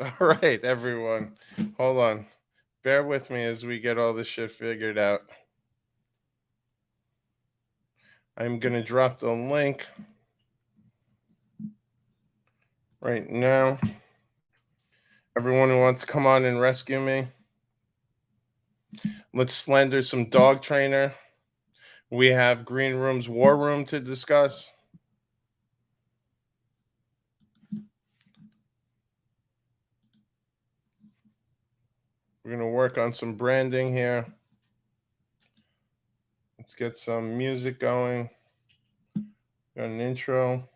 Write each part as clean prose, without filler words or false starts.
All right, everyone. Hold on. Bear with me as we get all this shit figured out. I'm going to drop the link right now. Everyone who wants to come on and rescue me, let's slander some dog trainer. We have Green Room's War Room to discuss. We're going to work on some branding here. Let's get some music going. Got an intro.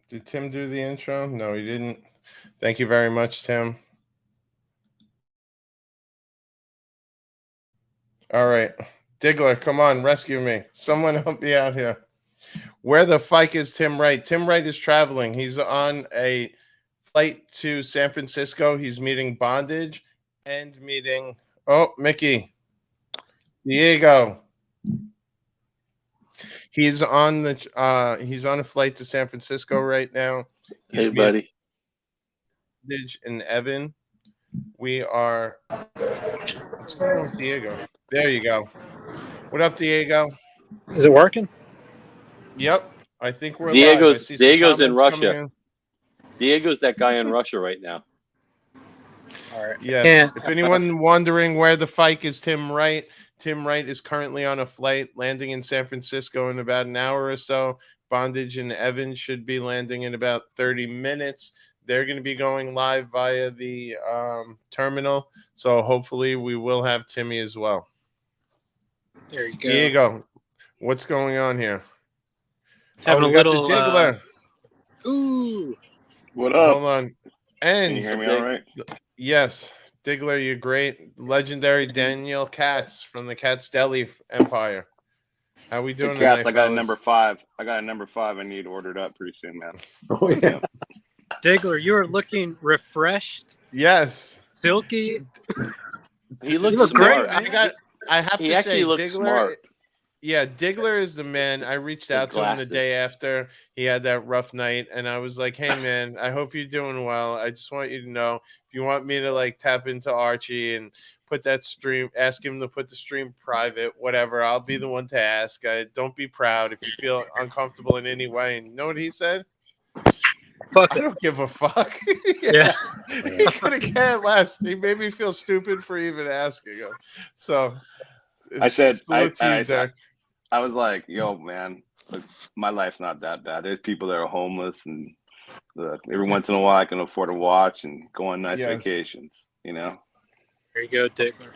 Did Tim do the intro? No, he didn't. Thank you very much, Tim. All right. Diggler, come on, rescue me. Someone help me out here. Where the FIKE is Tim Wright? Tim Wright is traveling. He's on a flight to San Francisco. He's meeting Bondage and meeting, Mickey. Diego. He's on a flight to San Francisco right now. He's Hey, buddy. Bondage and Evan. We are. What's going on with Diego? There you go. What up, Diego? Is it working? Yep. I think we're Diego's live. Diego's in Russia. Diego's that guy in Russia right now. All right. Yes. Yeah. If anyone wondering where the FIKE is Tim Wright is currently on a flight landing in San Francisco in about an hour or so. Bondage and Evan should be landing in about 30 minutes. They're going to be going live via the terminal. So hopefully we will have Timmy as well. There you go. Diego, what's going on here? Having we a got little the Diggler. Ooh. What up? Hold on. And Can you hear me all right? Yes. Diggler, you're great. Legendary Daniel Katz from the Katz Deli Empire. How we doing Hey, Katz, tonight, I got fellas? a number 5. I need ordered up pretty soon, man. Oh, yeah. Diggler, you are looking refreshed, Yes. silky. He looks look smart. great. I have He to actually say, looks Diggler. smart. Yeah, Diggler is the man. I reached out to him the day after he had that rough night, and I was like, "Hey, man, I hope you're doing well. I just want you to know if you want me to tap into Archie and put that stream, ask him to put the stream private, whatever. I'll be the one to ask. Don't be proud if you feel uncomfortable in any way." And you know what he said? Fuck I it. don't give a fuck. Yeah. He could have cared less. He made me feel stupid for even asking him. So I said, salute to you, Dirk. I was like, yo, man, look, my life's not that bad. There's people that are homeless, and every once in a while I can afford to watch and go on nice vacations, you know? There you go, Diggler.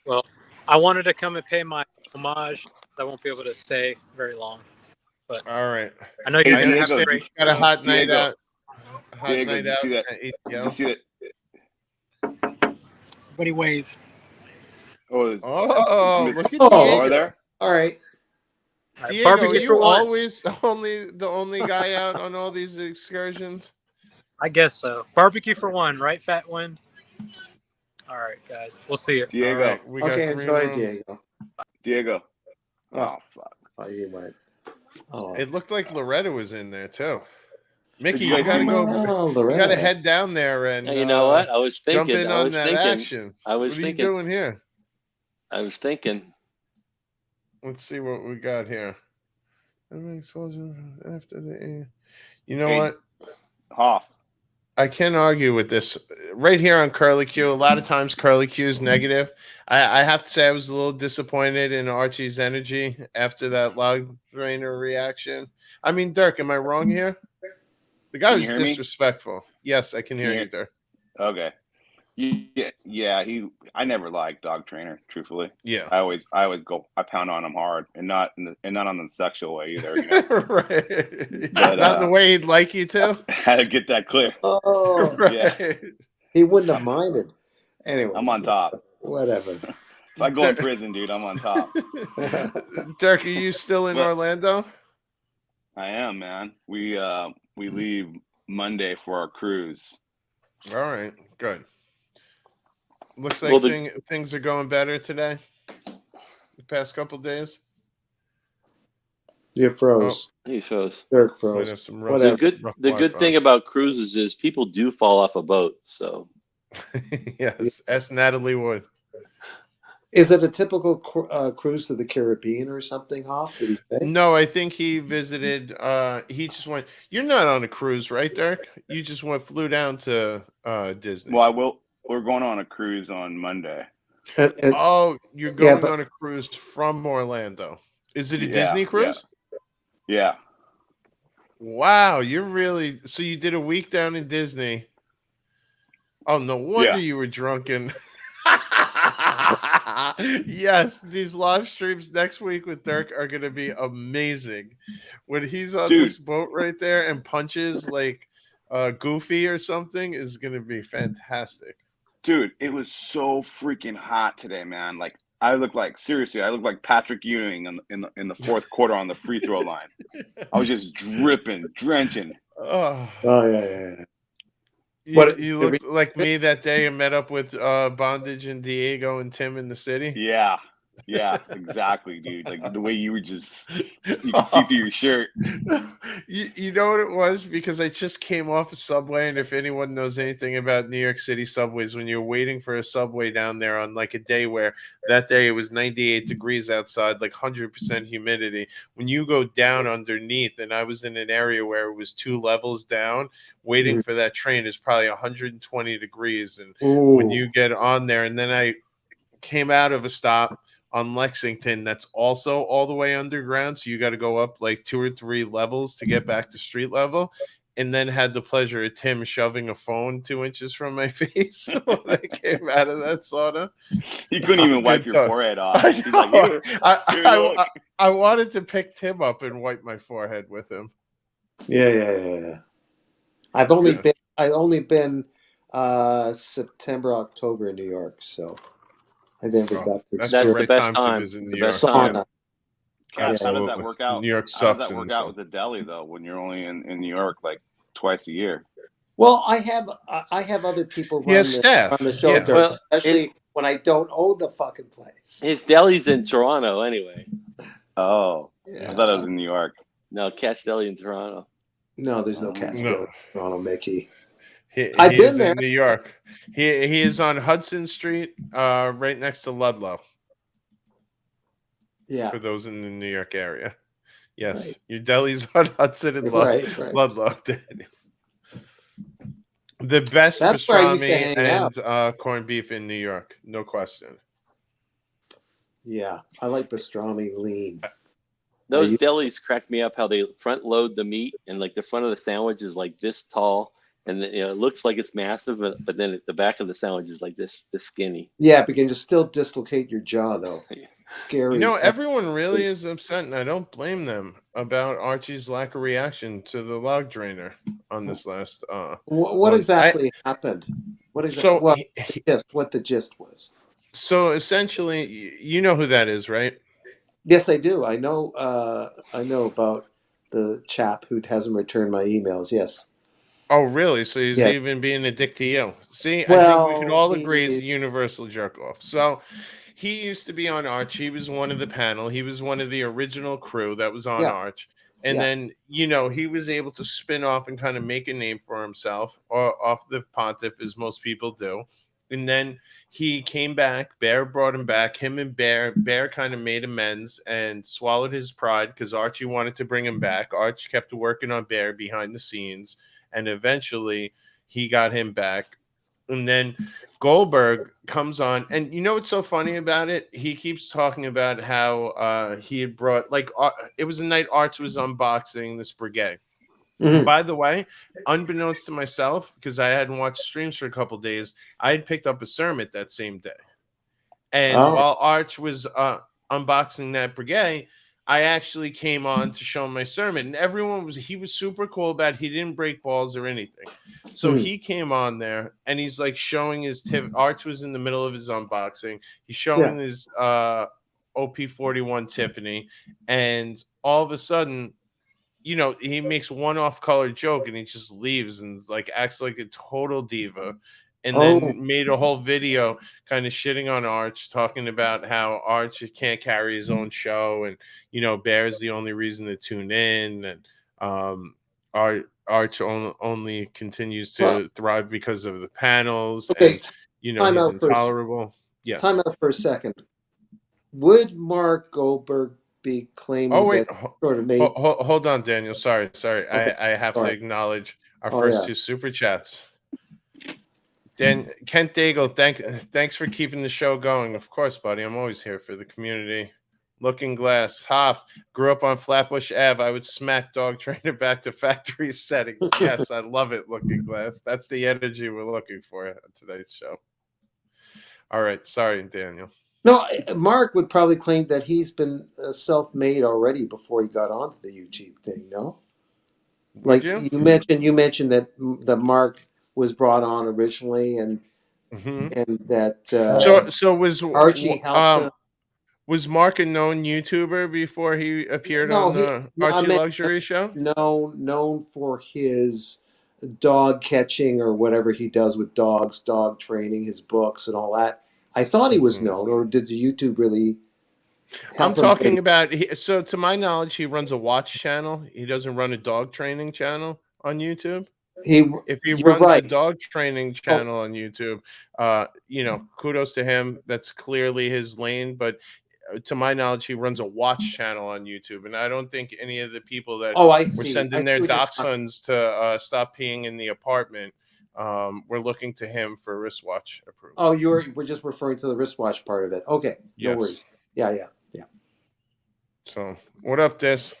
Well, I wanted to come and pay my homage. I won't be able to stay very long. But all right. I know you're Hey, going to have Diego, a great got a hot night Diego. out. Hot Diego, night did you out see that? at Did you see that? Buddy wave. Oh, look at Oh, Diego. are there? All right. Diego, Barbecue are for you one. always the only guy out on all these excursions? I guess so. Barbecue for one, right, Fat Wind? All right, guys. We'll see you. Diego. Right, we got Okay, Green enjoy Room. it, Diego. Diego. Oh. Oh, fuck. Oh, you went. Oh. It looked like Loretta was in there too. Mickey, you you guys gotta see go. Oh, You Loretta. gotta head down there and Yeah, you know what? I was jump thinking. in I on was that thinking. action. I was What are thinking. you doing here? I was thinking. Let's see what we got here. After the, you know Hey, what? Hoff. I can't argue with this. Right here on Curly Q, a lot of times Curly Q is negative. I have to say I was a little disappointed in Archie's energy after that log drainer reaction. I mean, Dirk, am I wrong here? The guy Can was you hear me? disrespectful. Yes, I can hear you, Dirk. Okay. Yeah. I never liked Dog Trainer. Truthfully, Yeah. I always I pound on him hard, and not on the sexual way either. You know? Right. But, Not in the way he'd like you to. Had to get that clear. Oh, Right. Yeah. he wouldn't have minded. Anyway, I'm on top. Whatever. If I go in prison, dude, I'm on top. Dirk, are you still in But- Orlando? I am, man. We leave Monday for our cruise. All right, good. Looks Well, like things are going better today. The past couple days. You froze. He froze. Dirk Might froze. have some Whatever. The good thing about cruises is people do fall off a boat. So yes, ask Natalie Wood. Is it a typical cruise to the Caribbean or something, Hoff? Did he say? No, I think he visited. He just went. You're not on a cruise, right, Dirk? You just flew down to Disney. Well, we're going on a cruise on Monday. Oh, you're going on a cruise from Orlando. Is it a Disney cruise? Yeah. Wow, you're really. So you did a week down in Disney. Oh, no wonder you were drunken. Yes, these live streams next week with Dirk are going to be amazing. When he's on this boat right there and punches like Goofy or something is going to be fantastic. Dude, it was so freaking hot today, man. Like I look like Patrick Ewing in the fourth quarter on the free throw line. I was just dripping, drenching. Oh yeah. You looked like me that day and met up with Bondage and Diego and Tim in the city. Yeah, exactly, dude. Like the way you were just, you can see through your shirt. You know what it was? Because I just came off a subway, and if anyone knows anything about New York City subways, when you're waiting for a subway down there on like a day where that day it was 98 degrees outside, like 100% humidity, when you go down underneath, and I was in an area where it was 2 levels down, waiting for that train is probably 120 degrees. And when you get on there, and then I came out of a stop on Lexington that's also all the way underground, so you got to go up like 2 or 3 levels to get back to street level, and then had the pleasure of Tim shoving a phone 2 inches from my face when I came out of that sauna. You couldn't even wipe your forehead off. I wanted to pick Tim up and wipe my forehead with him. Yeah. I've only been September, October in New York, so I never got to that's the right best time time to visit it's New the York. best time. How does that work out? New York How sucks. does that work out with the deli though? When you're only in New York like twice a year? Well, I have other people run the show, Well, especially when I don't own the fucking place. His deli's in Toronto anyway. Oh, I thought it was in New York. No, Cat's Deli in Toronto. No, there's no Cat's Deli in Toronto, Mickey. I've been there in New York. He is on Hudson Street, right next to Ludlow. Yeah. For those in the New York area. Yes. Right. Your deli's on Hudson and Ludlow. The best pastrami and corned beef in New York. No question. Yeah. I like pastrami lean. Those delis crack me up how they front load the meat and like the front of the sandwich is like this tall. And it looks like it's massive, but then the back of the sandwich is like this skinny. Yeah, but you can just still dislocate your jaw, though. Scary. You know, everyone really is upset, and I don't blame them about Archie's lack of reaction to the log drainer on this last. What exactly happened? What exactly? What the gist was. So essentially, you know who that is, right? Yes, I do. I know about the chap who hasn't returned my emails. Yes. Oh, really? So he's even being a dick to you. See, I think we can all agree he's a universal jerk off. So he used to be on Arch. He was one of the panel. He was one of the original crew that was on Arch. And then, he was able to spin off and kind of make a name for himself off the Pontiff, as most people do. And then he came back. Bear brought him back. Him and Bear kind of made amends and swallowed his pride because Archie wanted to bring him back. Arch kept working on Bear behind the scenes. And eventually he got him back. And then Goldberg comes on. And you know what's so funny about it? He keeps talking about how he had brought, it was a night Arch was unboxing this Brigade. Mm-hmm. By the way, unbeknownst to myself, because I hadn't watched streams for a couple of days, I had picked up a Sermon that same day. And while Arch was unboxing that Brigade, I actually came on to show my Sermon, and he was super cool about it. He didn't break balls or anything. So he came on there and he's like showing his Arch was in the middle of his unboxing. He's showing his OP41 Tiffany, and all of a sudden, he makes one off-color joke and he just leaves and acts like a total diva. and then made a whole video kind of shitting on Arch, talking about how Arch can't carry his own show, and Bear's the only reason to tune in, and Arch only continues to thrive because of the panels, and he's intolerable. Yes. Time out for a second. Would Mark Goldberg be claiming that sort of made? Hold on, Daniel. Sorry. Okay. I have to acknowledge our first two super chats. Kent Daigle, thanks for keeping the show going. Of course, buddy. I'm always here for the community. Looking Glass, Hoff, grew up on Flatbush Ave. I would smack dog trainer back to factory settings. Yes, I love it, Looking Glass. That's the energy we're looking for on today's show. All right. Sorry, Daniel. No, Mark would probably claim that he's been self-made already before he got onto the YouTube thing, no? Like you mentioned that Mark was brought on originally, and that so was Archie helped. Was Mark a known YouTuber before he appeared on the Archie Luxury Show? Known for his dog catching or whatever he does with dogs, dog training, his books and all that. I thought he was known, or did the YouTube really? I'm talking about. So, to my knowledge, he runs a watch channel. He doesn't run a dog training channel on YouTube. If he runs a dog training channel on YouTube, kudos to him. That's clearly his lane. But to my knowledge, he runs a watch channel on YouTube, and I don't think any of the people that were sending their dachshunds to stop peeing in the apartment. We're looking to him for wristwatch approval. Oh, we're just referring to the wristwatch part of it. Okay, no worries. Yeah. So, what up, Des?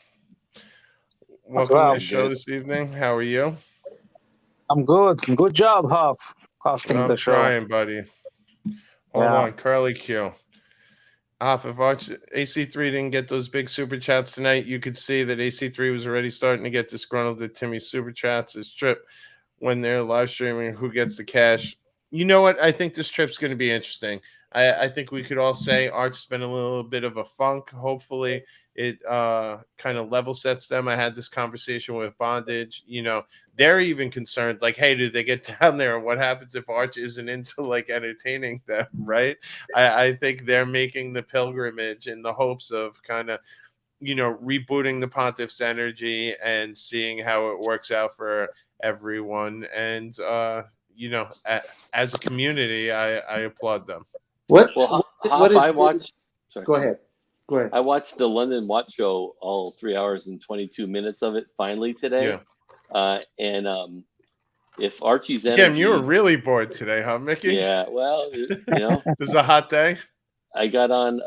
Welcome to the show this evening. How are you? I'm good. Good job, Huff. Hosting the show. I'm trying, buddy. Hold on, Curly Q. If AC3 didn't get those big super chats tonight, you could see that AC3 was already starting to get disgruntled at Timmy's super chats. His trip when they're live streaming, who gets the cash. You know what? I think this trip's going to be interesting. I think we could all say Arch's been a little bit of a funk. Hopefully it kind of level sets them. I had this conversation with Bondage. They're even concerned, like, hey, do they get down there? What happens if Arch isn't into, like, entertaining them, right? I think they're making the pilgrimage in the hopes of kind of, rebooting the Pontiff's energy and seeing how it works out for everyone. And, as a community, I applaud them. I watched. Sorry. Go ahead. I watched the London Watch Show, all 3 hours and 22 minutes of it finally today. Yeah. And if Archie's energy... Damn, you were really bored today, huh, Mickey? Yeah, well, It was a hot day. I got on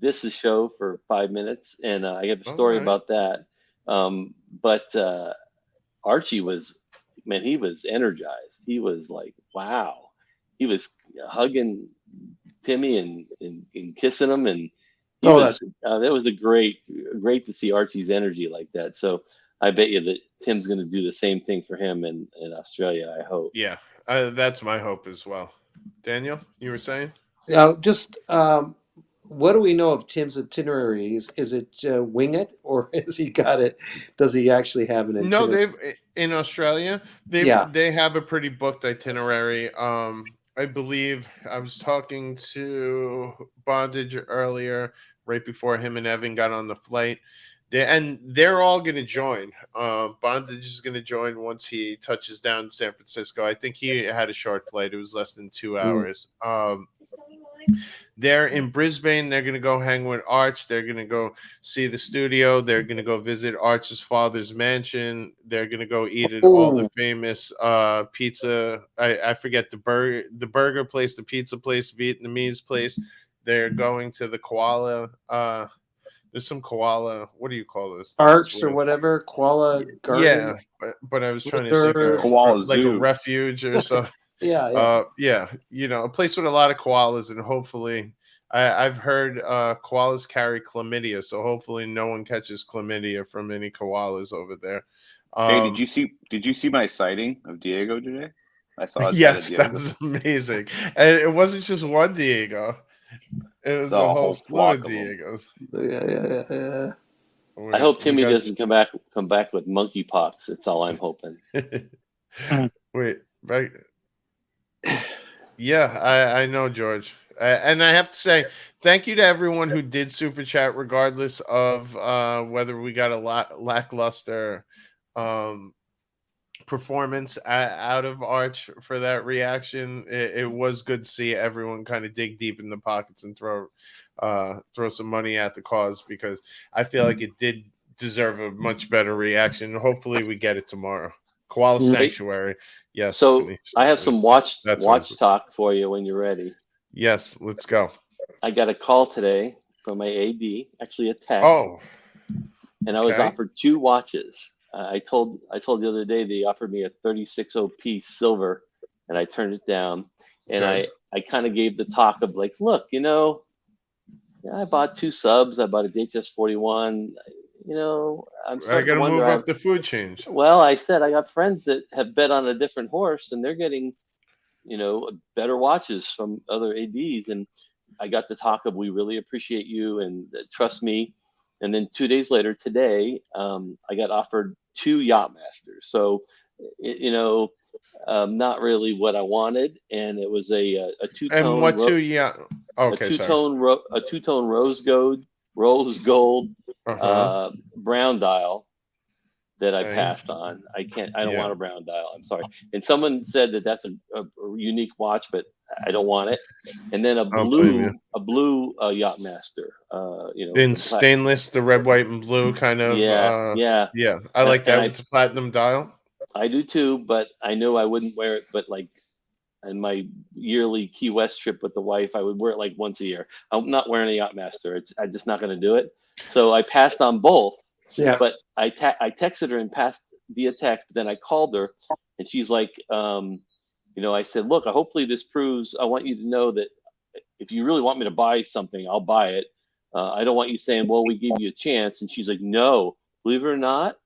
this show for 5 minutes, and I have a story about that. But Archie was, man, he was energized. He was like, wow. He was hugging Timmy and kissing him, and it was a great to see Archie's energy like that. So I bet you that Tim's going to do the same thing for him in Australia. I hope. Yeah, that's my hope as well. Daniel, you were saying? What do we know of Tim's itinerary? Is it wing it, or has he got it? Does he actually have an itinerary? No, in Australia. They have a pretty booked itinerary. I believe I was talking to Bondage earlier, right before him and Evan got on the flight. They're all going to join. Bondage is going to join once he touches down in San Francisco. I think he had a short flight. It was less than 2 hours. They're in Brisbane. They're going to go hang with Arch. They're going to go see the studio. They're going to go visit Arch's father's mansion. They're going to go eat at all the famous pizza. I forget the burger place, the pizza place, Vietnamese place. They're going to the koala. There's some koala. What do you call those? Parks or whatever. Koala garden. Yeah, but I was trying to think of koala like zoo. A refuge or something. Yeah. A place with a lot of koalas, and hopefully, I've heard koalas carry chlamydia, so hopefully no one catches chlamydia from any koalas over there. Hey, did you see my sighting of Diego today? I saw it. Yes, that was amazing, and it wasn't just one Diego; it was a whole slew of Diegos. Yeah. I hope Timmy doesn't come back with monkeypox. That's all I'm hoping. Wait, right? Yeah, I know, George. And I have to say, thank you to everyone who did super chat, regardless of whether we got a lackluster um, performance out of Arch for that reaction. It was good to see everyone kind of dig deep in the pockets and throw some money at the cause, because I feel like it did deserve a much better reaction. Hopefully, we get it tomorrow. Koala Sanctuary. Yes. So I have some watch That's talk for you when you're ready. Yes, let's go. I got a call today from my AD, actually a text. Oh. And I was offered 2 watches. I told the other day they offered me a 36 piece silver, and I turned it down. And I kind of gave the talk of like, look, I bought 2 subs. I bought a DHS 41. I'm starting to wonder. Move up the food chain. Well, I said I got friends that have bet on a different horse, and they're getting, better watches from other ADs. And I got the talk of, we really appreciate you and trust me. And then 2 days later, today, I got offered 2 Yachtmasters. So, not really what I wanted, and it was a two-tone. And what 2? Yeah. Okay. A two-tone rose gold brown dial that I passed on. I don't want a brown dial. I'm sorry. And someone said that that's a unique watch, but I don't want it. And then a blue Yachtmaster. In stainless, the red, white, and blue kind of. Yeah. I like that with the platinum dial. I do too, but I knew I wouldn't wear it. But like in my yearly Key West trip with the wife, I would wear it like once a year. I'm not wearing a Yachtmaster. I'm just not going to do it. So I passed on both. Yeah. But I texted her and passed via text. But then I called her, and she's like, I said, look, hopefully this proves. I want you to know that if you really want me to buy something, I'll buy it. I don't want you saying, well, we gave you a chance. And she's like, no, believe it or not,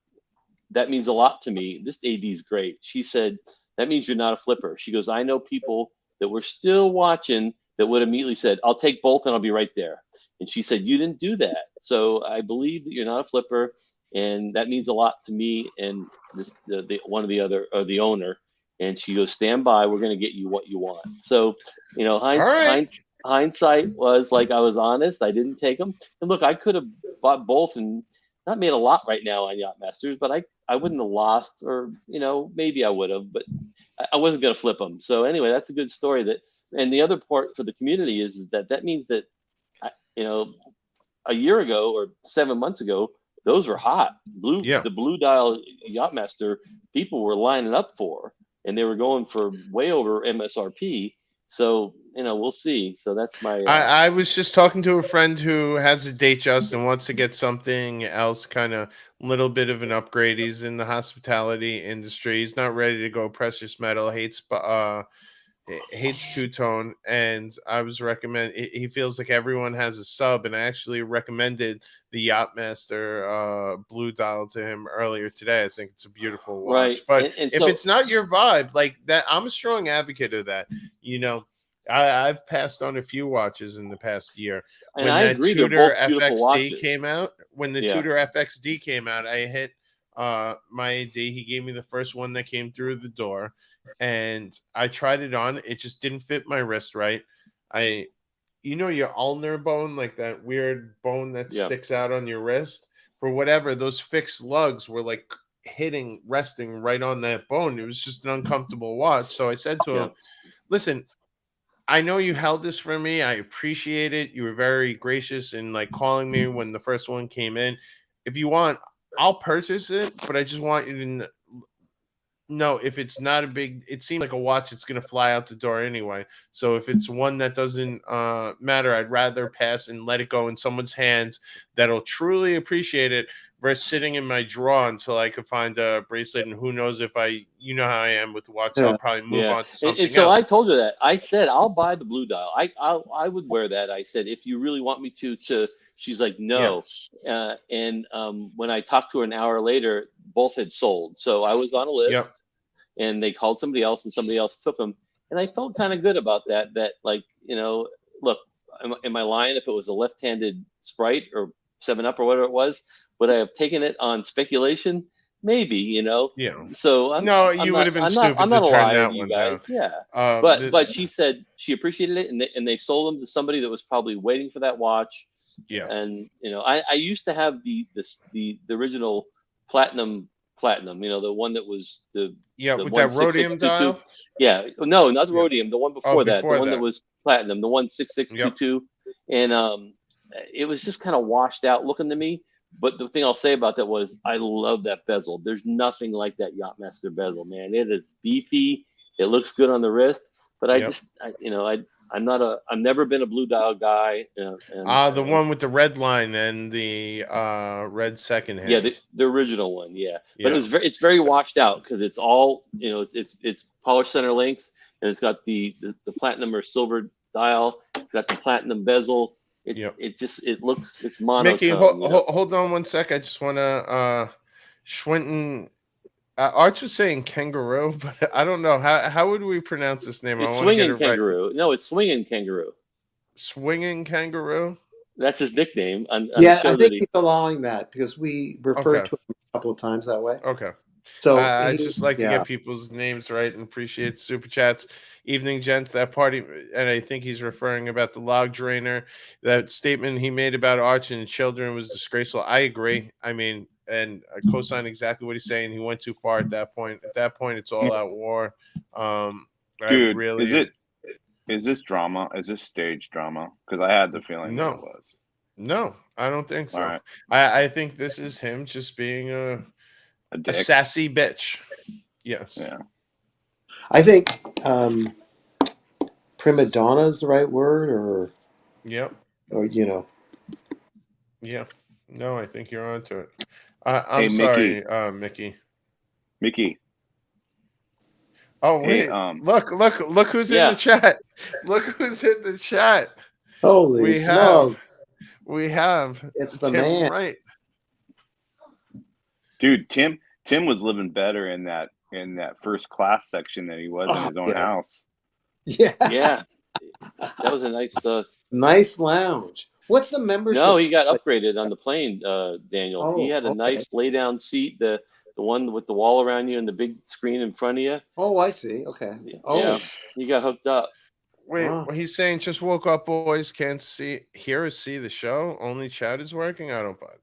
that means a lot to me. This AD is great. She said, that means you're not a flipper. She goes, I know people that were still watching that would immediately said, I'll take both and I'll be right there. And she said, you didn't do that. So I believe that you're not a flipper. And that means a lot to me and one of the other, or the owner. And she goes, stand by. We're going to get you what you want. So, hindsight was like, I was honest. I didn't take them. And look, I could have bought both and not made a lot right now on Yachtmasters, but I wouldn't have lost, or, maybe I would have, but I wasn't going to flip them. So anyway, that's a good story. And the other part for the community is that means that, a year ago or 7 months ago, those were hot. The blue dial Yachtmaster people were lining up for, and they were going for way over MSRP. So, we'll see. So that's my. I was just talking to a friend who has a Datejust and wants to get something else, kind of little bit of an upgrade. He's in the hospitality industry. He's not ready to go precious metal. Hates two-tone, and I was he feels like everyone has a sub, and I actually recommended the Yachtmaster blue dial to him earlier today. I think it's a beautiful watch, right. But if it's not your vibe, like that, I'm a strong advocate of that. I've passed on a few watches in the past year. And I agree, Tudor FXD came out, Tudor FXD came out, I hit my AD. He gave me the first one that came through the door, and I tried it on. It just didn't fit my wrist right. Your ulnar bone, like that weird bone that sticks out on your wrist, for whatever, those fixed lugs were like resting right on that bone. It was just an uncomfortable watch. So I said to him, listen, I know you held this for me. I appreciate it. You were very gracious in like calling me when the first one came in. If you want, I'll purchase it, but I just want you to know if it's not it seems like a watch that's going to fly out the door anyway. So if it's one that doesn't matter, I'd rather pass and let it go in someone's hands that'll truly appreciate it versus sitting in my drawer until I could find a bracelet. And who knows if how I am with the watch, so I'll probably move on to something so else. I told her that. I said, I'll buy the blue dial. I would wear that. I said, if you really want me to, she's like, no. And when I talked to her an hour later, both had sold. So I was on a list and they called somebody else and somebody else took them. And I felt kind of good about that, like, look, am I lying? If it was a left-handed Sprite or 7-Up or whatever it was, would I have taken it on speculation? maybe, Yeah. So you would have been stupid I'm not to a turn liar that to you one down. guys. Yeah. But she said she appreciated it, and they sold them to somebody that was probably waiting for that watch. Yeah. And I used to have the original platinum, the one that was the with that rhodium dial. Yeah, no, not the rhodium, the one before that, the one that was platinum, the 16622, and it was just kind of washed out looking to me. But the thing I'll say about that was I love that bezel. There's nothing like that Yachtmaster bezel, man. It is beefy. It looks good on the wrist. But I've never been a blue dial guy. The one with the red line and the red second hand. Yeah, the original one. Yeah, but it's very washed out because it's all it's polished center links, and it's got the platinum or silver dial. It's got the platinum bezel. It's monotone. Mickey, hold on one sec. I just want to Schwinton. Arch was saying kangaroo, but I don't know how would we pronounce this name. It's swinging kangaroo. Right. No, it's swinging kangaroo. Swinging kangaroo. That's his nickname. I think he's allowing that because we referred to him a couple of times that way. Okay. So I just like to get people's names right and appreciate super chats. Evening, gents. That party, and I think he's referring about the log drainer. That statement he made about Arch and children was disgraceful. I agree. I mean, and I co-sign exactly what he's saying. He went too far at that point. At that point, it's all out war. Dude, is this drama? Is this stage drama? Because I had the feeling that it was. No, I don't think so. Right. I think this is him just being a sassy bitch. Yes. Yeah. I think prima donna is the right word, or Yeah. No, I think you're onto it. I'm sorry, Mickey. Mickey. Oh wait! Look who's in the chat. Look who's in the chat. Holy smokes! We have it's the Tim man, right? Dude, Tim was living better in that first class section than he was in his own house. Yeah. That was a nice lounge. What's the membership? No, he got upgraded on the plane, Daniel. He had a nice lay down seat, the one with the wall around you and the big screen in front of you. Oh, I see. Okay. Yeah, he got hooked up. Wait, he's saying just woke up, boys. Can't hear or see the show. Only chat is working. I don't buy that.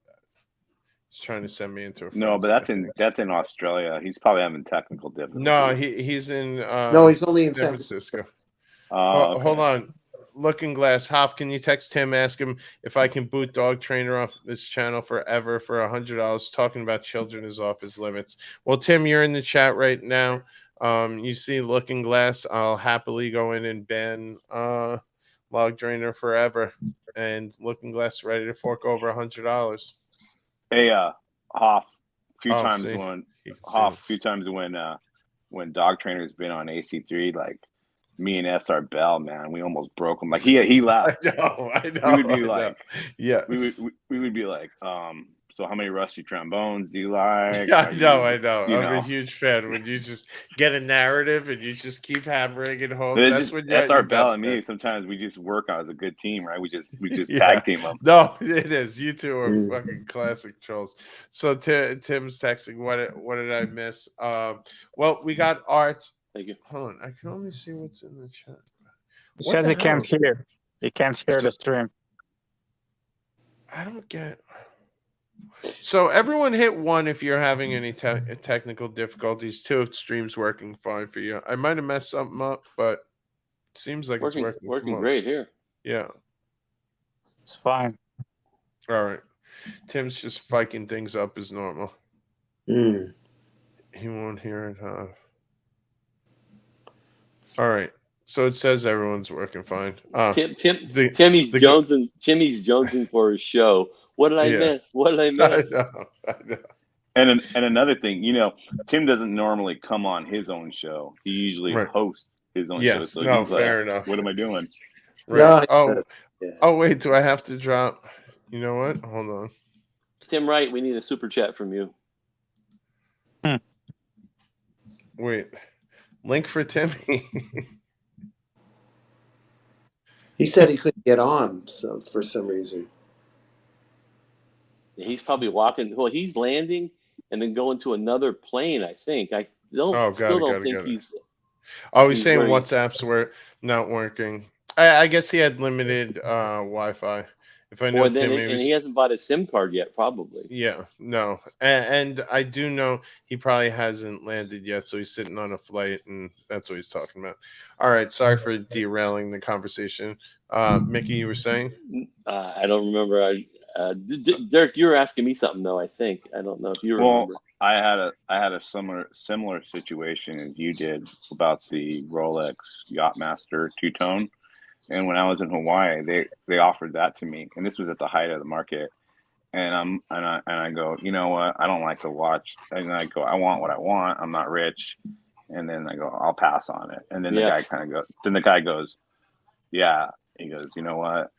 He's trying to send me into a no, but that's in Australia. He's probably having technical difficulties. No, he's in. No, he's only in San Francisco. Okay. Hold on. Looking Glass, Hoff, can you text Tim, ask him if I can boot Dog Trainer off this channel forever for $100? Talking about children is off his limits. Well, Tim, you're in the chat right now. You see Looking Glass. I'll happily go in and ban Log Drainer forever. And Looking Glass ready to fork over $100. Hey, Hoff, a few times when Dog Trainer's been on AC3, like, me and SR Bell, man, we almost broke him. Like he left. I know. We would be like, yeah. We would be like, so how many rusty trombones do you like? Yeah, I know. I'm a huge fan. When you just get a narrative and you just keep hammering and hope. That's when SR Bell and me. Sometimes we just work as a good team, right? We just tag team them. No, it is. You two are fucking classic trolls. So Tim's texting. What did I miss? Well, we got Art. Thank you. Hold on, I can only see what's in the chat. He says he can't hear. He can't hear the stream. I don't get. So everyone hit 1 if you're having any technical difficulties. 2 if stream's working fine for you. I might have messed something up, but it seems like it's working great here. Yeah, it's fine. All right, Tim's just fiking things up as normal. He won't hear it. All right. So it says everyone's working fine. Timmy's jonesing for his show. What did I miss? What did I miss? I know. And another thing, Tim doesn't normally come on his own show. He usually hosts his own show. So he's fair enough. What am I doing? Right. Oh, wait. Do I have to drop? You know what? Hold on. Tim Wright, we need a super chat from you. Wait. Link for Timmy. He said he couldn't get on for some reason. He's probably walking. Well, he's landing and then go into another plane. I think I don't think he's. Oh, he's saying WhatsApps were not working. I guess he had limited Wi-Fi. If I know Timmy, and he hasn't bought a SIM card yet, probably. Yeah, no, and I do know he probably hasn't landed yet, so he's sitting on a flight, and that's what he's talking about. All right, sorry for derailing the conversation. Mickey, you were saying? I don't remember. Derek, you were asking me something though. I think I don't know if you remember. I had a similar situation as you did about the Rolex Yachtmaster two-tone. And when I was in Hawaii, they offered that to me, and this was at the height of the market. And I go, you know what? I don't like the watch. And I go, I want what I want. I'm not rich. And then I go, I'll pass on it. And then the guy goes, yeah. He goes, you know what?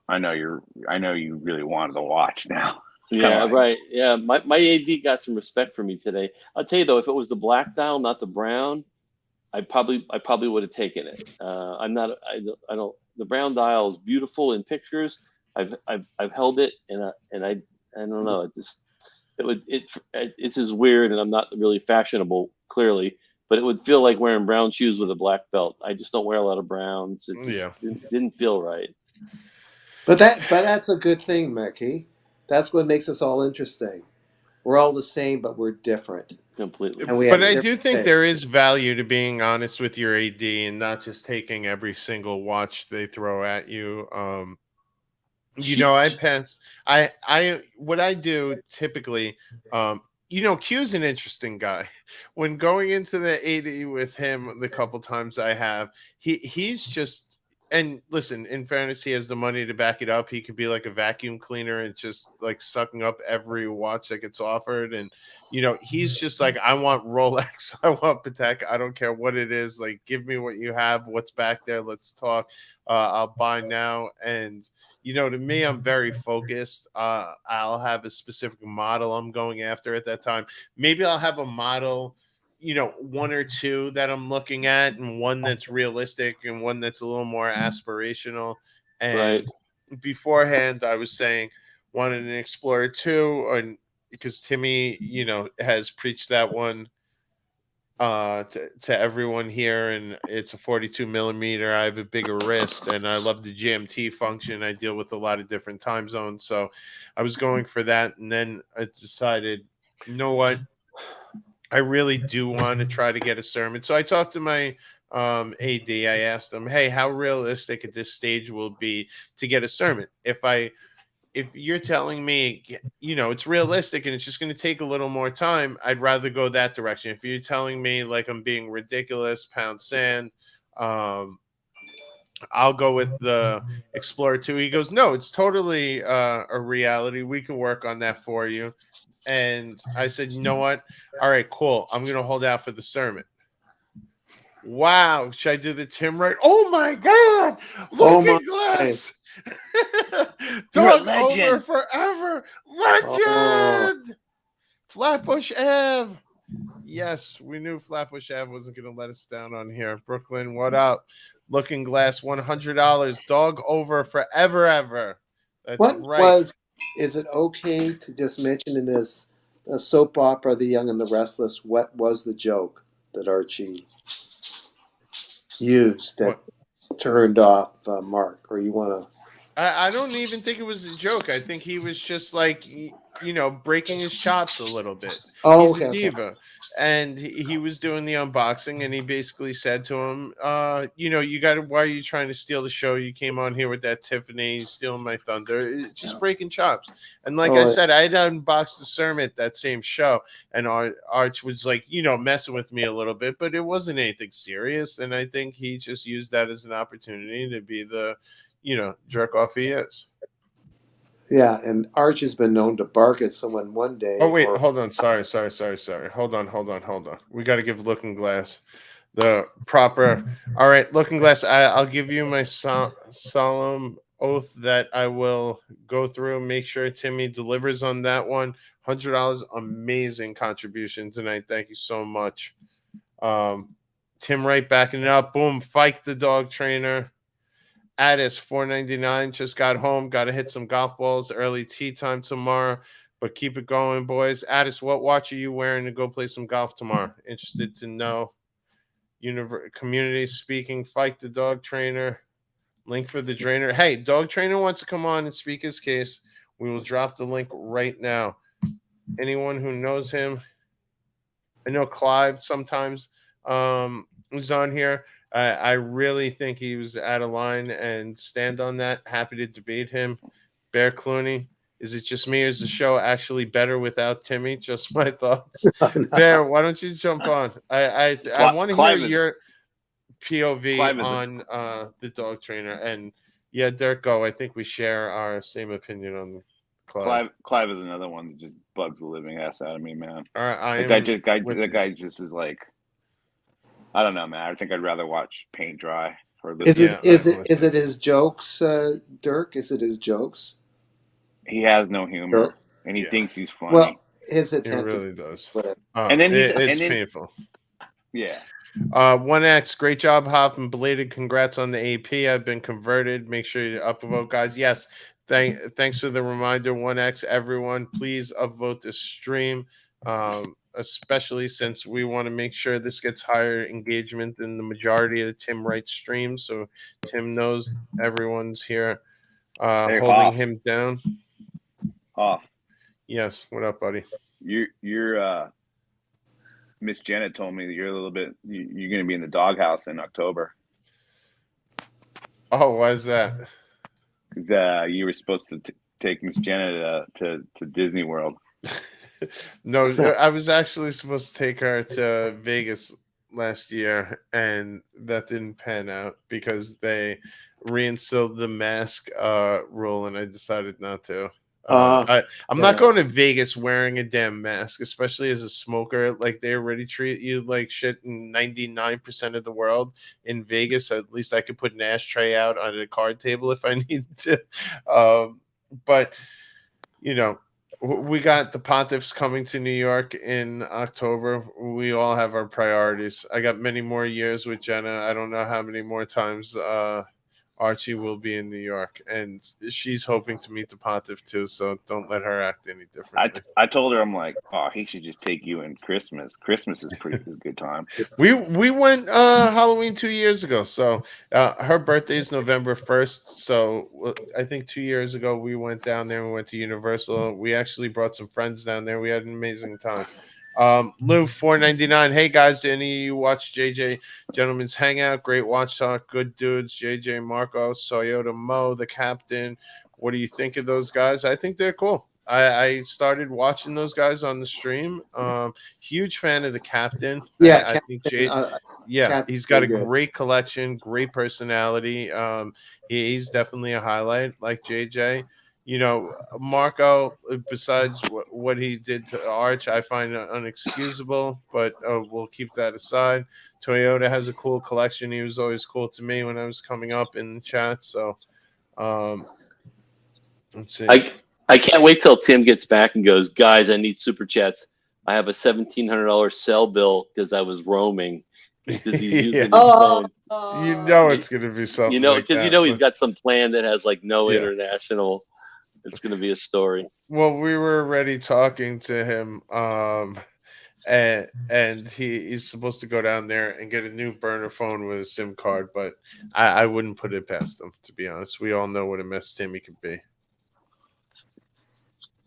I know you really wanted the watch now. Yeah, right. Yeah, my AD got some respect for me today. I'll tell you though, if it was the black dial, not the brown, I probably would have taken it. I don't. The brown dial is beautiful in pictures. I've held it, and I don't know. It's just weird, and I'm not really fashionable, clearly. But it would feel like wearing brown shoes with a black belt. I just don't wear a lot of browns. It didn't feel right. But that's a good thing, Mickey. That's what makes us all interesting. We're all the same, but we're different. Completely. But I do think there is value to being honest with your AD and not just taking every single watch they throw at you. What I do typically, Q's an interesting guy. When going into the AD with him the couple times I have, he's just. And listen, in fairness, he has the money to back it up. He could be like a vacuum cleaner and just like sucking up every watch that gets offered. And, he's just like, I want Rolex. I want Patek. I don't care what it is. Like, give me what you have. What's back there? Let's talk. I'll buy now. And, to me, I'm very focused. I'll have a specific model I'm going after at that time. Maybe I'll have a model one or two that I'm looking at, and one that's realistic and one that's a little more aspirational. And beforehand, I was saying wanted an Explorer 2, and because Timmy, has preached that one to everyone here, and it's a 42 millimeter. I have a bigger wrist, and I love the GMT function. I deal with a lot of different time zones, so I was going for that, and then I decided, you know what? I really do want to try to get a sermon. So I talked to my AD. I asked him, hey, how realistic at this stage will be to get a sermon? If you're telling me, it's realistic and it's just going to take a little more time, I'd rather go that direction. If you're telling me like I'm being ridiculous, pound sand, I'll go with the Explorer 2. He goes, no, it's totally a reality. We can work on that for you. And I said, you know what? All right, cool. I'm going to hold out for the sermon. Wow. Should I do the Tim Wright? Oh, my God. Looking Glass. Dog over forever. Legend. Flatbush Ave. Yes, we knew Flatbush Ave wasn't going to let us down on here. Brooklyn, what up? Looking Glass, $100. Dog over forever, ever. That's right. Is it okay to just mention in this soap opera, The Young and the Restless, what was the joke that Archie used that turned off Mark? Or you want to? I don't even think it was a joke. I think he was just like, breaking his chops a little bit. Oh, he's a diva. And he was doing the unboxing, and he basically said to him, why are you trying to steal the show? You came on here with that Tiffany, stealing my thunder. It's just breaking chops. And like I said, I had unboxed the sermon at that same show, and Arch was like, messing with me a little bit, but it wasn't anything serious. And I think he just used that as an opportunity to be the, jerk off he is. Yeah, and Arch has been known to bark at someone one day. Oh, wait, hold on. Sorry. Hold on. We got to give Looking Glass the proper. All right, Looking Glass, I'll give you my solemn oath that I will go through and make sure Timmy delivers on that one. $100, amazing contribution tonight. Thank you so much. Tim Wright backing it up. Boom, Fike the dog trainer. Addis, $4.99, just got home. Got to hit some golf balls. Early tea time tomorrow. But keep it going, boys. Addis, what watch are you wearing to go play some golf tomorrow? Interested to know. Community speaking, FIKE the dog trainer. Link for the trainer. Hey, dog trainer wants to come on and speak his case. We will drop the link right now. Anyone who knows him, I know Clive sometimes was on here. I really think he was out of line and stand on that. Happy to debate him. Bear Clooney. Is it just me, or is the show actually better without Timmy? Just my thoughts. Bear, why don't you jump on? I want to hear your POV on the dog trainer. And yeah, Dirk, go. I think we share our same opinion on Clive. Clive is another one that just bugs the living ass out of me, man. That guy just is like, I don't know, man. I think I'd rather watch paint dry. Is it his jokes, Dirk? Is it his jokes? He has no humor, and he thinks he's funny. Well, his attempt. It really does. And then it's painful. Yeah. 1X, great job, Hop, and belated congrats on the AP. I've been converted. Make sure you upvote, guys. Yes, thanks for the reminder, 1X. Everyone, please upvote this stream, especially since we want to make sure this gets higher engagement than the majority of the Tim Wright streams. So Tim knows everyone's here holding him down. Hoff. Yes, what up, buddy? You're Miss Janet told me that you're going to be in the doghouse in October. Oh, why is that? You were supposed to take Miss Janet to Disney World. No, I was actually supposed to take her to Vegas last year, and that didn't pan out because they reinstilled the mask rule, and I decided not to. I'm not going to Vegas wearing a damn mask, especially as a smoker. Like, they already treat you like shit in 99% of the world. In Vegas, at least I could put an ashtray out on a card table if I need to. But, you know, we got the Pontiffs coming to New York in October. We all have our priorities. I got many more years with Jenna. I don't know how many more times Archie will be in New York, and she's hoping to meet the Pontiff too, so don't let her act any differently. I told her, I'm like, oh, he should just take you in Christmas. Christmas is pretty good time. We went Halloween 2 years ago, so her birthday is November 1st, so I think 2 years ago we went down there and we went to Universal. We actually brought some friends down there. We had an amazing time. Lou 499. Hey guys, any of you watch JJ Gentleman's Hangout? Great watch talk, good dudes. JJ Marco, Toyota Mo, the captain. What do you think of those guys? I think they're cool. I started watching those guys on the stream. Huge fan of the captain. Yeah, I think he's got a great collection, great personality. He's definitely a highlight, like JJ. You know, Marco, besides what he did to Arch, I find unexcusable, but we'll keep that aside. Toyota has a cool collection. He was always cool to me when I was coming up in the chat. So, let's see. I can't wait till Tim gets back and goes, guys, I need super chats. I have a $1,700 cell bill because I was roaming. Because he's using his phone. You know it's going to be something. You know, because he's got some plan that has like no international. It's going to be a story. Well, we were already talking to him, and he's supposed to go down there and get a new burner phone with a SIM card, but I wouldn't put it past him, to be honest. We all know what a mess Timmy could be.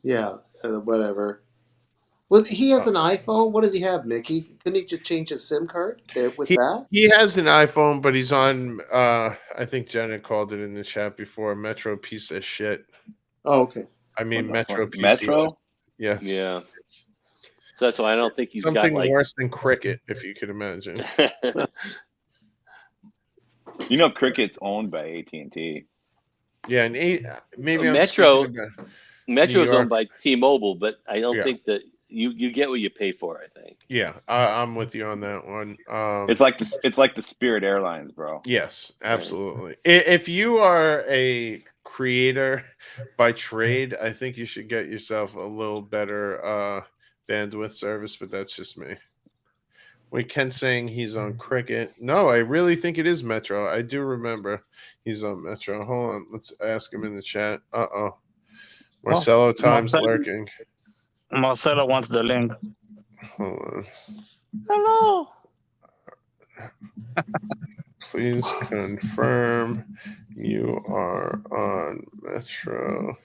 Yeah, whatever. Well, he has an iPhone. What does he have, Mickey? Couldn't he just change his SIM card with that? He has an iPhone, but he's on, I think Janet called it in the chat before, Metro piece of shit. Oh, okay. I mean, Metro PC. Metro? Yes. Yeah. So that's why I don't think he's something got like worse than Cricket, if you could imagine. You know, Cricket's owned by AT&T. Yeah, and maybe Metro is owned by T-Mobile, but I don't think that you get what you pay for. I think. Yeah, I'm with you on that one. It's like the Spirit Airlines, bro. Yes, absolutely. Right. If you are a creator by trade, I think you should get yourself a little better bandwidth service, but that's just me. We Ken saying he's on Cricket. No, I really think it is Metro. I do remember he's on Metro. Hold on, let's ask him in the chat. Marcelo Time's lurking. Marcelo wants the link. Hold on. Hello. Please confirm you are on Metro.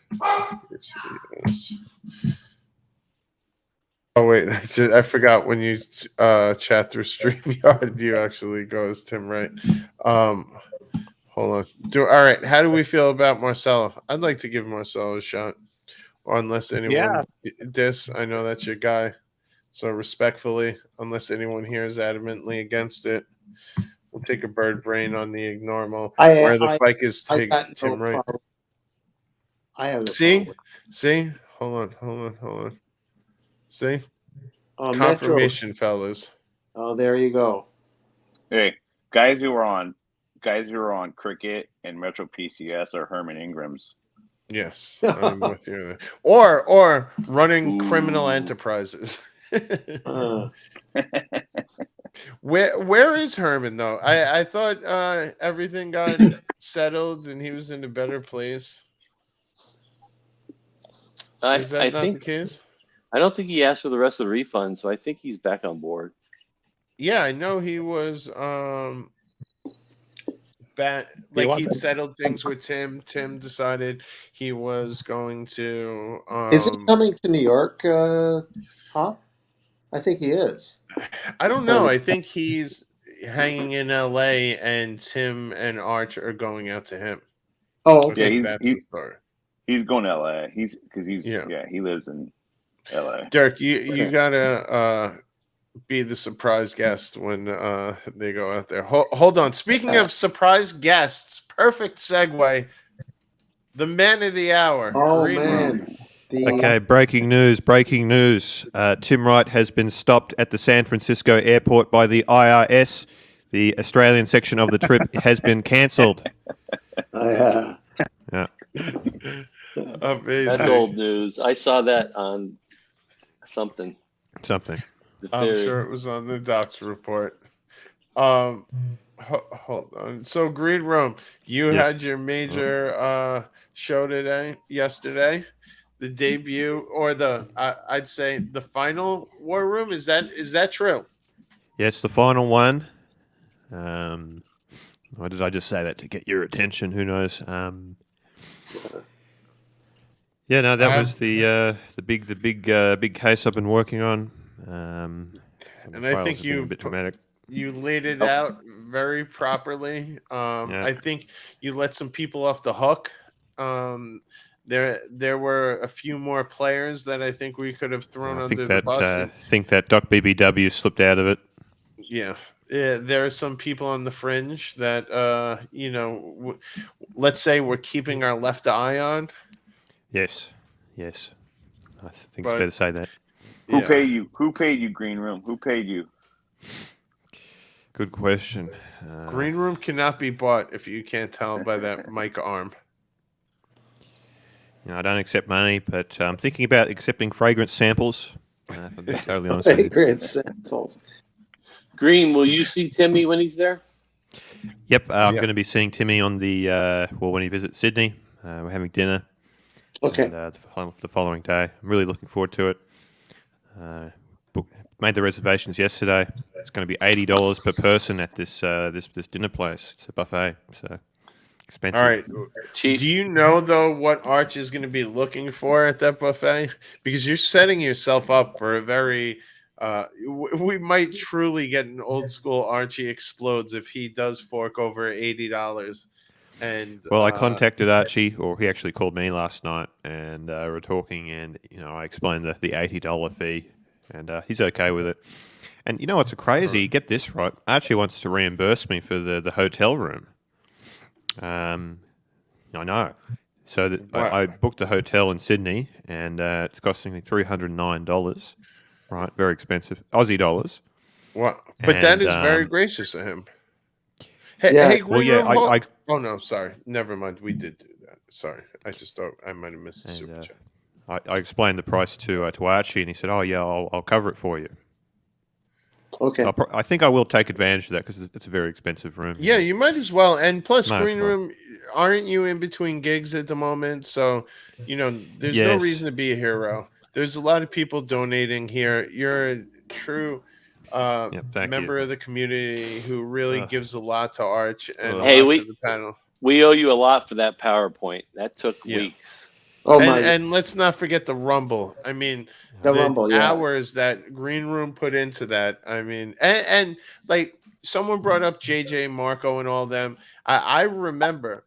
Yes. Oh wait, I forgot when you chat through StreamYard, you actually go as Tim, right? Hold on. All right. How do we feel about Marcelo? I'd like to give Marcelo a shot, or unless anyone I know that's your guy. So respectfully, unless anyone here is adamantly against it, we'll take a bird brain on the normal. Where the FIKE is Tim, right? I have no See? Hold on. See? Confirmation, Metro. Fellas. Oh, there you go. Hey, guys who are on Cricket and Metro PCS are Herman Ingrams. Yes, I'm with you. Or running criminal enterprises. Where is Herman though? I thought everything got settled and he was in a better place. Is that not the case? I don't think he asked for the rest of the refund, so I think he's back on board. Yeah, I know he was he settled things with Tim. Tim decided he was going to Is he coming to New York, Hop? I think he is. I don't know. I think he's hanging in LA and Tim and Arch are going out to him. Oh, okay. He's going to LA. He lives in LA. Dirk, you gotta be the surprise guest when they go out there. Hold on. Speaking of surprise guests, perfect segue. The man of the hour. Oh, man. Okay, breaking news. Tim Wright has been stopped at the San Francisco airport by the IRS. The Australian section of the trip has been cancelled. Yeah. Amazing. That's old news. I saw that on something. I'm sure it was on the Docs report. Hold on. So Green Room, you had your major show yesterday. The debut or I'd say the final War Room. Is that true? Yes, the final one. Why did I just say that to get your attention? Who knows? Yeah, no, that was the big case I've been working on. And I think you laid it out very properly. I think you let some people off the hook. There were a few more players that I think we could have thrown under the bus. I think that Doc BBW slipped out of it. Yeah, there are some people on the fringe that let's say we're keeping our left eye on. Yes. I think it's fair to say that. Who paid you? Who paid you, Green Room? Who paid you? Good question. Green Room cannot be bought if you can't tell by that mic arm. I don't accept money, but I'm thinking about accepting fragrance samples. If I'm being totally honest with you. Fragrance samples. Green, will you see Timmy when he's there? Yep, I'm going to be seeing Timmy on when he visits Sydney. We're having dinner. Okay. And, the following day. I'm really looking forward to it. Made the reservations yesterday. It's going to be $80 per person at this dinner place. It's a buffet, so expensive. All right. Cheap. Do you know though what Arch is going to be looking for at that buffet? Because you're setting yourself up for a very. We might truly get an old school Archie explodes if he does fork over $80. And I contacted Archie, or he actually called me last night, and we were talking, and I explained the $80 fee, and he's okay with it. And you know what's crazy? Get this right. Archie wants to reimburse me for the hotel room. I know. So I booked a hotel in Sydney, and it's costing me $309. Right, very expensive Aussie dollars. What? But that is very gracious of him. Hey, oh no, sorry. Never mind. We did do that. Sorry, I just thought I might have missed the super chat. I explained the price to Archie, and he said, "Oh yeah, I'll cover it for you." Okay. I think I will take advantage of that because it's a very expensive room. Yeah, you might as well. And plus, Green Room, aren't you in between gigs at the moment? So there's no reason to be a hero. there's a lot of people donating here. You're a true member of the community who really gives a lot to Arch and a lot to the panel. We owe you a lot for that PowerPoint. That took weeks. Oh and let's not forget the Rumble. I mean, the Rumble, hours that Green Room put into that. I mean, and like someone brought up JJ, Marco, and all them. I remember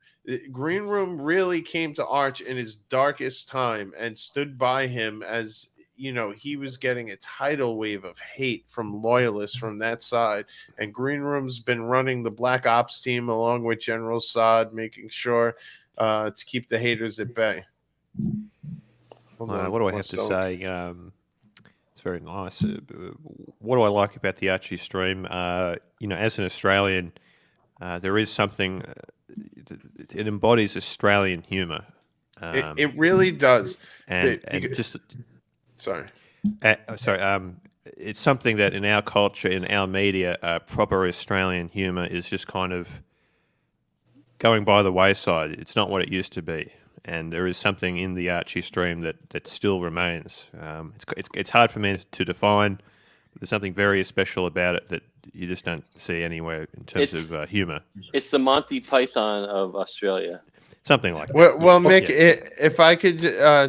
Green Room really came to Arch in his darkest time and stood by him as, you know, he was getting a tidal wave of hate from loyalists from that side. And Green Room's been running the Black Ops team along with General Saad, making sure to keep the haters at bay. What do I have to say? It's very nice. What do I like about the Archie stream? You know, as an Australian, there is something. It embodies Australian humour. It really does. Sorry. It's something that in our culture, in our media, proper Australian humour is just kind of going by the wayside. It's not what it used to be. And there is something in the Archie stream that still remains. It's hard for me to define, but there's something very special about it that you just don't see anywhere in terms of humour. It's the Monty Python of Australia. Something like that. Well, Mick, if I could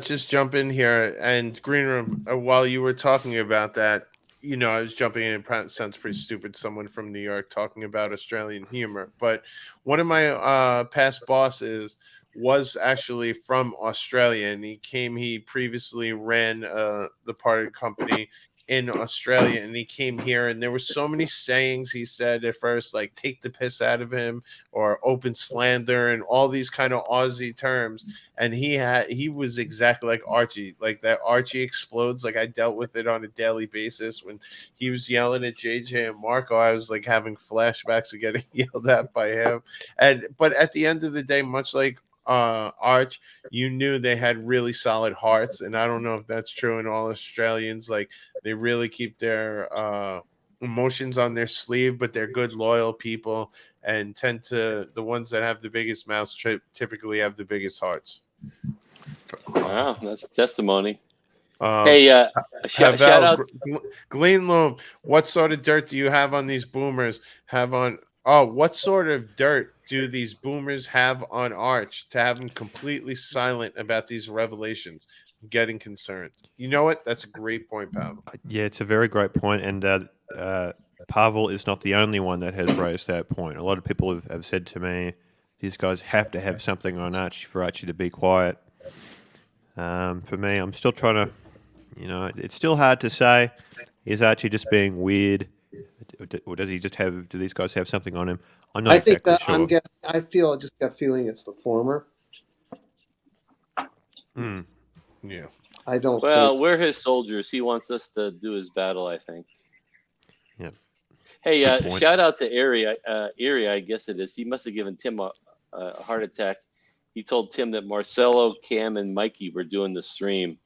just jump in here, and Green Room, while you were talking about that, you know, I was jumping in. It sounds pretty stupid, someone from New York talking about Australian humor. But one of my past bosses was actually from Australia, and he previously ran the party company in Australia, and he came here, and there were so many sayings he said at first, like take the piss out of him or open slander and all these kind of Aussie terms. And he was exactly like Archie, like that Archie explodes. Like I dealt with it on a daily basis. When he was yelling at JJ and Marco, I was like having flashbacks of getting yelled at by him. But at the end of the day, much like Arch, you knew they had really solid hearts, and I don't know if that's true in all Australians. Like they really keep their emotions on their sleeve, but they're good, loyal people, and the ones that have the biggest mouths typically have the biggest hearts. Wow, that's a testimony. Hey, shout out Glean Loom. What sort of dirt do you have on these boomers? What sort of dirt do these boomers have on Arch to have them completely silent about these revelations? I'm getting concerned. You know what? That's a great point, Pavel. Yeah, it's a very great point, and Pavel is not the only one that has raised that point. A lot of people have said to me, these guys have to have something on Archie for Archie to be quiet. For me, I'm still trying to, you know, it's still hard to say, is Archie just being weird? Or does he just do these guys have something on him? I'm not exactly sure. I just got feeling it's the former. Yeah. I don't. Well, we're his soldiers. He wants us to do his battle, I think. Yeah. Hey, shout out to Erie, I guess it is. He must have given Tim a heart attack. He told Tim that Marcelo, Cam, and Mikey were doing the stream.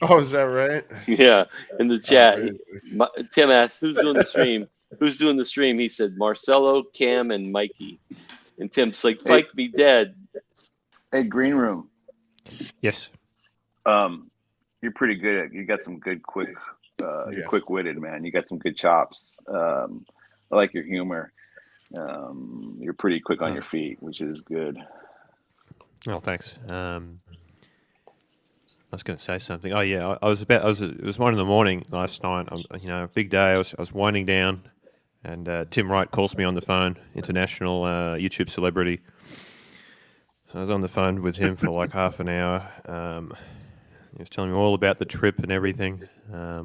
Oh, is that right? Yeah, in the chat. Tim asked, who's doing the stream? Who's doing the stream? He said, Marcelo, Cam, and Mikey. And Tim's like, Fike me dead. Hey, Green Room. Yes. You're pretty good at. You got some good, you're quick-witted, man. You got some good chops. I like your humor. You're pretty quick on your feet, which is good. Oh, thanks. I was going to say something. Oh yeah, it was 1 a.m. last night. Big day. I was winding down, and Tim Wright calls me on the phone. International YouTube celebrity. I was on the phone with him for like half an hour. He was telling me all about the trip and everything. I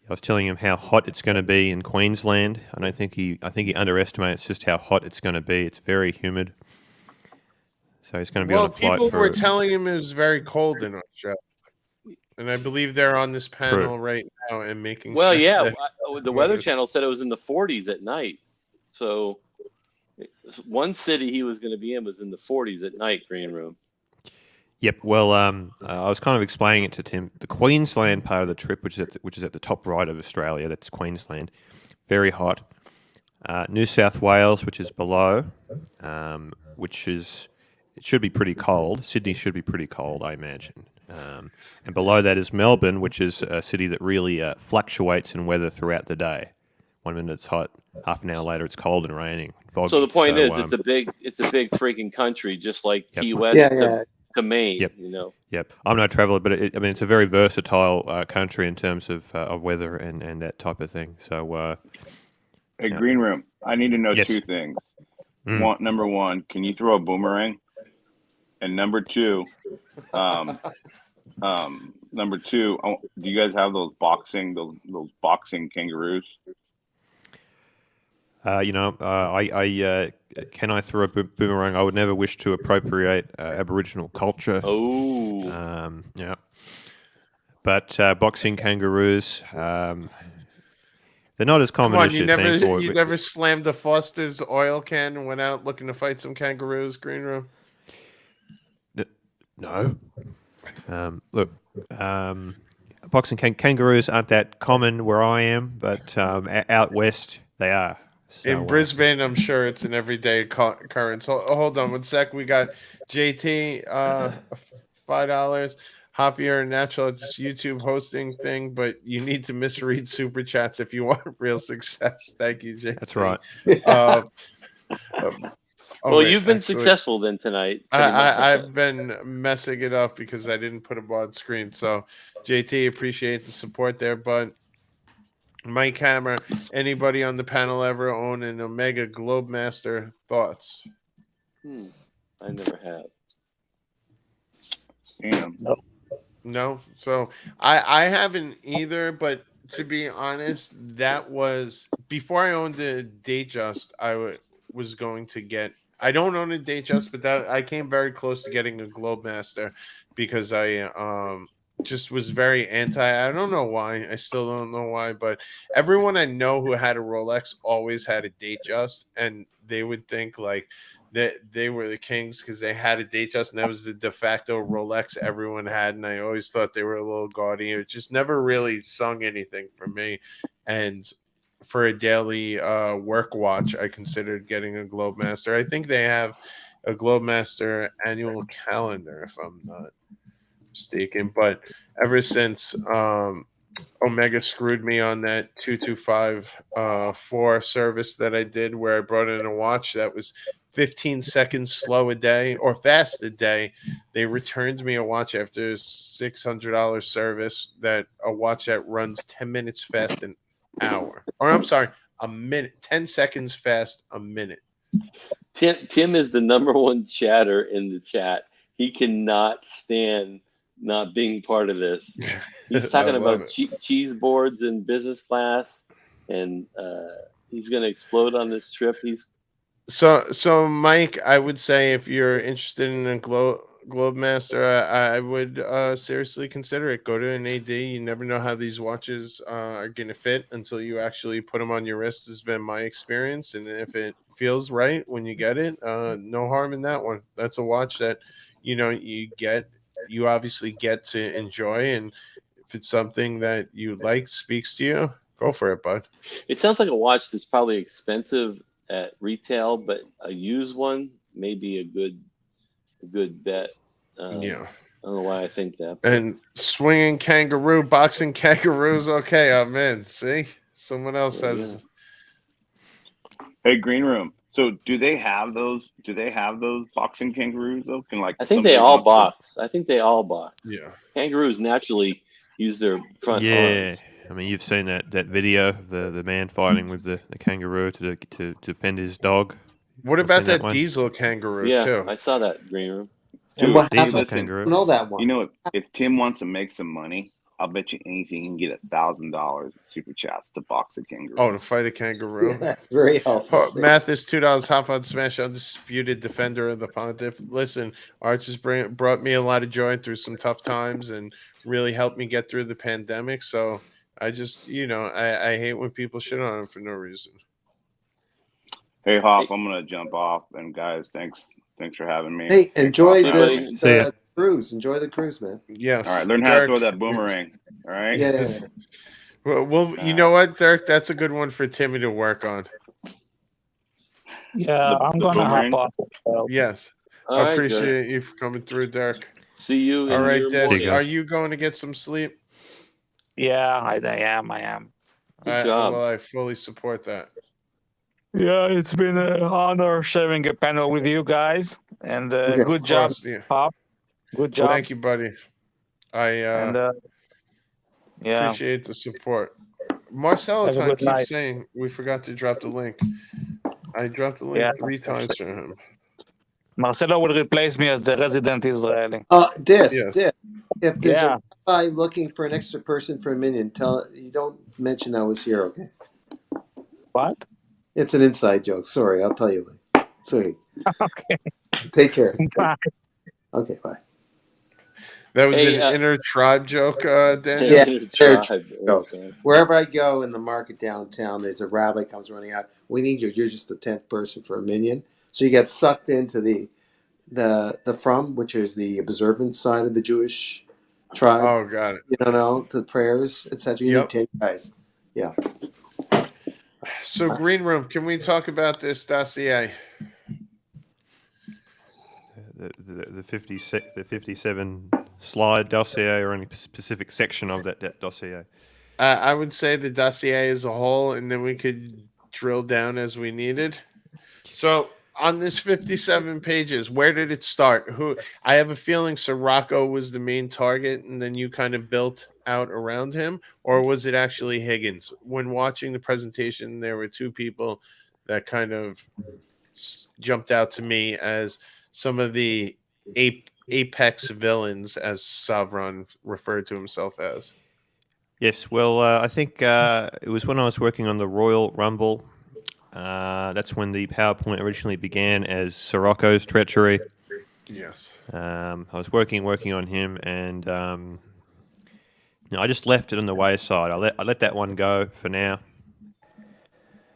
was telling him how hot it's going to be in Queensland. I think he underestimates just how hot it's going to be. It's very humid. So he's going to be on a flight. People were telling him it was very cold in Australia, and I believe they're on this panel right now and making. Well, yeah, the Weather Channel said it was in the 40s at night. So one city he was going to be in was in the 40s at night. Green Room. Yep. Well, I was kind of explaining it to Tim. The Queensland part of the trip, which is at the top right of Australia, that's Queensland, very hot. New South Wales, which is below, which is it should be pretty cold. Sydney should be pretty cold, I imagine. And below that is Melbourne, which is a city that really fluctuates in weather throughout the day. 1 minute it's hot, half an hour later it's cold and raining. Foggy. So the point is, it's a big freaking country, just like Key West to Maine. Yep. You know. Yep. I'm no traveler, but it's a very versatile country in terms of weather and that type of thing. So, hey, Green Room, I need to know two things. Number one, can you throw a boomerang? And number two, do you guys have those boxing kangaroos? Can I throw a boomerang? I would never wish to appropriate Aboriginal culture. Oh. Yeah. But boxing kangaroos, they're not as common as you think. You never slammed a Foster's oil can and went out looking to fight some kangaroos, Green Room? No. Look, boxing kangaroos aren't that common where I am, but out west they are. So, in Brisbane, I'm sure it's an everyday occurrence. Hold on 1 sec. We got JT, $5. Javier Natural, it's this YouTube hosting thing, but you need to misread super chats if you want real success. Thank you, JT. That's right. Well, you've been successful then tonight. I've been messing it up because I didn't put them on screen. So, JT, appreciate the support there, but Mike Hammer, anybody on the panel ever own an Omega Globemaster? Thoughts? I never have. Sam. No. So I haven't either, but to be honest, that was before I owned the Datejust. I was going to get. I don't own a Datejust, but that I came very close to getting a Globemaster because I just was very anti. I don't know why. I still don't know why, but everyone I know who had a Rolex always had a Datejust, and they would think like that they were the kings because they had a Datejust, and that was the de facto Rolex everyone had. And I always thought they were a little gaudy. It just never really sung anything for me. And for a daily work watch, I considered getting a Globemaster. I think they have a Globemaster annual calendar, if I'm not mistaken. But ever since Omega screwed me on that 2254 service that I did, where I brought in a watch that was 15 seconds slow a day or fast a day, they returned me a watch after $600 service, that a watch that runs 10 minutes fast an hour, or I'm sorry, a minute, 10 seconds fast a minute. Tim is the number one chatter in the chat. He cannot stand not being part of this. He's talking about cheese boards in business class, and he's going to explode on this trip. So Mike, I would say if you're interested in a Globemaster, I would seriously consider it. Go to an AD. You never know how these watches are going to fit until you actually put them on your wrist, has been my experience. And if it feels right when you get it, no harm in that one. That's a watch that, you obviously get to enjoy. And if it's something that you like, speaks to you, go for it, bud. It sounds like a watch that's probably expensive at retail, but a used one may be a good bet. I don't know why I think that. And swinging kangaroo, boxing kangaroos. Okay, I'm in. See, someone else has. Hey, Green Room. So, do they have those? Do they have those boxing kangaroos though? I think they all box. Yeah, kangaroos naturally use their front arms. I mean, you've seen that video of the man fighting with the kangaroo to defend his dog. What about that diesel kangaroo too? I saw that, Green Room. And what happened? Kangaroo. Know that one. You know, if Tim wants to make some money, I'll bet you anything he can get $1,000 super chats to box a kangaroo. Oh, to fight a kangaroo. Yeah, that's very helpful. Mathis, $2. Hop on Smash, undisputed defender of the Pontiff. Listen, Arch has brought me a lot of joy through some tough times and really helped me get through the pandemic. So I just, I hate when people shit on him for no reason. Hey, Hoff, I'm gonna jump off, and guys, thanks for having me. Hey, enjoy the cruise. Enjoy the cruise, man. Yes. All right, learn how to throw that boomerang. All right. Yeah. Well, you know what, Dirk? That's a good one for Timmy to work on. Yeah, I'm gonna hop off. Yes. All right, appreciate you for coming through, Dirk. See you. All right, Des, are you going to get some sleep? Yeah, I am. Good job. Well, I fully support that. Yeah, it's been an honor sharing a panel with you guys, and good job, Pop. Good job. Thank you, buddy. I appreciate the support. Marcelo time keeps saying we forgot to drop the link. I dropped the link 3 times for him. Marcelo will replace me as the resident Israeli. Dis. If there's a guy looking for an extra person for a minion, you don't mention I was here, okay? What? It's an inside joke. Sorry, I'll tell you later. Sorry. Okay. Take care. Bye. Okay, bye. That was an inner tribe joke, Daniel? Yeah, inner tribe joke. Wherever I go in the market downtown, there's a rabbi comes running out. We need you. You're just the 10th person for a minion. So you get sucked into the which is the observant side of the Jewish tribe. Oh, got it. You don't know, the prayers, etc. You need 10 guys. Yeah. So, Green Room, can we talk about this dossier? The 57 slide dossier, or any specific section of that dossier? I would say the dossier as a whole, and then we could drill down as we needed. So, on this 57 pages, where did it start? I have a feeling Sirocco was the main target, and then you kind of built out around him, or was it actually Higgins? When watching the presentation, there were 2 people that kind of jumped out to me as some of the apex villains, as Savron referred to himself as. Yes, well, I think it was when I was working on the Royal Rumble. That's when the PowerPoint originally began as Sirocco's treachery. Yes. I was working on him, and I just left it on the wayside. I let that one go for now.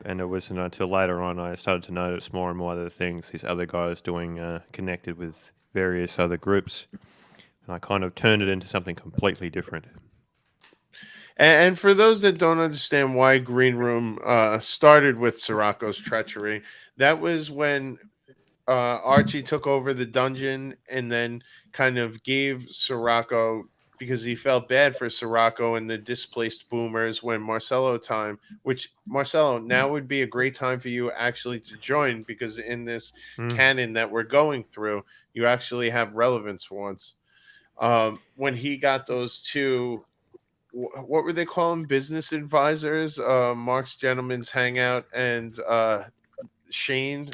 And it wasn't until later on I started to notice more and more other things these other guys doing, connected with various other groups. And I kind of turned it into something completely different. And for those that don't understand why Green Room started with Sirocco's treachery, that was when Archie took over the dungeon and then kind of gave Sirocco, because he felt bad for Sirocco and the displaced boomers when Marcelo time, which Marcelo, now would be a great time for you actually to join, because in this canon that we're going through, you actually have relevance for once. When he got those 2, what were they calling, business advisors, Mark's Gentleman's Hangout and Shane.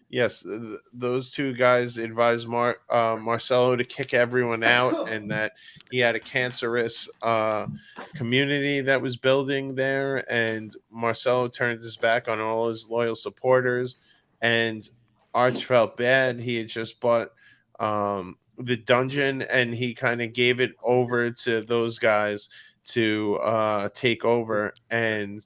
Yes, those 2 guys advised Marcelo to kick everyone out, and that he had a cancerous community that was building there, and Marcelo turned his back on all his loyal supporters, and Arch felt bad. He had just bought the dungeon, and he kind of gave it over to those guys to take over, and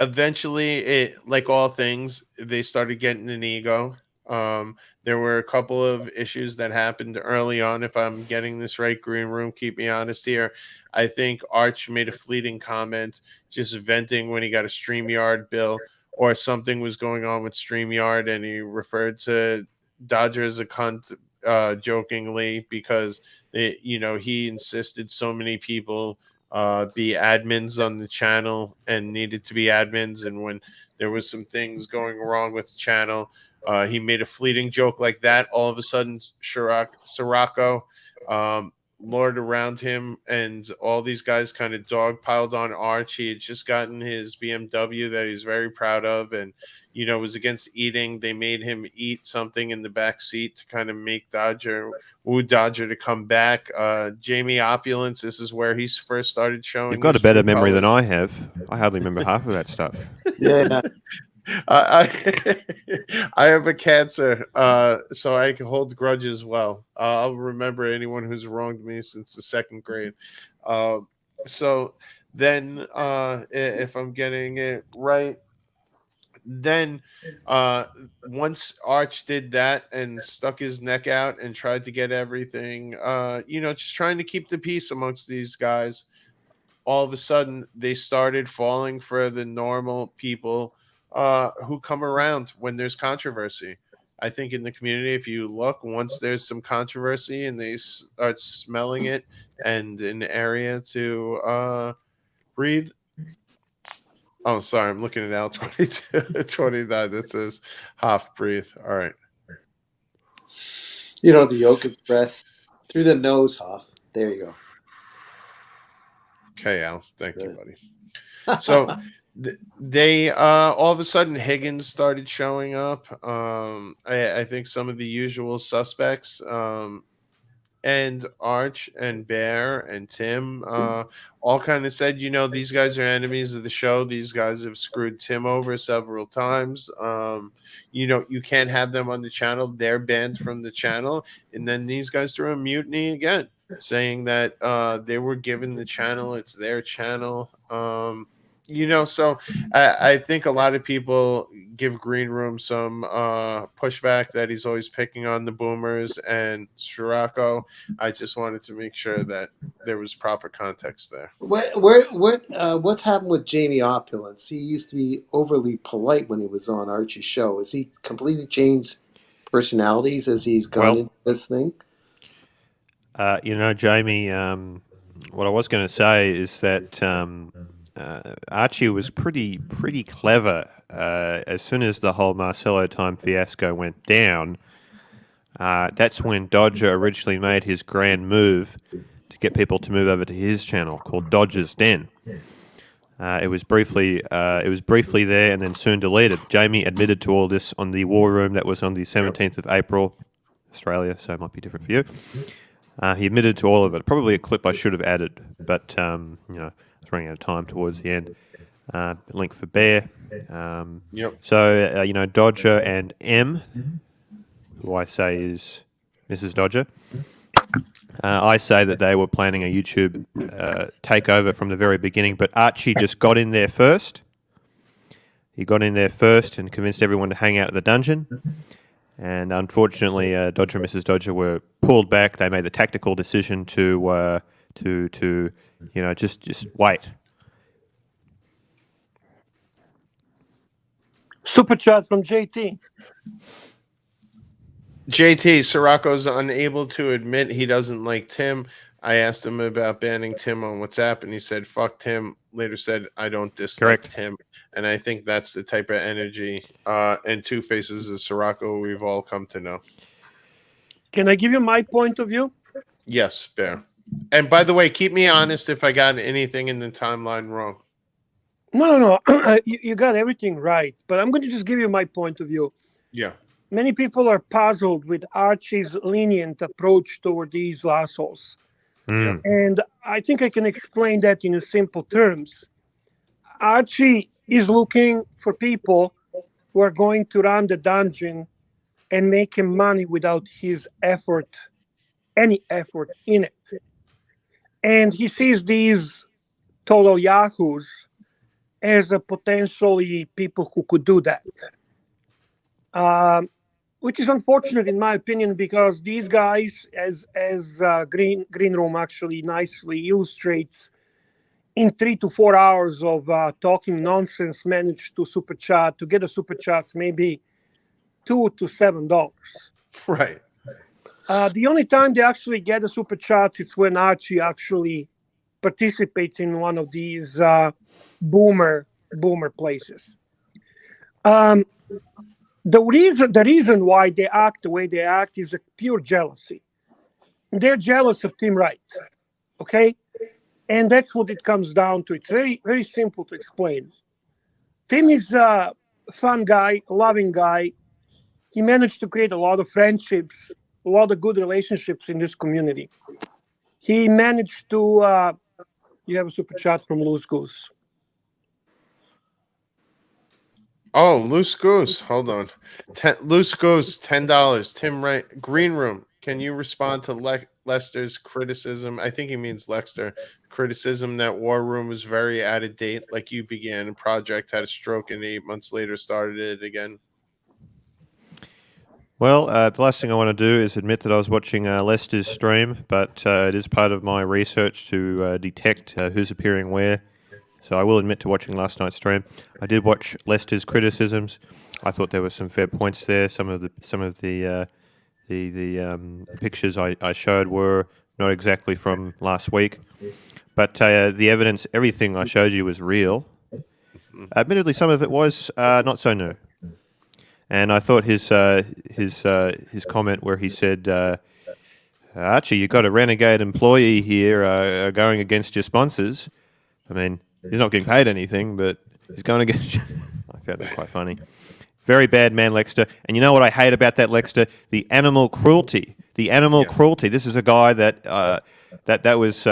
eventually, it, like all things, they started getting an ego. There were a couple of issues that happened early on. If I'm getting this right, Green Room, keep me honest here. I think Arch made a fleeting comment, just venting when he got a StreamYard bill, or something was going on with StreamYard, and he referred to Dodger as a cunt, jokingly, because he insisted so many people be admins on the channel and needed to be admins, and when there was some things going wrong with the channel, he made a fleeting joke like that. All of a sudden, Sirocco, Lord around him, and all these guys kind of dogpiled on Arch. He had just gotten his BMW that he's very proud of, and was against eating. They made him eat something in the back seat to kind of make Dodger to come back. Jamie Opulence, this is where he first started showing. You've got a better memory than I have. I hardly remember half of that stuff. Yeah. I have a cancer, so I can hold grudges well. I'll remember anyone who's wronged me since the 2nd grade. So then, if I'm getting it right, then once Arch did that and stuck his neck out and tried to get everything, just trying to keep the peace amongst these guys, all of a sudden they started falling for the normal people who come around when there's controversy. I think in the community, if you look, once there's some controversy and they start smelling it and an area to breathe. Oh, sorry, I'm looking at Al 22, 29. That says Hoff, breathe. All right. You know, the yoke of breath through the nose, Hoff. There you go. Okay, Al. Thank you, buddy. So they all of a sudden Higgins started showing up. I think some of the usual suspects, and Arch and Bear and Tim all kind of said, you know, these guys are enemies of the show. These guys have screwed Tim over several times. You know, you can't have them on the channel. They're banned from the channel. And then these guys threw a mutiny again, saying that they were given the channel. It's their channel. You know, so I think a lot of people give Green Room some pushback that he's always picking on the boomers and Scirocco. I just wanted to make sure that there was proper context there. What's happened with Jamie Opulence? He used to be overly polite when he was on Archie's show. Has he completely changed personalities as he's gone into this thing? You know, Jamie, what I was going to say is that Archie was pretty clever. As soon as the whole Marcelo time fiasco went down, that's when Dodger originally made his grand move to get people to move over to his channel called Dodger's Den. It was briefly there and then soon deleted. Jamie admitted to all this on the War Room that was on the 17th of April, Australia, so it might be different for you. He admitted to all of it. Probably a clip I should have added, but you know, running out of time towards the end. Link for Bear. Yep. So, you know, Dodger and M, who I say is Mrs. Dodger, I say that they were planning a YouTube takeover from the very beginning, but Archie just got in there first. He got in there first and convinced everyone to hang out at the dungeon. And unfortunately, Dodger and Mrs. Dodger were pulled back. They made the tactical decision to you know, just wait. Super chat from JT. JT, Scirocco's unable to admit he doesn't like Tim. I asked him about banning Tim on WhatsApp, and he said, fuck Tim. Later said, I don't dislike Tim. And I think that's the type of energy and two faces of Scirocco we've all come to know. Can I give you my point of view? Yes, Bear. And by the way, keep me honest if I got anything in the timeline wrong. No. You got everything right. But I'm going to just give you my point of view. Yeah. Many people are puzzled with Archie's lenient approach toward these assholes. And I think I can explain that in simple terms. Archie is looking for people who are going to run the dungeon and make him money without his effort, any effort in it. And he sees these total yahoos as a potentially people who could do that. Which is unfortunate in my opinion, because these guys, as Green Room actually nicely illustrates, in 3 to 4 hours of talking nonsense, managed to get a super chats maybe $2 to $7. Right. The only time they actually get a super chat is when Archie actually participates in one of these boomer places. The reason why they act the way they act is a pure jealousy. They're jealous of Tim Wright, okay? And that's what it comes down to. It's very, very simple to explain. Tim is a fun guy, a loving guy. He managed to create a lot of friendships, a lot of good relationships in this community. He managed to... you have a super chat from Loose Goose. Oh, Loose Goose. Hold on. Loose Goose, $10. Tim Wright. Green Room. Can you respond to Lester's criticism? I think he means Lexter. Criticism that War Room was very out of date, like you began a project, had a stroke, and 8 months later started it again. Well, the last thing I want to do is admit that I was watching Lester's stream, but it is part of my research to detect who's appearing where. So I will admit to watching last night's stream. I did watch Lester's criticisms. I thought there were some fair points there. Some of the pictures I showed were not exactly from last week, but the evidence, everything I showed you was real. Admittedly, some of it was not so new. And I thought his comment where he said, Archie, you've got a renegade employee here going against your sponsors. I mean, he's not getting paid anything, but he's going against... I found that quite funny. Very bad man, Lexter. And you know what I hate about that, Lexter? The animal cruelty. The animal cruelty. This is a guy that was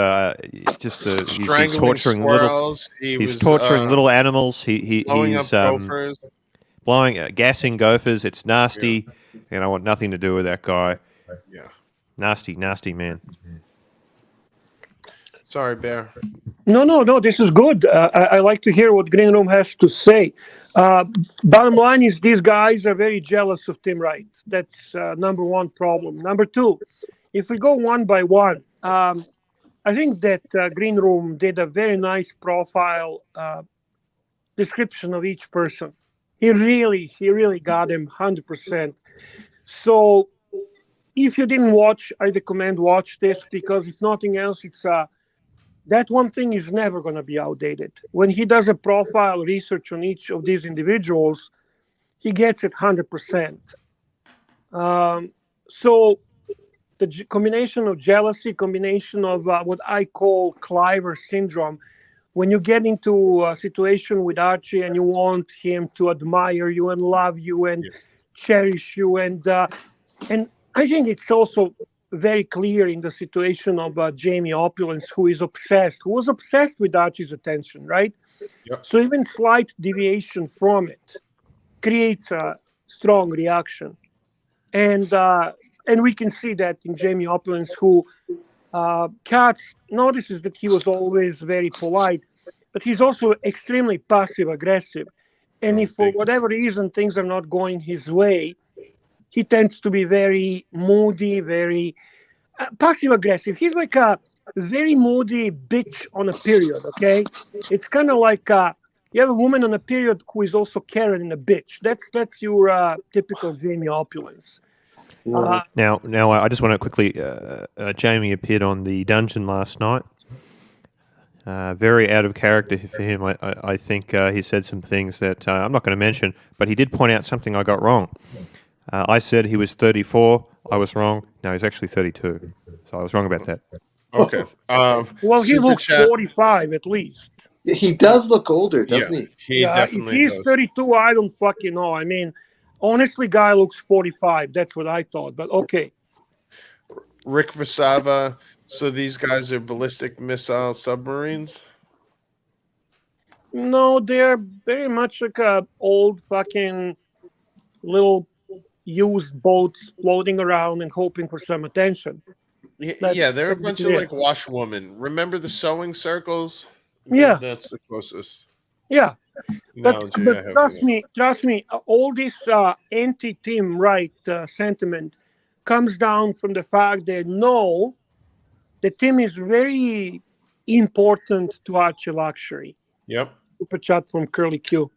just he's torturing squirrels. He's torturing little animals. He's gassing gophers. It's nasty, and I want nothing to do with that guy. Yeah, nasty man. Sorry, Bear. No. This is good. I like to hear what Green Room has to say. Bottom line is these guys are very jealous of Tim Wright. That's number one problem. Number two, if we go one by one, I think that Green Room did a very nice profile description of each person. He really got him 100%. So if you didn't watch, I recommend watch this, because if nothing else, it's that one thing is never going to be outdated. When he does a profile research on each of these individuals, he gets it 100%. So the combination of jealousy, combination of what I call Cliver syndrome, when you get into a situation with Archie and you want him to admire you and love you and cherish you, and I think it's also very clear in the situation of Jamie Opulence, who was obsessed with Archie's attention, right? Yep. So even slight deviation from it creates a strong reaction, and we can see that in Jamie Opulence, who Katz notices that he was always very polite, but he's also extremely passive aggressive, and if for whatever reason things are not going his way, he tends to be very moody, very passive-aggressive. He's like a very moody bitch on a period, okay? It's kind of like you have a woman on a period who is also Karen and a bitch. That's your typical Jamie Opulence. Now, I just want to quickly... Jamie appeared on the dungeon last night. Very out of character for him. I think he said some things that I'm not going to mention, but he did point out something I got wrong. I said he was 34. I was wrong. No, he's actually 32. So I was wrong about that. Okay. Well, he looks 45 at least. He does look older, doesn't he? He definitely if he's 32, I don't fucking know. I mean, honestly, guy looks 45. That's what I thought. But okay. Rick Vasava. So these guys are ballistic missile submarines? No, they're very much like a old fucking little used boats floating around and hoping for some attention. They're a bunch of like washwomen. Remember the sewing circles? Yeah, that's the closest. Yeah, but trust me. All this anti-Tim Wright sentiment comes down from the fact they know that Tim is very important to Archie Luxury. Yep. Super chat from Curly Q.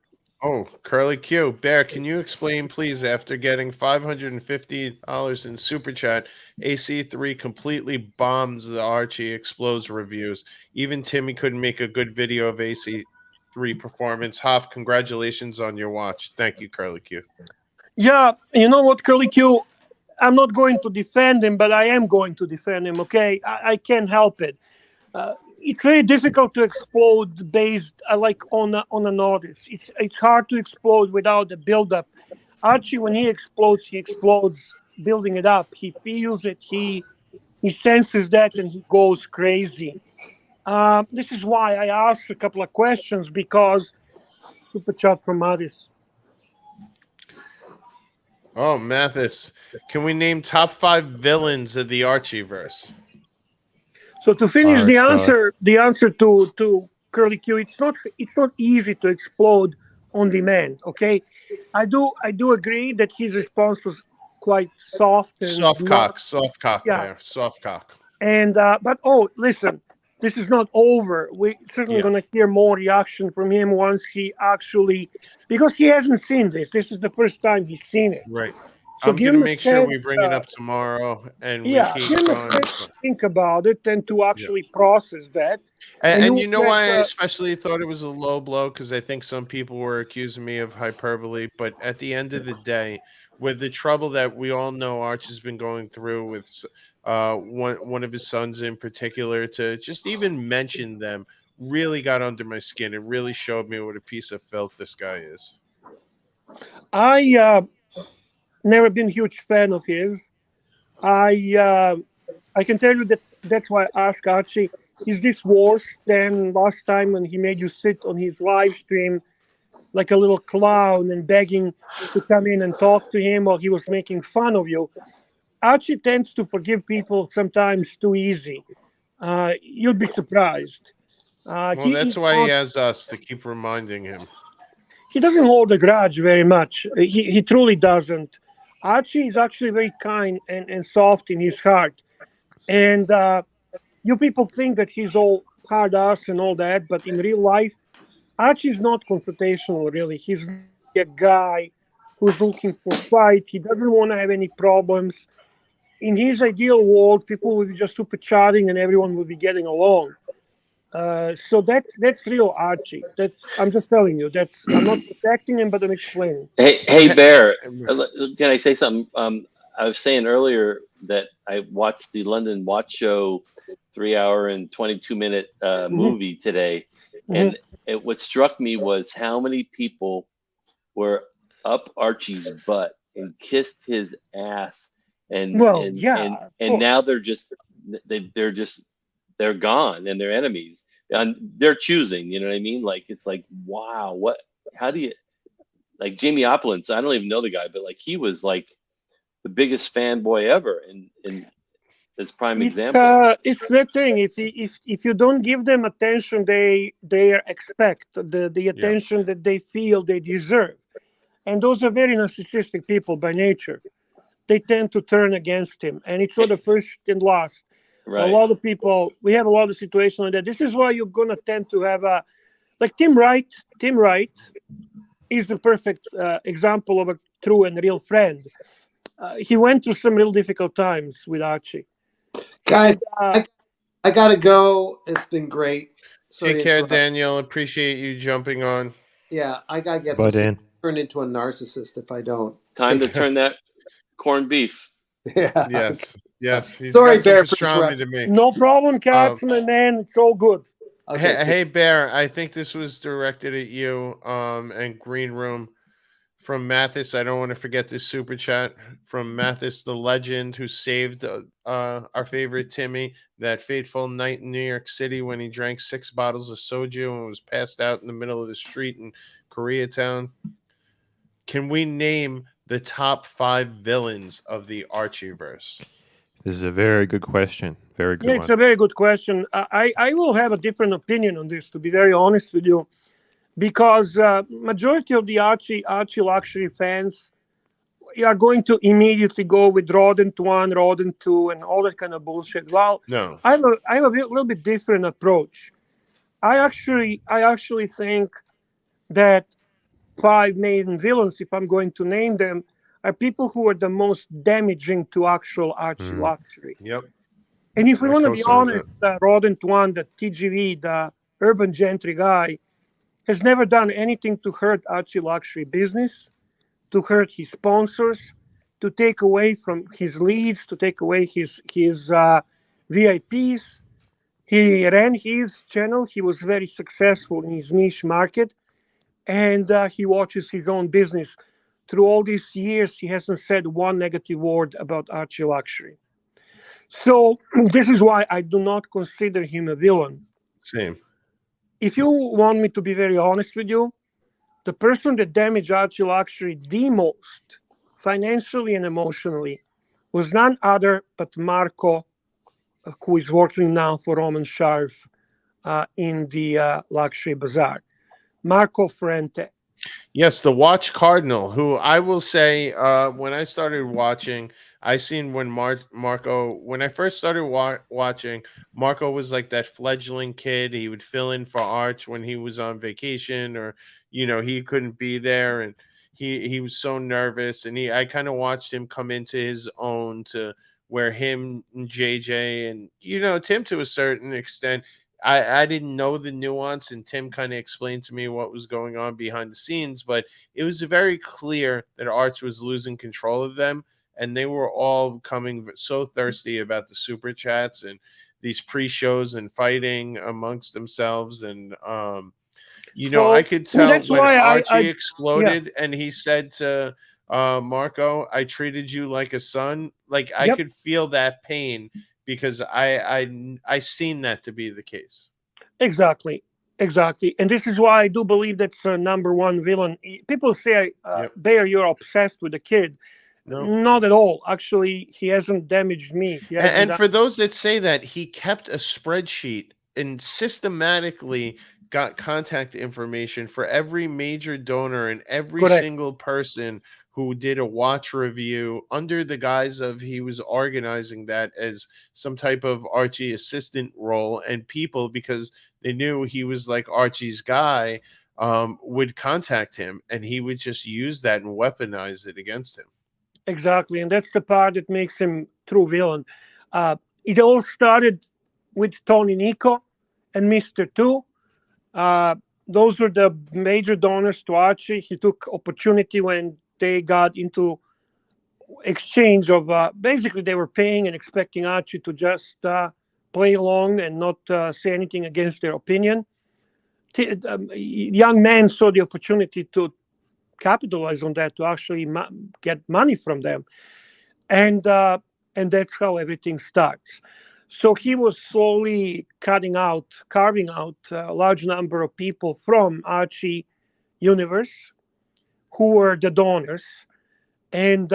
Oh, Curly Q. Bear, can you explain, please, after getting $550 in Super Chat, AC3 completely bombs the Archie Explodes reviews. Even Timmy couldn't make a good video of AC3 performance. Hoff, congratulations on your watch. Thank you, Curly Q. Yeah, you know what, Curly Q? I'm not going to defend him, but I am going to defend him, okay? I can't help it. It's very difficult to explode based on a notice. It's hard to explode without the build-up. Archie, when he explodes building it up. He feels it. He senses that, and he goes crazy. This is why I asked a couple of questions, because super chat from Mathis. Oh, Mathis, can we name top 5 villains of the Archieverse? So to finish the answer to Curly Q, it's not easy to explode on demand. Okay, I do agree that his response was quite soft and soft cock. Yeah, there, soft cock. And but listen, this is not over. We're certainly going to hear more reaction from him once he actually, because he hasn't seen this. This is the first time he's seen it. Right. So I'm going to make sure we bring it up tomorrow, and we keep going. Think about it and to actually process that. And you know why I especially thought it was a low blow? Because I think some people were accusing me of hyperbole. But at the end of the day, with the trouble that we all know Arch has been going through with one of his sons in particular, to just even mention them really got under my skin. It really showed me what a piece of filth this guy is. I never been a huge fan of his. I can tell you that's why I asked Archie, is this worse than last time when he made you sit on his live stream like a little clown and begging to come in and talk to him while he was making fun of you? Archie tends to forgive people sometimes too easy. You'd be surprised. Well, that's why he has us to keep reminding him. He doesn't hold a grudge very much. He truly doesn't. Archie is actually very kind and soft in his heart. And you people think that he's all hard ass and all that, but in real life, Archie is not confrontational, really. He's a guy who's looking for fight. He doesn't want to have any problems. In his ideal world, people would be just super chatting and everyone would be getting along. So that's real Archie. I'm just telling you. I'm not protecting him, but I'm explaining. Hey, Bear, can I say something? I was saying earlier that I watched the London Watch Show 3-hour and 22-minute movie today, and what struck me was how many people were up Archie's butt and kissed his ass, and now they're gone and they're enemies and they're choosing. You know what I mean? Like it's like, wow, how do you, like Jamie Opulence? So I don't even know the guy, but like he was like the biggest fanboy ever in this prime example. It's that thing. If you don't give them attention, they expect the attention that they feel they deserve, and those are very narcissistic people by nature. They tend to turn against him, and it's not the first and last. Right. A lot of people, we have a lot of situations like that. This is why you're gonna tend to have like Tim Wright. Tim Wright is the perfect example of a true and real friend. He went through some real difficult times with Archie. Guys, I gotta go. It's been great. Sorry Take care, Daniel. Appreciate you jumping on. Yeah, I gotta get some turn into a narcissist if I don't. Time to turn that corned beef. Yeah. Yes. Yes. He's Sorry, Bear, to make. No problem, Katzman, man. It's all good. Okay, hey, Bear, I think this was directed at you and Green Room. From Mathis, I don't want to forget this super chat from Mathis, the legend who saved our favorite Timmy that fateful night in New York City when he drank 6 bottles of soju and was passed out in the middle of the street in Koreatown. Can we name the top 5 villains of the Archieverse? This is a very good question. Very good. Yeah, it's a very good question. I will have a different opinion on this, to be very honest with you. Because majority of the Archie luxury fans are going to immediately go with Rodent 1, Rodent 2, and all that kind of bullshit. Well, no, I have a little bit different approach. I actually think that 5 main villains, if I'm going to name them, are people who are the most damaging to actual Archie luxury. Yep. And if we want to be honest, Rodent 1, the TGV, the urban gentry guy, has never done anything to hurt Archie luxury business, to hurt his sponsors, to take away from his leads, to take away his VIPs. He ran his channel. He was very successful in his niche market, and he watches his own business. Through all these years, he hasn't said one negative word about Archie luxury. So this is why I do not consider him a villain. Same. If you want me to be very honest with you, the person that damaged Archie luxury the most, financially and emotionally, was none other but Marco, who is working now for Roman Sharf in the luxury bazaar. Marco Ferrante. Yes, the Watch Cardinal, who I will say, when I started watching, I seen when Marco, when I first started watching, Marco was like that fledgling kid. He would fill in for Arch when he was on vacation, or he couldn't be there, and he was so nervous. And I kind of watched him come into his own, to where him and JJ and Tim, to a certain extent. I didn't know the nuance, and Tim kind of explained to me what was going on behind the scenes, but it was very clear that Arch was losing control of them, and they were all coming so thirsty about the super chats and these pre-shows and fighting amongst themselves. And I could tell when Archie exploded and he said to Marco, "I treated you like a son." Like, I could feel that pain, because I seen that to be the case. Exactly. And this is why I do believe that's number one villain. People say, Bear, you're obsessed with the kid. No. Not at all. Actually, he hasn't damaged me. And for those that say that, he kept a spreadsheet and systematically got contact information for every major donor and every single person who did a watch review, under the guise of he was organizing that as some type of Archie assistant role. And people, because they knew he was like Archie's guy, would contact him, and he would just use that and weaponize it against him. Exactly, and that's the part that makes him true villain. It all started with Tony Nico and Mr. Two. Those were the major donors to Archie. He took opportunity when they got into exchange of basically they were paying and expecting Archie to just play along and not say anything against their opinion. Young man saw the opportunity to capitalize on that, to actually get money from them, and that's how everything starts. So he was slowly carving out a large number of people from Archie universe who were the donors, and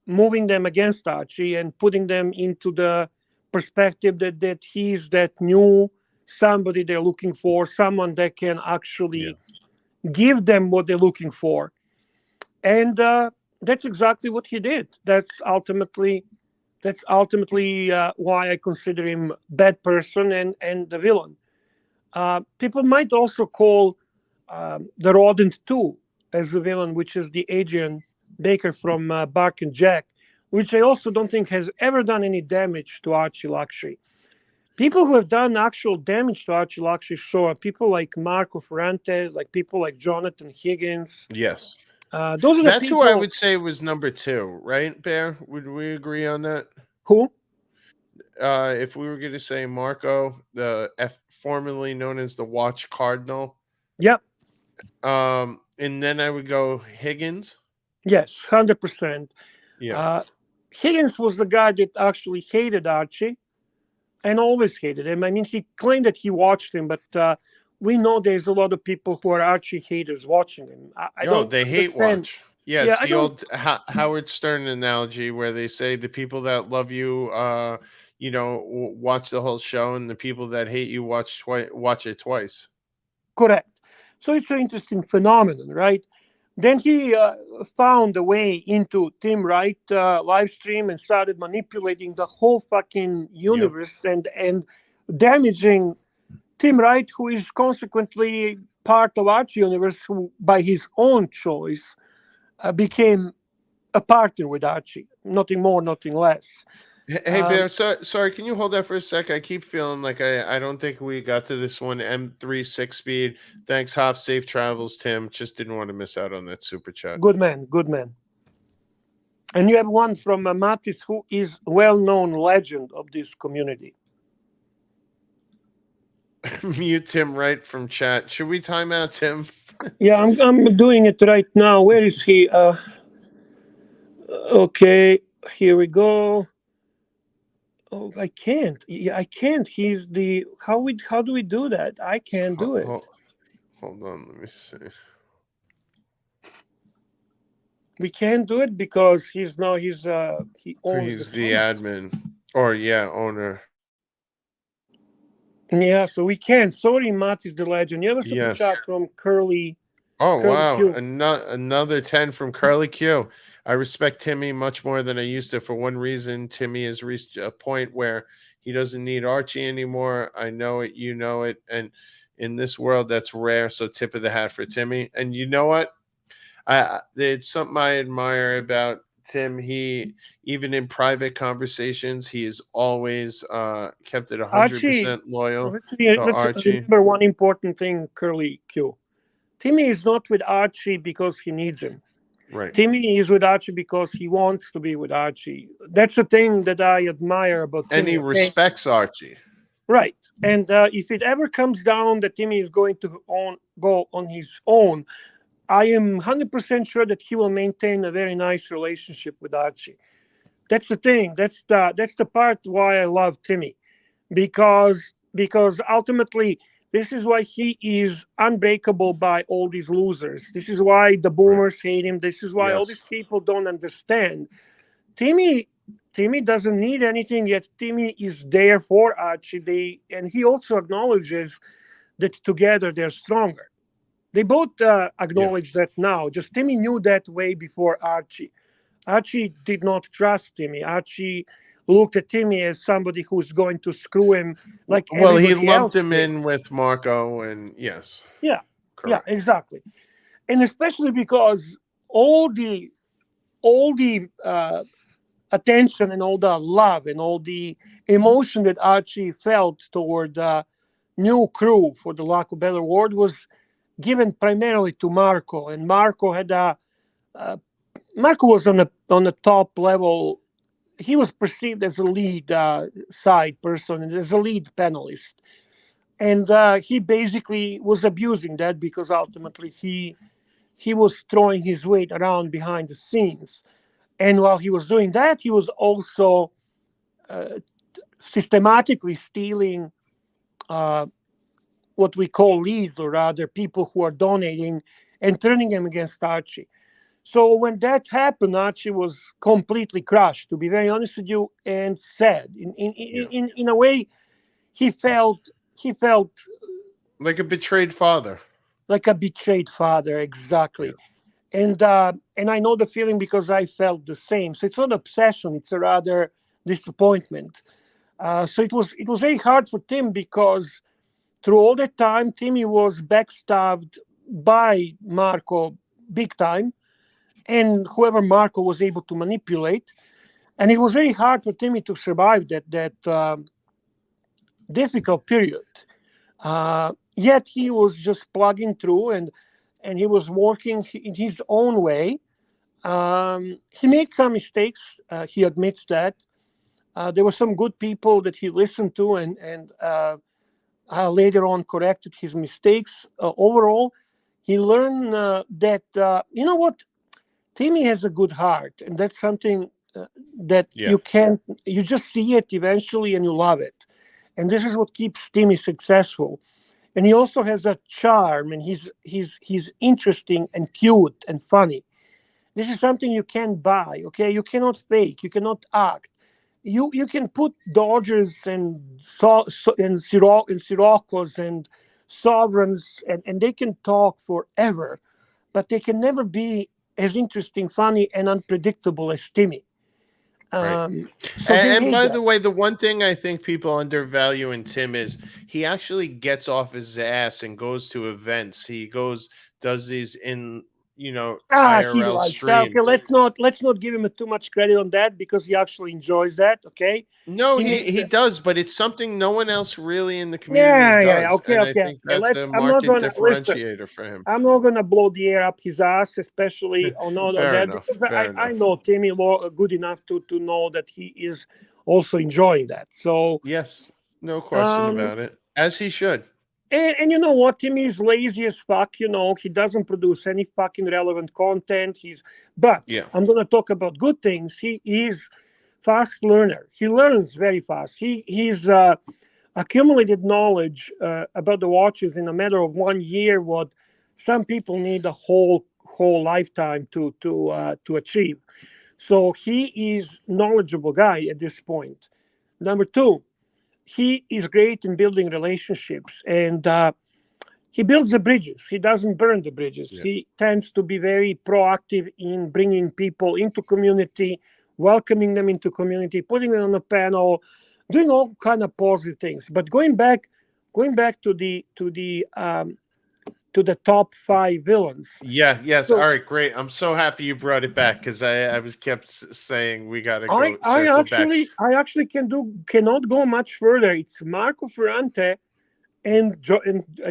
moving them against Archie and putting them into the perspective that he's that new somebody they're looking for, someone that can actually give them what they're looking for. And that's exactly what he did. That's ultimately why I consider him bad person and the villain. People might also call the Rodent 2 as the villain, which is the Adrian Baker from Bark and Jack, which I also don't think has ever done any damage to Archie Luxury. People who have done actual damage to Archie Luxury show are people like Marco Ferrante, like people like Jonathan Higgins. Yes. Those are That's who I would say was number 2, right, Bear? Would we agree on that? Who? If we were going to say Marco, the formerly known as the Watch Cardinal. Yep. And then I would go Higgins. Yes, 100%. Yeah. Higgins was the guy that actually hated Archie and always hated him. I mean, he claimed that he watched him, but we know there's a lot of people who are Archie haters watching him. They hate watch. Yeah, it's the old Howard Stern analogy where they say the people that love you, watch the whole show, and the people that hate you watch it twice. Correct. So it's an interesting phenomenon, right? Then he found a way into Tim Wright live stream and started manipulating the whole fucking universe and damaging Tim Wright, who is consequently part of Archie universe, who by his own choice became a partner with Archie. Nothing more, nothing less. Hey, Bear, sorry, can you hold that for a sec? I keep feeling like I don't think we got to this one. M3 6-speed. Thanks, Hoff. Safe travels, Tim. Just didn't want to miss out on that super chat. Good man. And you have one from Matis, who is well-known legend of this community. Mute Tim right from chat. Should we time out Tim? Yeah, I'm doing it right now. Where is he? Okay, here we go. Oh, I can't. Yeah, I can't. He's the how do we do that? I can't do it. Hold on, let me see. We can't do it because he owns he's the admin owner. Yeah, so we can't. Sorry, Matt is the legend. You have a super chat from Curly Oh, Curly wow. Q. Another 10 from Curly Q. I respect Timmy much more than I used to. For one reason, Timmy has reached a point where he doesn't need Archie anymore. I know it, you know it. And in this world, that's rare. So tip of the hat for Timmy. And you know what? It's something I admire about Tim. He, even in private conversations, he is always kept it 100% loyal to let's Archie. remember one important thing, Curly Q. Timmy is not with Archie because he needs him. Right. Timmy is with Archie because he wants to be with Archie. That's the thing that I admire about Timmy. And he respects Archie. Right. And if it ever comes down that Timmy is going to go on his own, I am 100% sure that he will maintain a very nice relationship with Archie. That's the thing. That's the part why I love Timmy, because ultimately this is why he is unbreakable by all these losers. This is why the boomers hate him. This is why all these people don't understand. Timmy doesn't need anything, yet Timmy is there for Archie. And he also acknowledges that together they're stronger. They both acknowledge that now. Just Timmy knew that way before Archie. Archie did not trust Timmy. Archie looked at Timmy as somebody who's going to screw him like everybody else. Well, he lumped him in with Marco, and yes. Yeah, correct. Yeah, exactly. And especially because all the attention and all the love and all the emotion that Archie felt toward the new crew, for the lack of a better word, was given primarily to Marco. And Marco had Marco was on the top level. He was perceived as a lead side person and as a lead panelist, and he basically was abusing that because ultimately he was throwing his weight around behind the scenes, and while he was doing that, he was also systematically stealing what we call leads, or rather people who are donating, and turning them against Archie. So when that happened, Archie was completely crushed, to be very honest with you, and sad. In a way, he felt like a betrayed father. Like a betrayed father, exactly. Yeah. And I know the feeling because I felt the same. So it's not obsession; it's a rather disappointment. So it was very hard for Tim because through all that time, Timmy was backstabbed by Marco big time, and whoever Marco was able to manipulate. And it was very hard for Timmy to survive that difficult period. Yet he was just plugging through, and he was working in his own way. He made some mistakes. He admits that. There were some good people that he listened to, and later on corrected his mistakes. Overall, he learned that, you know what, Timmy has a good heart, and that's something that you just see it eventually and you love it. And this is what keeps Timmy successful. And he also has a charm, and he's interesting and cute and funny. This is something you can't buy, okay? You cannot fake, you cannot act. You can put Dodgers and Siroccos and Sovereigns, and they can talk forever, but they can never be as interesting, funny, and unpredictable as Timmy. Right. And by the way, the one thing I think people undervalue in Tim is he actually gets off his ass and goes to events. He does these in IRL streams. Okay, let's not give him too much credit on that because he actually enjoys that. Okay. No, he does, but it's something no one else really in the community does. Okay. I think that's a market differentiator for him. I'm not gonna blow the air up his ass, especially on that, because I know Timmy good enough to know that he is also enjoying that. So yes, no question about it, as he should. And you know what? Timmy is lazy as fuck. He doesn't produce any fucking relevant content. I'm gonna talk about good things. He is fast learner. He learns very fast. He's accumulated knowledge about the watches in a matter of 1 year, what some people need a whole lifetime to achieve. So he is knowledgeable guy at this point. Number two, he is great in building relationships, and he builds the bridges. He doesn't burn the bridges. Yeah. He tends to be very proactive in bringing people into community, welcoming them into community, putting them on a panel, doing all kind of positive things. But going back to the top 5 villains. Yeah. Yes. So, all right. Great. I'm so happy you brought it back because I was kept saying we got to go. I actually cannot go much further. It's Marco Ferrante and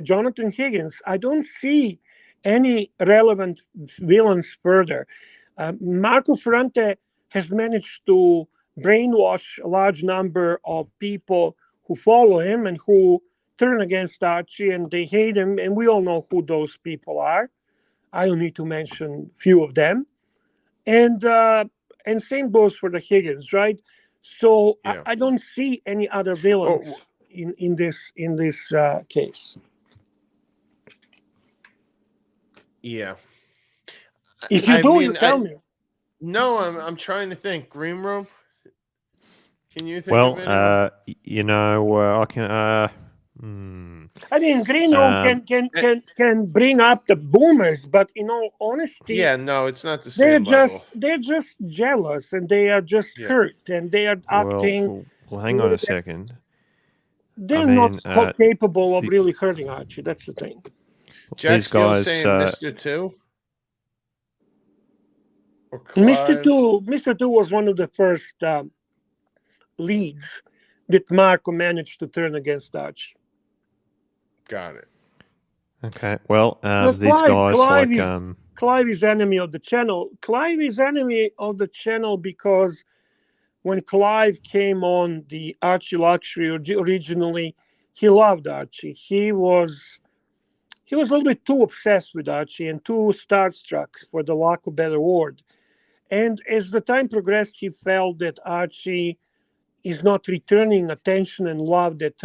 Jonathan Higgins. I don't see any relevant villains further. Marco Ferrante has managed to brainwash a large number of people who follow him and who turn against Archie, and they hate him, and we all know who those people are. I don't need to mention a few of them. And same goes for the Higgins, right? So yeah. I don't see any other villains in this case. Yeah. If you you tell me. No, I'm trying to think. Green Room. Can you think of anyone? I can. I mean, Green Room can bring up the boomers, but in all honesty, yeah, no, it's not the same level. They're just jealous, and they are just hurt, and they are acting. Well, hang on a second. They're not capable of really hurting Archie. That's the thing. Jack Steele's saying Mr. Two. Mr. Two was one of the first leads that Marco managed to turn against Archie. Got it. Okay. Well, these guys Clive is enemy of the channel. Clive is enemy of the channel because when Clive came on the Archie Luxury originally, he loved Archie. He was a little bit too obsessed with Archie and too starstruck, for the lack of a better word. And as the time progressed, he felt that Archie is not returning attention and love that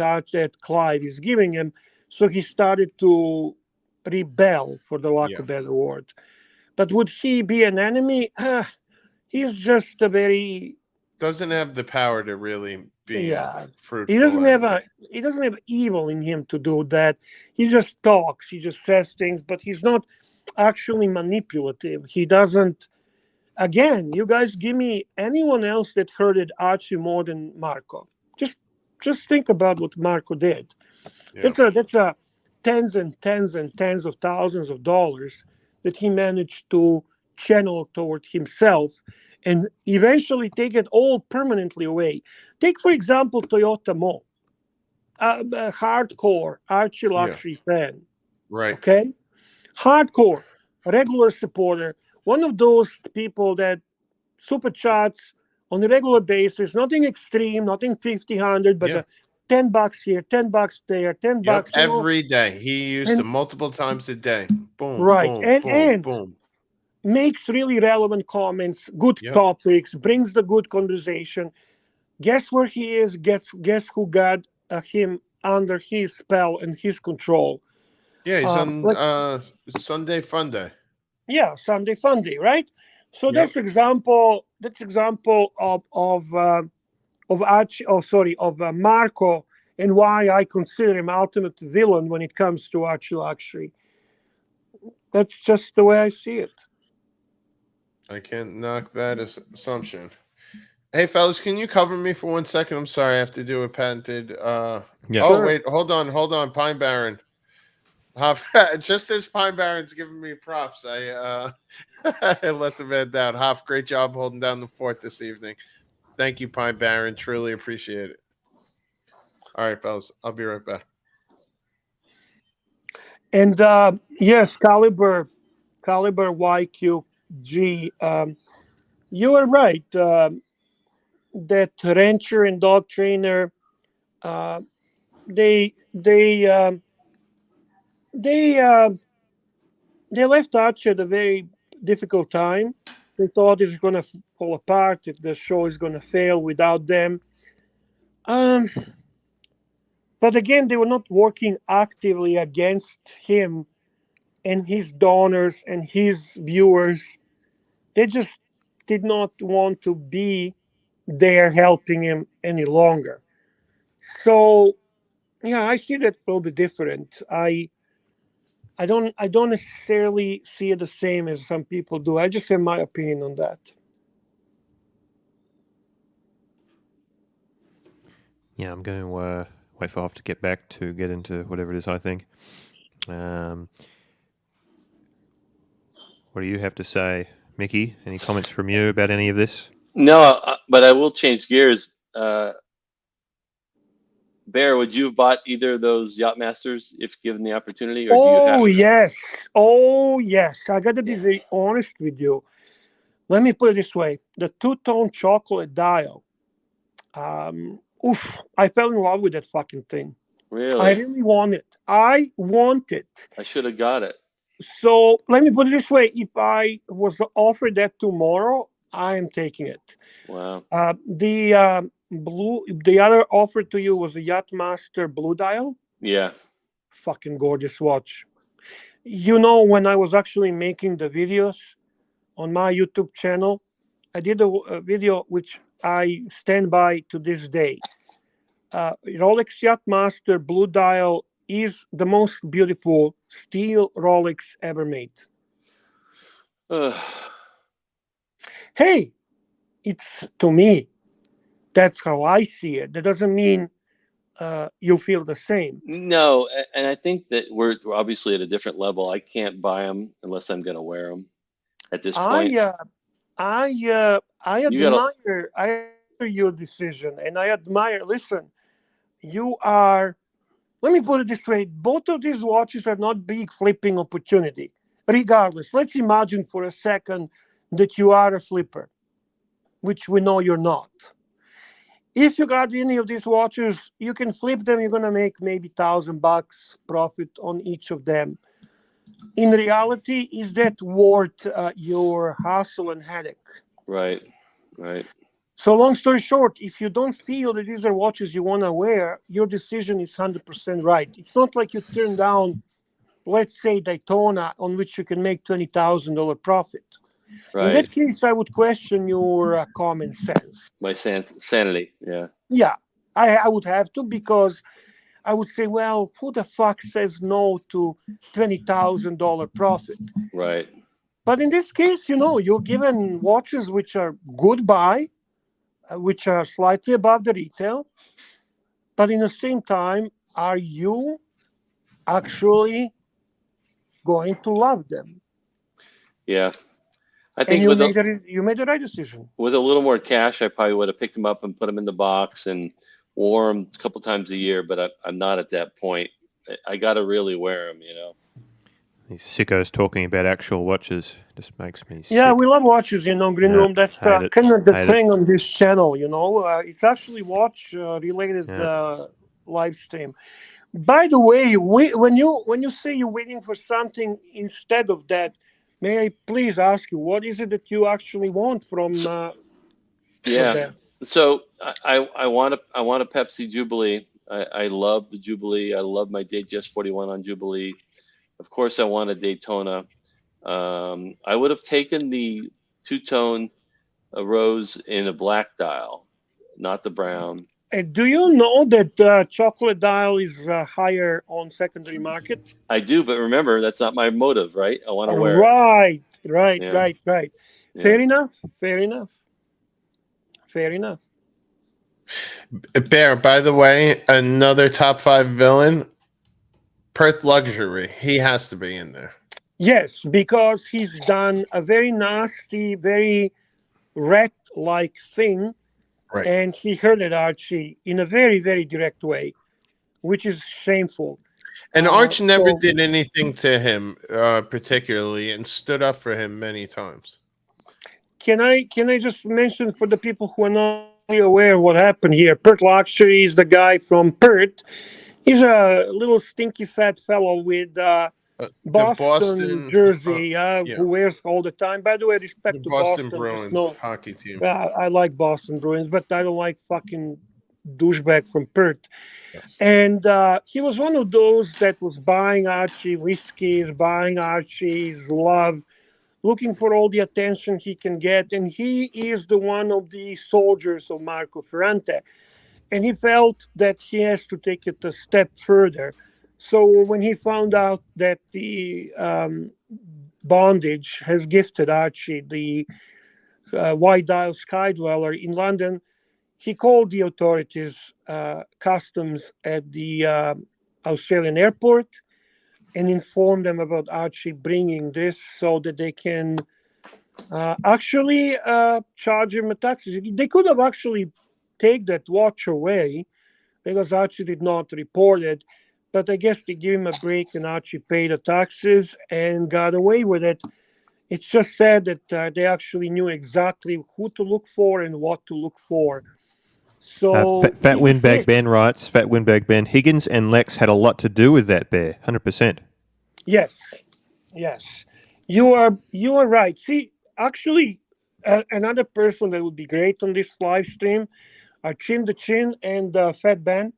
Clive is giving him. So he started to rebel, for the lack of a better word. But would he be an enemy? He's just doesn't have the power to really be fruitful. He doesn't have evil in him to do that. He just talks. He just says things, but he's not actually manipulative. He doesn't. Again, you guys give me anyone else that hurted Archie more than Marco. Just think about what Marco did. Yeah. That's a tens and tens and tens of thousands of dollars that he managed to channel toward himself and eventually take it all permanently away. Take, for example, Toyota Mo, a hardcore Archie Luxury fan. Right. Okay? Hardcore, regular supporter, one of those people that super chats on a regular basis, nothing extreme, nothing 50, 100, but $10 here, $10 there, $10 every day. He used them multiple times a day. Boom, right. Boom, boom. Makes really relevant comments, good topics, brings the good conversation. Guess where he is? Guess who got him under his spell and his control? Yeah, he's on Sunday Fun Day. Yeah, Sunday Fun Day, right? So that's example of Archie. Of Marco, and why I consider him ultimate villain when it comes to Archie Luxury. That's just the way I see it. I can't knock that assumption. Hey, fellas, can you cover me for 1 second? I'm sorry, I have to do a patented. Wait, hold on, Pine Baron. Just as Pine Baron's giving me props, I let the man down. Hoff, great job holding down the fort this evening. Thank you, Pine Baron. Truly appreciate it. All right, fellas, I'll be right back. And yes, Caliber YQG. You are right. That rancher and dog trainer, they left Archie at a very difficult time. They thought it was going to fall apart, if the show is going to fail without them. But again, they were not working actively against him and his donors and his viewers. They just did not want to be there helping him any longer. So, yeah, I see that a little bit different. I I don't necessarily see it the same as some people do. I just have my opinion on that. Yeah, I'm going to wait for Hoff to get back to get into whatever it is, I think. What do you have to say, Mickey? Any comments from you about any of this? No, but I will change gears. Bear, would you have bought either of those Yachtmasters if given the opportunity, or do you have? Yes. Oh, yes. I got to be very honest with you. Let me put it this way. The two-tone chocolate dial. I fell in love with that fucking thing. Really? I really want it. I want it. I should have got it. So let me put it this way. If I was offered that tomorrow, I am taking it. Wow. The other offer to you was a Yachtmaster Blue Dial. Yeah. Fucking gorgeous watch. When I was actually making the videos on my YouTube channel, I did a video which I stand by to this day. Rolex Yachtmaster Blue Dial is the most beautiful steel Rolex ever made. Hey, it's to me. That's how I see it. That doesn't mean you feel the same. No, and I think that we're obviously at a different level. I can't buy them unless I'm going to wear them at this point. I admire your decision, and I admire. Listen, you are. Let me put it this way: both of these watches are not big flipping opportunity. Regardless, let's imagine for a second that you are a flipper, which we know you're not. If you got any of these watches, you can flip them. You're gonna make maybe $1,000 profit on each of them. In reality, is that worth your hassle and headache? Right. So long story short, if you don't feel that these are watches you want to wear, your decision is 100% right. It's not like you turn down, let's say, Daytona, on which you can make $20,000 profit. Right. In that case, I would question your common sense. My sanity, yeah. Yeah, I would have to, because I would say, well, who the fuck says no to $20,000 profit? Right. But in this case, you're given watches which are good buy, which are slightly above the retail, but in the same time, are you actually going to love them? Yeah. I think you made the right decision. With a little more cash, I probably would have picked them up and put them in the box and wore them a couple times a year, but I'm not at that point. I got to really wear them, These sickos talking about actual watches just makes me sick. Yeah, we love watches, Green Room. That's kind of the thing on this channel, It's actually watch-related live stream. By the way, when you say you're waiting for something instead of that, may I please ask you, what is it that you actually want from them? So I want a Pepsi Jubilee. I love the Jubilee. I love my Datejust 41 on Jubilee. Of course, I want a Daytona. I would have taken the two-tone rose in a black dial, not the brown. Do you know that chocolate dial is higher on secondary market? I do, but remember, that's not my motive, right? I want to wear it. Right. Yeah. Fair enough. Bear, by the way, another top 5 villain, Perth Luxury. He has to be in there. Yes, because he's done a very nasty, very rat-like thing. Right. And he hurted Archie in a very, very direct way, which is shameful. And Arch never did anything to him particularly, and stood up for him many times. Can I just mention for the people who are not aware of what happened here? Perth Luxury is the guy from Perth. He's a little stinky fat fellow with Boston jersey, who wears all the time. By the way, respect to Boston Bruins hockey team. I like Boston Bruins, but I don't like fucking douchebag from Perth. Yes. And he was one of those that was buying Archie whiskeys, buying Archie's love, looking for all the attention he can get. And he is the one of the soldiers of Marco Ferrante. And he felt that he has to take it a step further. So when he found out that the bondage has gifted Archie the White Dial Sky Dweller in London, he called the authorities, customs at the Australian airport, and informed them about Archie bringing this so that they can actually charge him a tax. They could have actually take that watch away because Archie did not report it. But I guess they gave him a break and Archie paid the taxes and got away with it. It's just sad that they actually knew exactly who to look for and what to look for. So Fat Windbag Ben writes, Fat Windbag Ben, Higgins and Lex had a lot to do with that bear, 100%. Yes, yes, you are right. See, actually, another person that would be great on this live stream are Chin the Chin and Fat Ben.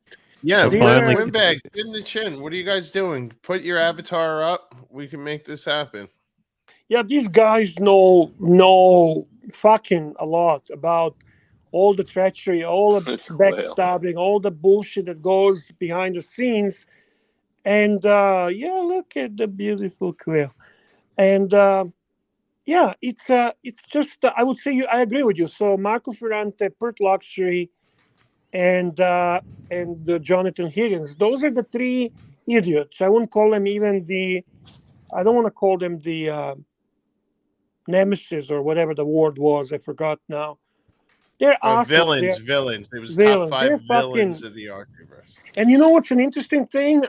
Yeah, Windbag, Chin the Chin. What are you guys doing? Put your avatar up. We can make this happen. Yeah, these guys know fucking a lot about all the treachery, all the backstabbing, all the bullshit that goes behind the scenes. And yeah, look at the beautiful quail. And yeah, it's just I would say I agree with you. So Marco Ferrante, Pert Luxury, and Jonathan Higgins. Those are the three idiots. I wouldn't call them even the. I don't want to call them the nemesis or whatever the word was. I forgot now. They're villains. Villains. It was top 5 villains of the Archieverse. And you know what's an interesting thing?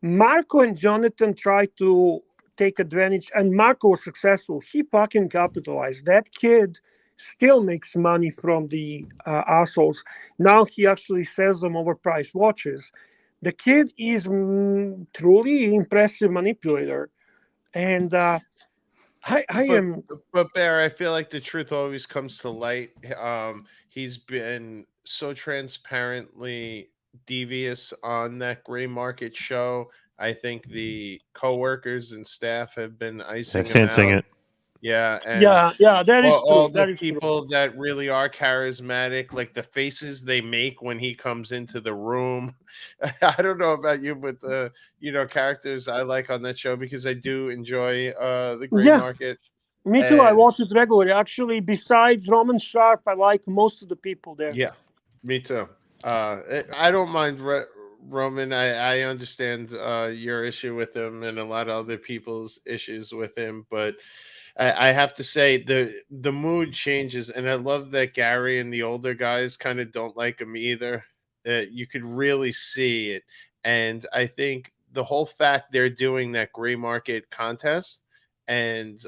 Marco and Jonathan tried to take advantage, and Marco was successful. He fucking capitalized. That kid still makes money from the assholes. Now he actually sells them overpriced watches. The kid is truly impressive manipulator, and I am. But Bear, I feel like the truth always comes to light. He's been so transparently devious on that gray market show. I think the coworkers and staff have been icing him out. It. Yeah, and yeah, that is all true. the people that really are charismatic, like the faces they make when he comes into the room. I don't know about you, but the characters I like on that show because I do enjoy the gray market. Me too. I watch it regularly. Actually, besides Roman Sharp, I like most of the people there. Yeah, me too. I don't mind Roman. I understand your issue with him and a lot of other people's issues with him, but I have to say the mood changes, and I love that Gary and the older guys kind of don't like him either. You could really see it, and I think the whole fact they're doing that gray market contest and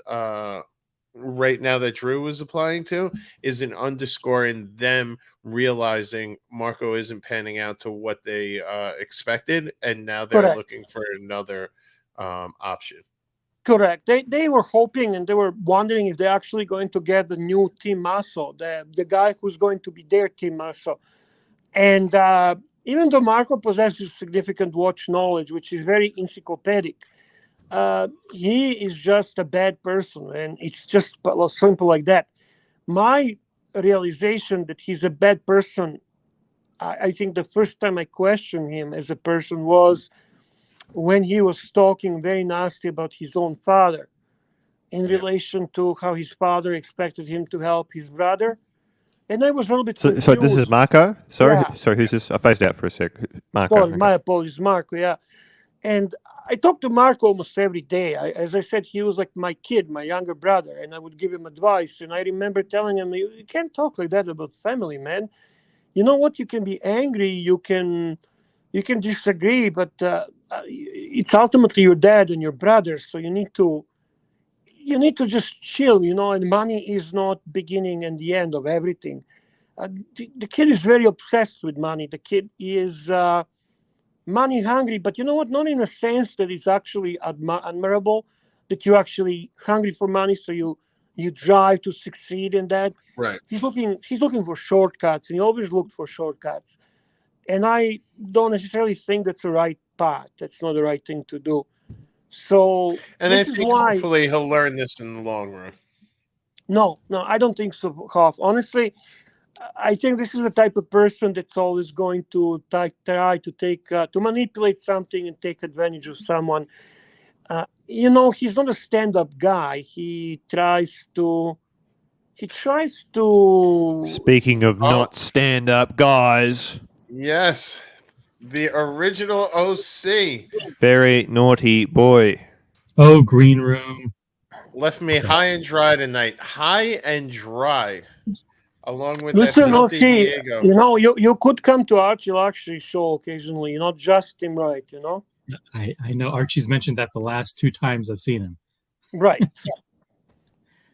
right now that Drew was applying to is an underscoring them realizing Marco isn't panning out to what they expected, and now they're looking for another option. Correct. They were hoping and they were wondering if they're actually going to get the new Team Masso, the guy who's going to be their Team Masso. And even though Marco possesses significant watch knowledge, which is very encyclopedic, he is just a bad person, and it's just simple like that. My realization that he's a bad person, I think the first time I questioned him as a person was when he was talking very nasty about his own father in relation to how his father expected him to help his brother. And I was a little bit confused. So this is Marco? Sorry, sorry, who's this? I phased out for a sec. Marco. Sorry, my apologies, Marco, yeah. And I talked to Marco almost every day. As I said, he was like my kid, my younger brother, and I would give him advice. And I remember telling him, you can't talk like that about family, man. You know what? You can be angry, you can disagree, but it's ultimately your dad and your brother, so you need to just chill, and money is not beginning and the end of everything. The kid is very obsessed with money. The kid is money hungry, but you know what? Not in a sense that it's actually admirable, that you're actually hungry for money, so you drive to succeed in that. Right. He's looking for shortcuts, and he always looked for shortcuts. And I don't necessarily think that's the right path. That's not the right thing to do. So, and I think hopefully he'll learn this in the long run. No, I don't think so, Hoff. Honestly, I think this is the type of person that's always going to try to take to manipulate something and take advantage of someone. He's not a stand-up guy. He tries to. Speaking of not stand-up guys. Yes, the original OC. Very naughty boy. Oh, Green Room. Left me high and dry tonight. High and dry. Along with Listen, that OC, Diego. You could come to Archie Luxury show occasionally, not just him, right, I know Archie's mentioned that the last 2 times I've seen him. Right.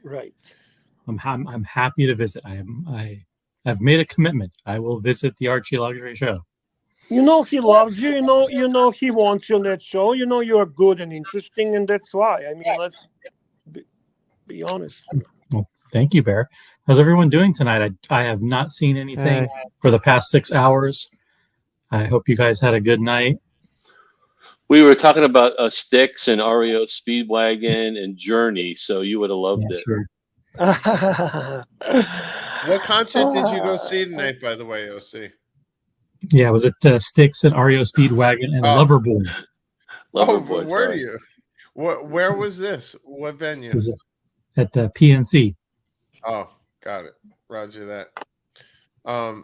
Right. I'm happy to visit. I've made a commitment. I will visit the Archie Luxury show. He loves you. He wants you on that show. You're good and interesting, and that's why. I mean, let's be honest. Well, thank you, Bear. How's everyone doing tonight? I have not seen anything for the past 6 hours. I hope you guys had a good night. We were talking about Styx and REO Speedwagon and Journey, so you would have loved it. Sure. What concert did you go see tonight, by the way, OC? Yeah, it was at Styx and REO Speedwagon and Loverboy. Loverboy, where are you? Where was this? What venue? This was at PNC. Oh, got it. Roger that.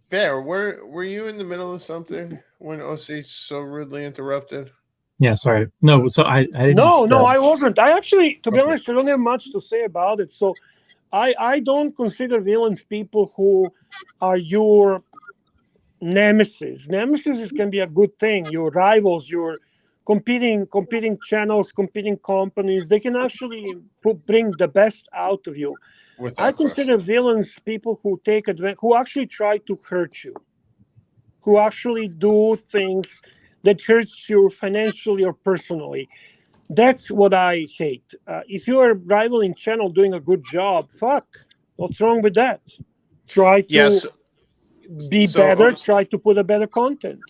Bear, were you in the middle of something when OC so rudely interrupted? Yeah, sorry. No, so I didn't. No, I wasn't. I actually, to be honest, I don't have much to say about it. So I don't consider villains people who are your nemesis. Nemesis can be a good thing. Your rivals, your competing channels, competing companies, they can actually bring the best out of you. I consider villains people who take advantage, who actually try to hurt you, who actually do things that hurts you financially or personally. That's what I hate. If you're a rivaling channel doing a good job, what's wrong with that? Try to be better. Try to put a better content.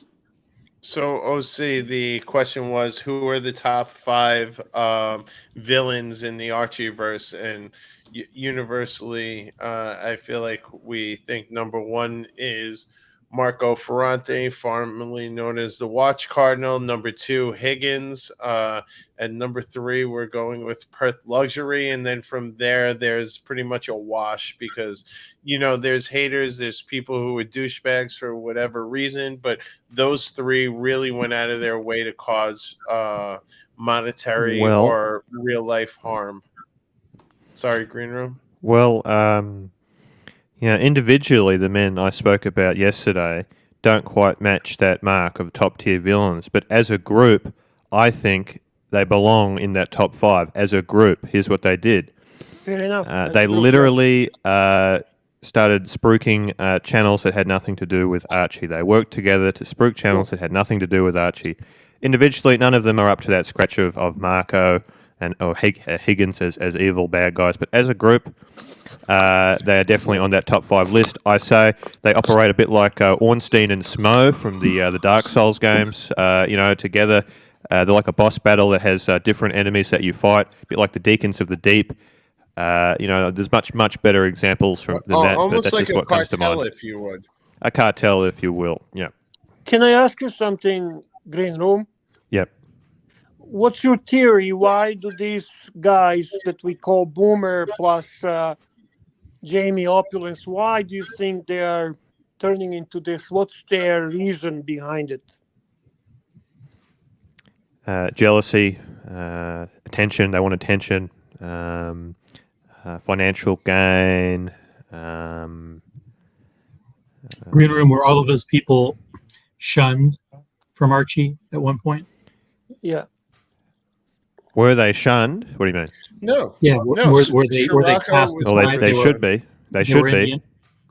So, OC, the question was, who are the top 5 villains in the Archieverse? And universally, I feel like we think number 1 is Marco Ferrante, formerly known as the Watch Cardinal. Number 2, Higgins. And number 3, we're going with Perth Luxury. And then from there, there's pretty much a wash because, there's haters, there's people who are douchebags for whatever reason. But those 3 really went out of their way to cause monetary or real life harm. Sorry, Green Room. Well, individually, the men I spoke about yesterday don't quite match that mark of top-tier villains. But as a group, I think they belong in that top 5. As a group, here's what they did. Fair enough. They literally started spruiking channels that had nothing to do with Archie. They worked together to spruik channels that had nothing to do with Archie. Individually, none of them are up to that scratch of Marco or Higgins as evil bad guys. But as a group, they are definitely on that top 5 list. I say they operate a bit like Ornstein and Smo from the Dark Souls games. Together, they're like a boss battle that has different enemies that you fight. A bit like the Deacons of the Deep. There's much better examples than that. Almost but that's like just what comes to mind. if you would. A cartel, if you will. Yeah. Can I ask you something, Green Room? Yep. What's your theory? Why do these guys that we call Boomer plus Jamie Opulence, why do you think they are turning into this? What's their reason behind it? Jealousy, attention. They want attention, financial gain. Green Room, were all of those people shunned from Archie at one point? Yeah. Were they shunned? What do you mean? No. Yeah. No. Were they cast? They should be. They should be.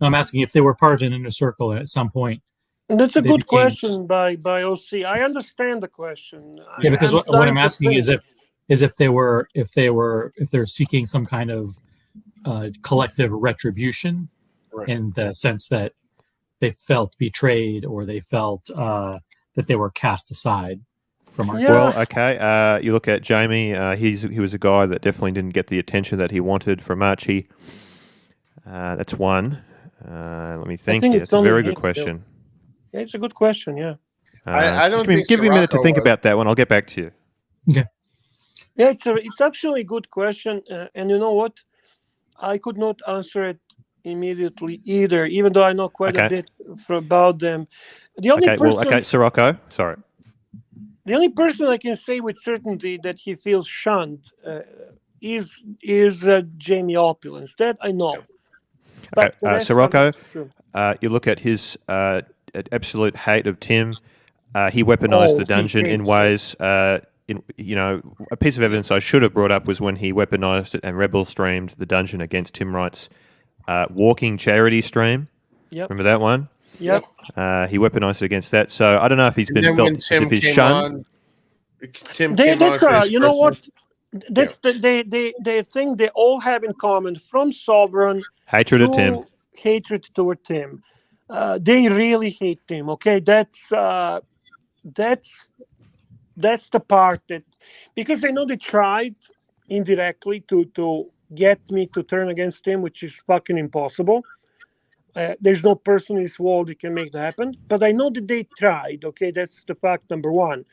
I'm asking if they were part of an inner circle at some point. And that's a good question by OC. I understand the question. Yeah, because what I'm asking is if they're seeking some kind of collective retribution, right, in the sense that they felt betrayed or they felt that they were cast aside from Archie. Yeah. Well, okay. You look at Jamie. He was a guy that definitely didn't get the attention that he wanted from Archie. That's one. Let me think here. It's a very good question. Yeah, it's a good question. Yeah. I don't think give me a minute to think about that one. I'll get back to you. Okay. Yeah, it's actually a good question, and you know what? I could not answer it immediately either, even though I know quite a bit about them. The only person, Sirocco, sorry. The only person I can say with certainty that he feels shunned is Jamie Opulence. That I know. Okay, Sirocco, you look at his absolute hate of Tim. He weaponized the dungeon in ways. A piece of evidence I should have brought up was when he weaponized it and rebel streamed the dungeon against Tim Wright's walking charity stream. Yep. Remember that one? Yep. He weaponized it against that. So I don't know if he's been felt as if he's shunned. You know what? That's the thing they all have in common, from Sovereign hatred of Tim, hatred toward Tim. They really hate Tim. Okay, that's the part that, because I know they tried indirectly to get me to turn against him, which is fucking impossible. There's no person in this world that can make that happen. But I know that they tried. Okay, that's the fact number one.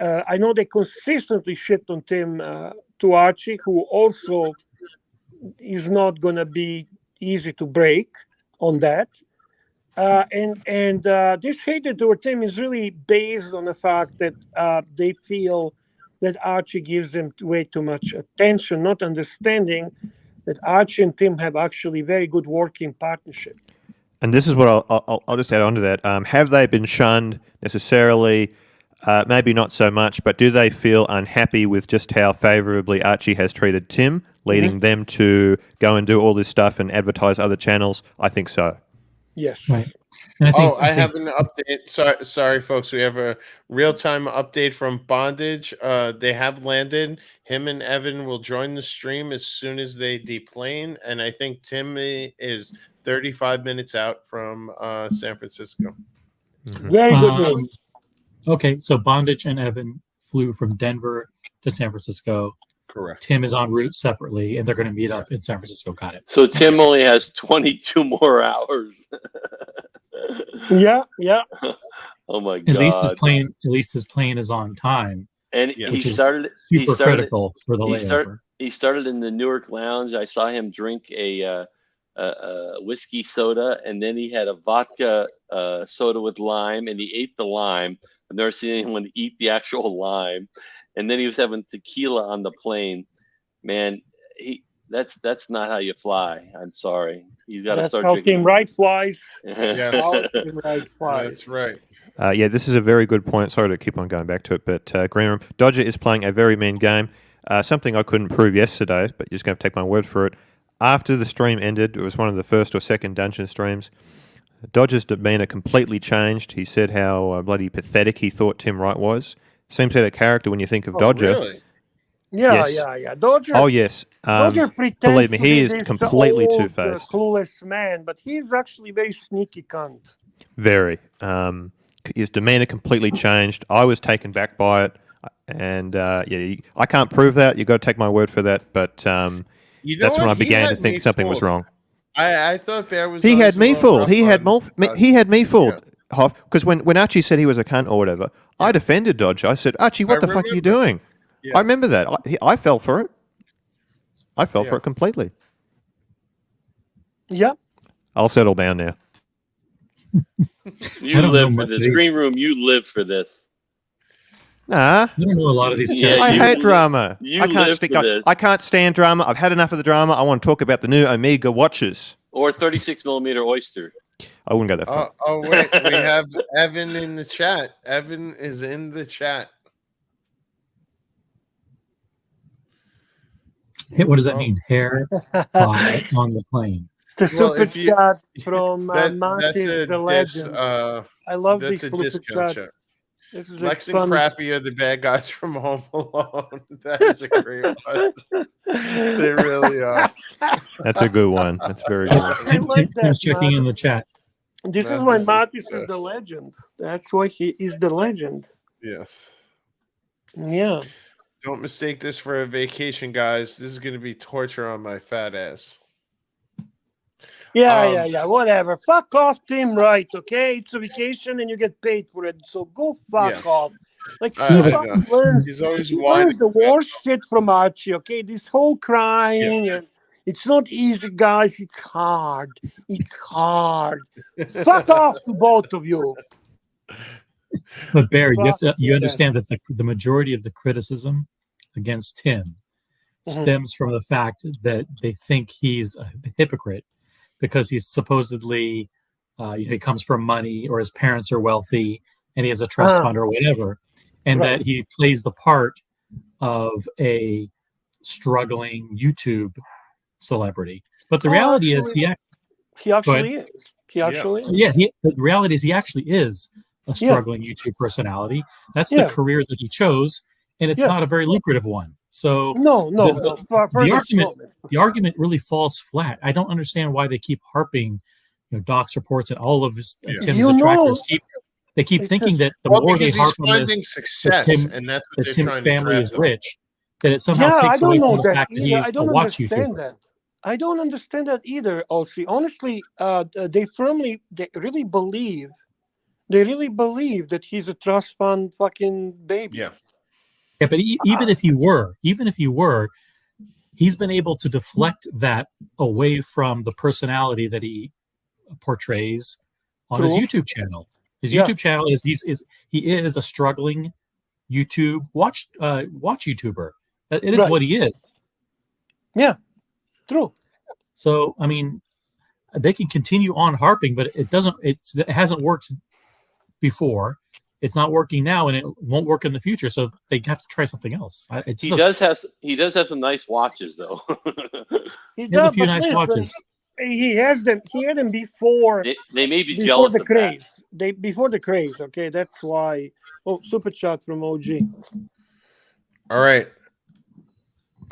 I know they consistently shit on Tim to Archie, who also is not going to be easy to break on that. And this hatred toward Tim is really based on the fact that they feel that Archie gives them way too much attention, not understanding that Archie and Tim have actually very good working partnership. And this is what I'll just add on to that. Have they been shunned necessarily? Maybe not so much, but do they feel unhappy with just how favourably Archie has treated Tim, leading them to go and do all this stuff and advertise other channels? I think so. Yes. Right. I have an update. Sorry, folks. We have a real-time update from Bondage. They have landed. Him and Evan will join the stream as soon as they deplane, and I think Timmy is 35 minutes out from San Francisco. Very good news. Okay, so Bondage and Evan flew from Denver to San Francisco. Correct. Tim is en route separately, and they're going to meet up in San Francisco. Got it. So Tim only has 22 more hours. Yeah. Oh my god. At least his plane is on time. And he started critical for the layover. He started in the Newark Lounge. I saw him drink a whiskey soda, and then he had a vodka soda with lime, and he ate the lime. I've never seen anyone eat the actual lime. And then he was having tequila on the plane. Man, that's not how you fly. I'm sorry. He's got to start drinking. Team Right flies. Team Right flies. That's right. This is a very good point. Sorry to keep on going back to it, but Greenroom, Dodger is playing a very mean game. Something I couldn't prove yesterday, but you're just going to take my word for it. After the stream ended, it was one of the first or second dungeon streams, Dodger's demeanour completely changed. He said how bloody pathetic he thought Tim Wright was. Seems out of character when you think of Dodger. Really? Yeah. Dodger. Oh, yes. Dodger pretends believe me, he to is be completely this two-faced. Clueless man, but he's actually very sneaky cunt. Very. His demeanour completely changed. I was taken back by it, and I can't prove that. You've got to take my word for that, but that's when I began to think something was wrong. I thought Bear was. He had me fooled. He had me fooled. Because when Archie said he was a cunt or whatever, I defended Dodger. I said, Archie, what the fuck are you doing? Yeah. I remember that. I fell for it. I fell for it completely. Yeah. I'll settle down now. You live for this. Green Room, you live for this. Nah. I don't know a lot of these characters. I hate drama. I can't stand drama. I've had enough of the drama. I want to talk about the new Omega watches. Or 36mm oyster. I wouldn't go that far. Oh, wait. We have Evan in the chat. Evan is in the chat. Hey, what does that mean? Hair on the plane. The super chat from Monty the Legend. I love these super chats. This is Lex and Crappy are the bad guys from Home Alone. That is a great one. They really are. That's a good one. That's very good. Tim's checking in the chat. This is why Mattis is the legend. That's why he is the legend. Yes. Yeah. Don't mistake this for a vacation, guys. This is going to be torture on my fat ass. Yeah. Whatever. Fuck off, Tim. Right? Okay, it's a vacation and you get paid for it. So go fuck off. Like he learns. He's always he learns the worst shit from Archie. Okay, this whole crying and it's not easy, guys. It's hard. It's hard. Fuck off to both of you. But Barry, you understand that the majority of the criticism against Tim stems from the fact that they think he's a hypocrite because he's supposedly, he comes from money or his parents are wealthy and he has a trust fund or whatever, and that he plays the part of a struggling YouTube celebrity. But the reality is he actually is. The reality is he actually is a struggling YouTube personality. That's the career that he chose, and it's not a very lucrative one. So the argument really falls flat. I don't understand why they keep harping, Doc's reports and all of his Tim's detractors keep thinking that the more they harp on this, success, and that's what that Tim's family is rich, that it somehow takes away from the fact that he's a watch YouTuber. I don't understand that either, Ossie. Honestly, they really believe that he's a trust fund fucking baby. Yeah, but even if he were, he's been able to deflect that away from the personality that he portrays on his YouTube channel. His YouTube channel is he is a struggling YouTube watch YouTuber. It is what he is. Yeah, true. So I mean, they can continue on harping, but it hasn't worked before. It's not working now, and it won't work in the future. So they have to try something else. He does have some nice watches, though. He has a few nice watches. He has them. He had them before. They may be jealous of craze. Before the craze. Okay, that's why. Oh, super chat from OG. All right.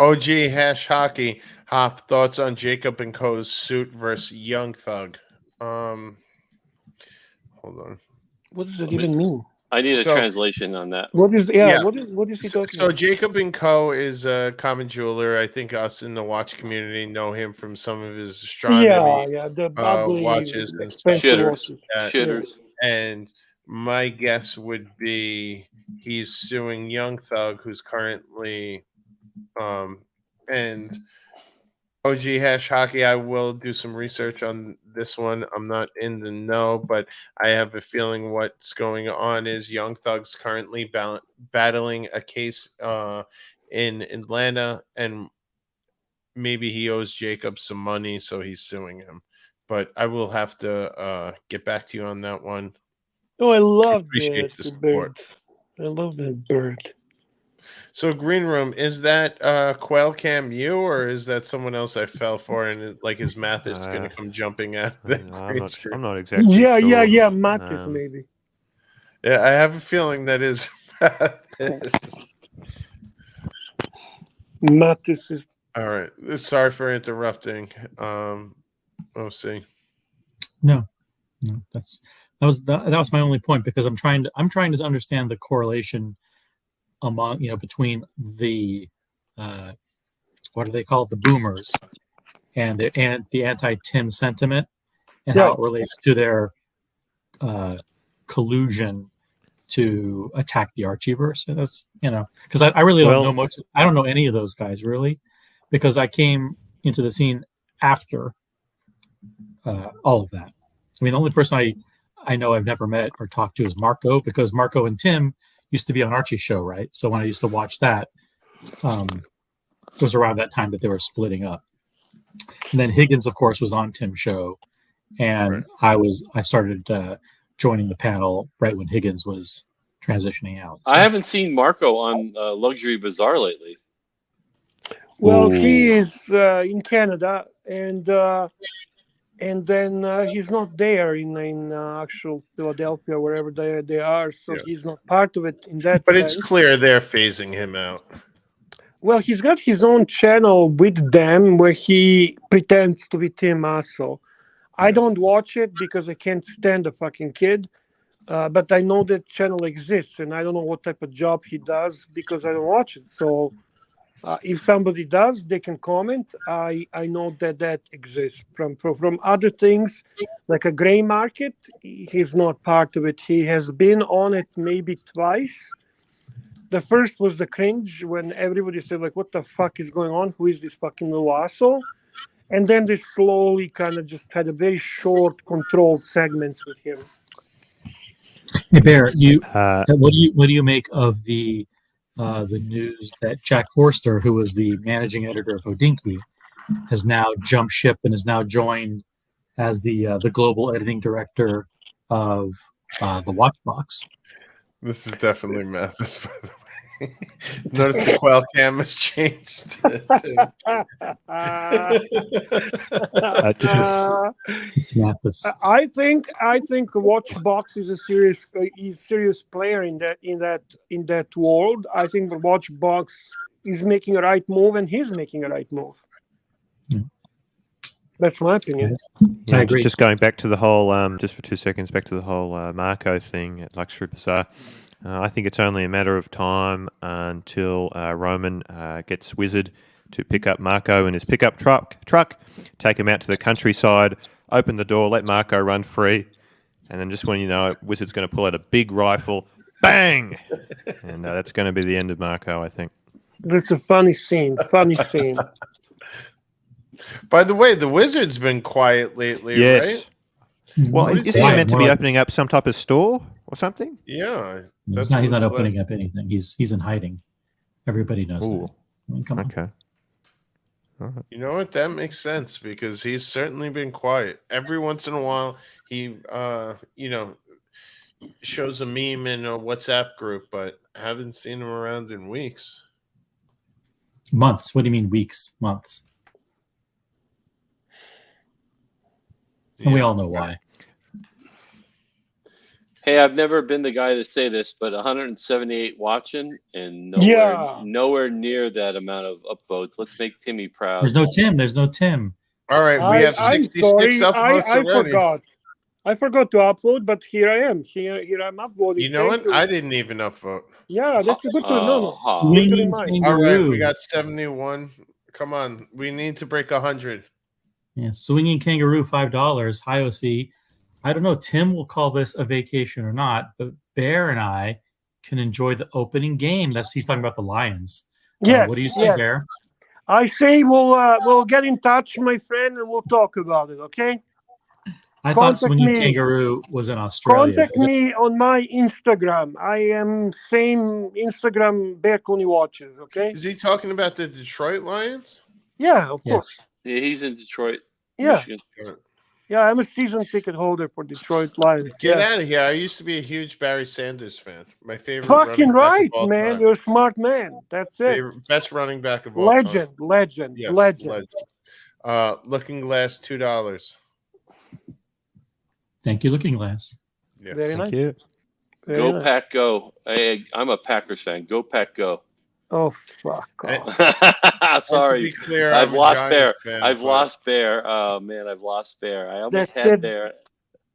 OG #hockey. Hoff, thoughts on Jacob and Co.'s suit versus Young Thug. Hold on. What does it even mean? I need a translation on that. What is he talking about? So Jacob and Co. is a common jeweler. I think us in the watch community know him from some of his astronomy the ugly, watches and shitters. And my guess would be he's suing Young Thug, who's currently and OG #hockey. I will do some research on this one. I'm not in the know, but I have a feeling what's going on is Young Thug's currently battling a case in Atlanta, and maybe he owes Jacob some money, so he's suing him. But I will have to get back to you on that one. Oh, I love the bird. I love that bird. So Green Room, is that Quail Cam you, or is that someone else I fell for and his Mathis is going to come jumping out of that I'm not exactly sure. Yeah, Mathis maybe. Yeah, I have a feeling that is Mathis is... All right. Sorry for interrupting. OC. No, that was my only point, because I'm trying to understand the correlation among between the what do they call it, the boomers and the anti-Tim sentiment, and how it relates to their collusion to attack the Archieverse. And that's because I really don't know much. I don't know any of those guys really, because I came into the scene after all of that. I mean, the only person I know I've never met or talked to is Marco, because Marco and Tim used to be on Archie's show, right? So when I used to watch that, it was around that time that they were splitting up. And then Higgins, of course, was on Tim's show, and I started joining the panel right when Higgins was transitioning out. So. I haven't seen Marco on Luxury Bazaar lately. Well, he is in Canada, and then he's not there in actual Philadelphia, wherever they are, so he's not part of it in that But sense. It's clear they're phasing him out. Well, he's got his own channel with them where he pretends to be Tim Asso. I don't watch it because I can't stand the fucking kid, but I know that channel exists, and I don't know what type of job he does because I don't watch it. So If somebody does, they can comment. I know that exists. From other things, like a gray market, he's not part of it. He has been on it maybe twice. The first was the cringe when everybody said, like, what the fuck is going on? Who is this fucking little asshole? And then they slowly kind of just had a very short, controlled segments with him. Hey Bear, what do you make of the news that Jack Forster, who was the managing editor of Hodinkee, has now jumped ship and is now joined as the global editing director of the Watchbox? This is definitely Mathis, by the way. Notice the quail cam has changed. It's Mathis. I think Watchbox is a serious player in that world. I think the Watchbox is making a right move, and he's making a right move. That's my opinion. Yeah, just going back to the whole, just for 2 seconds, back to the whole Marco thing at Luxury Bazaar. I think it's only a matter of time until Roman gets Wizard to pick up Marco in his pickup truck, take him out to the countryside, open the door, let Marco run free, and then just when you know it, Wizard's going to pull out a big rifle, bang! And that's going to be the end of Marco, I think. That's a funny scene. By the way, the Wizard's been quiet lately, right? Well, is he meant to be opening up some type of store or something? Yeah. He's not opening up anything. He's in hiding. Everybody knows that. I mean, come on. Okay. Right. You know what? That makes sense because he's certainly been quiet. Every once in a while, he, shows a meme in a WhatsApp group, but I haven't seen him around in weeks. Months. What do you mean weeks? Months. And we all know why. Hey, I've never been the guy to say this, but 178 watching and nowhere near that amount of upvotes. Let's make Timmy proud. There's no Tim. All right, we have 66 upvotes already. I forgot to upload, but here I am. Here I'm uploading. You know what? I didn't even upvote. Yeah, that's a good to know. All right, we got 71. Come on, we need to break 100. Yeah, Swinging Kangaroo, $5. Hi, OC. I don't know. Tim will call this a vacation or not, but Bear and I can enjoy the opening game. He's talking about the Lions. Yes. What do you say, Bear? I say we'll get in touch, my friend, and we'll talk about it. Okay. I thought Swinging Kangaroo was in Australia. Contact me on my Instagram. I am same Instagram Bear Cooney watches. Okay. Is he talking about the Detroit Lions? Yeah, of course. Yeah, he's in Detroit. Yeah. Michigan. Yeah, I'm a season ticket holder for Detroit Lions. Get out of here. I used to be a huge Barry Sanders fan. My favorite. Fucking right, man. Time. You're a smart man. That's it. Best running back of all time. Legend. Looking Glass, $2. Thank you, Looking Glass. Yeah. Very nice. You. Go nice. Pack, go. Hey, I'm a Packers fan. Go Pack, go. Oh, fuck off. Sorry. Clear, I've lost Bear. I've lost Bear. Oh, man, I've lost Bear. I almost had Bear.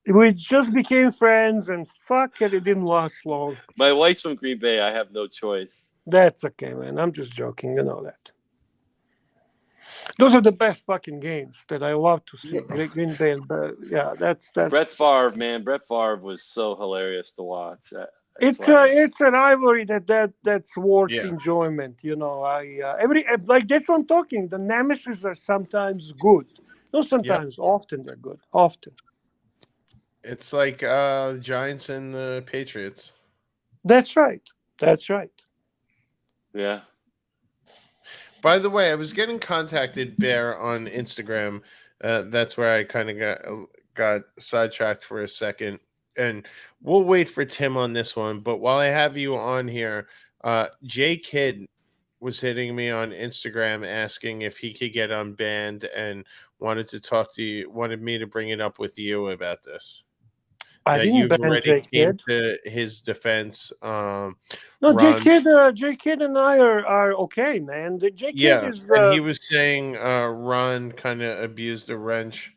We just became friends, and fuck it didn't last long. My wife's from Green Bay. I have no choice. That's okay, man. I'm just joking. You know that. Those are the best fucking games that I love to see. Green Bay, that's Brett Favre, man. Brett Favre was so hilarious to watch. It's a rivalry that's worth enjoyment, you know. That's what I'm talking. The nemesis are sometimes good. Not sometimes, often they're good. Often. It's like Giants and the Patriots. That's right. Yeah. By the way, I was getting contacted, Bear, on Instagram. That's where I kind of got sidetracked for a second. And we'll wait for Tim on this one. But while I have you on here, Jay Kidd was hitting me on Instagram asking if he could get unbanned and wanted to talk to you, wanted me to bring it up with you about this. I didn't ban Jay Kidd. To his defense. No, Jay Kidd and I are okay, man. Jay Kidd is and he was saying Ron kind of abused the wrench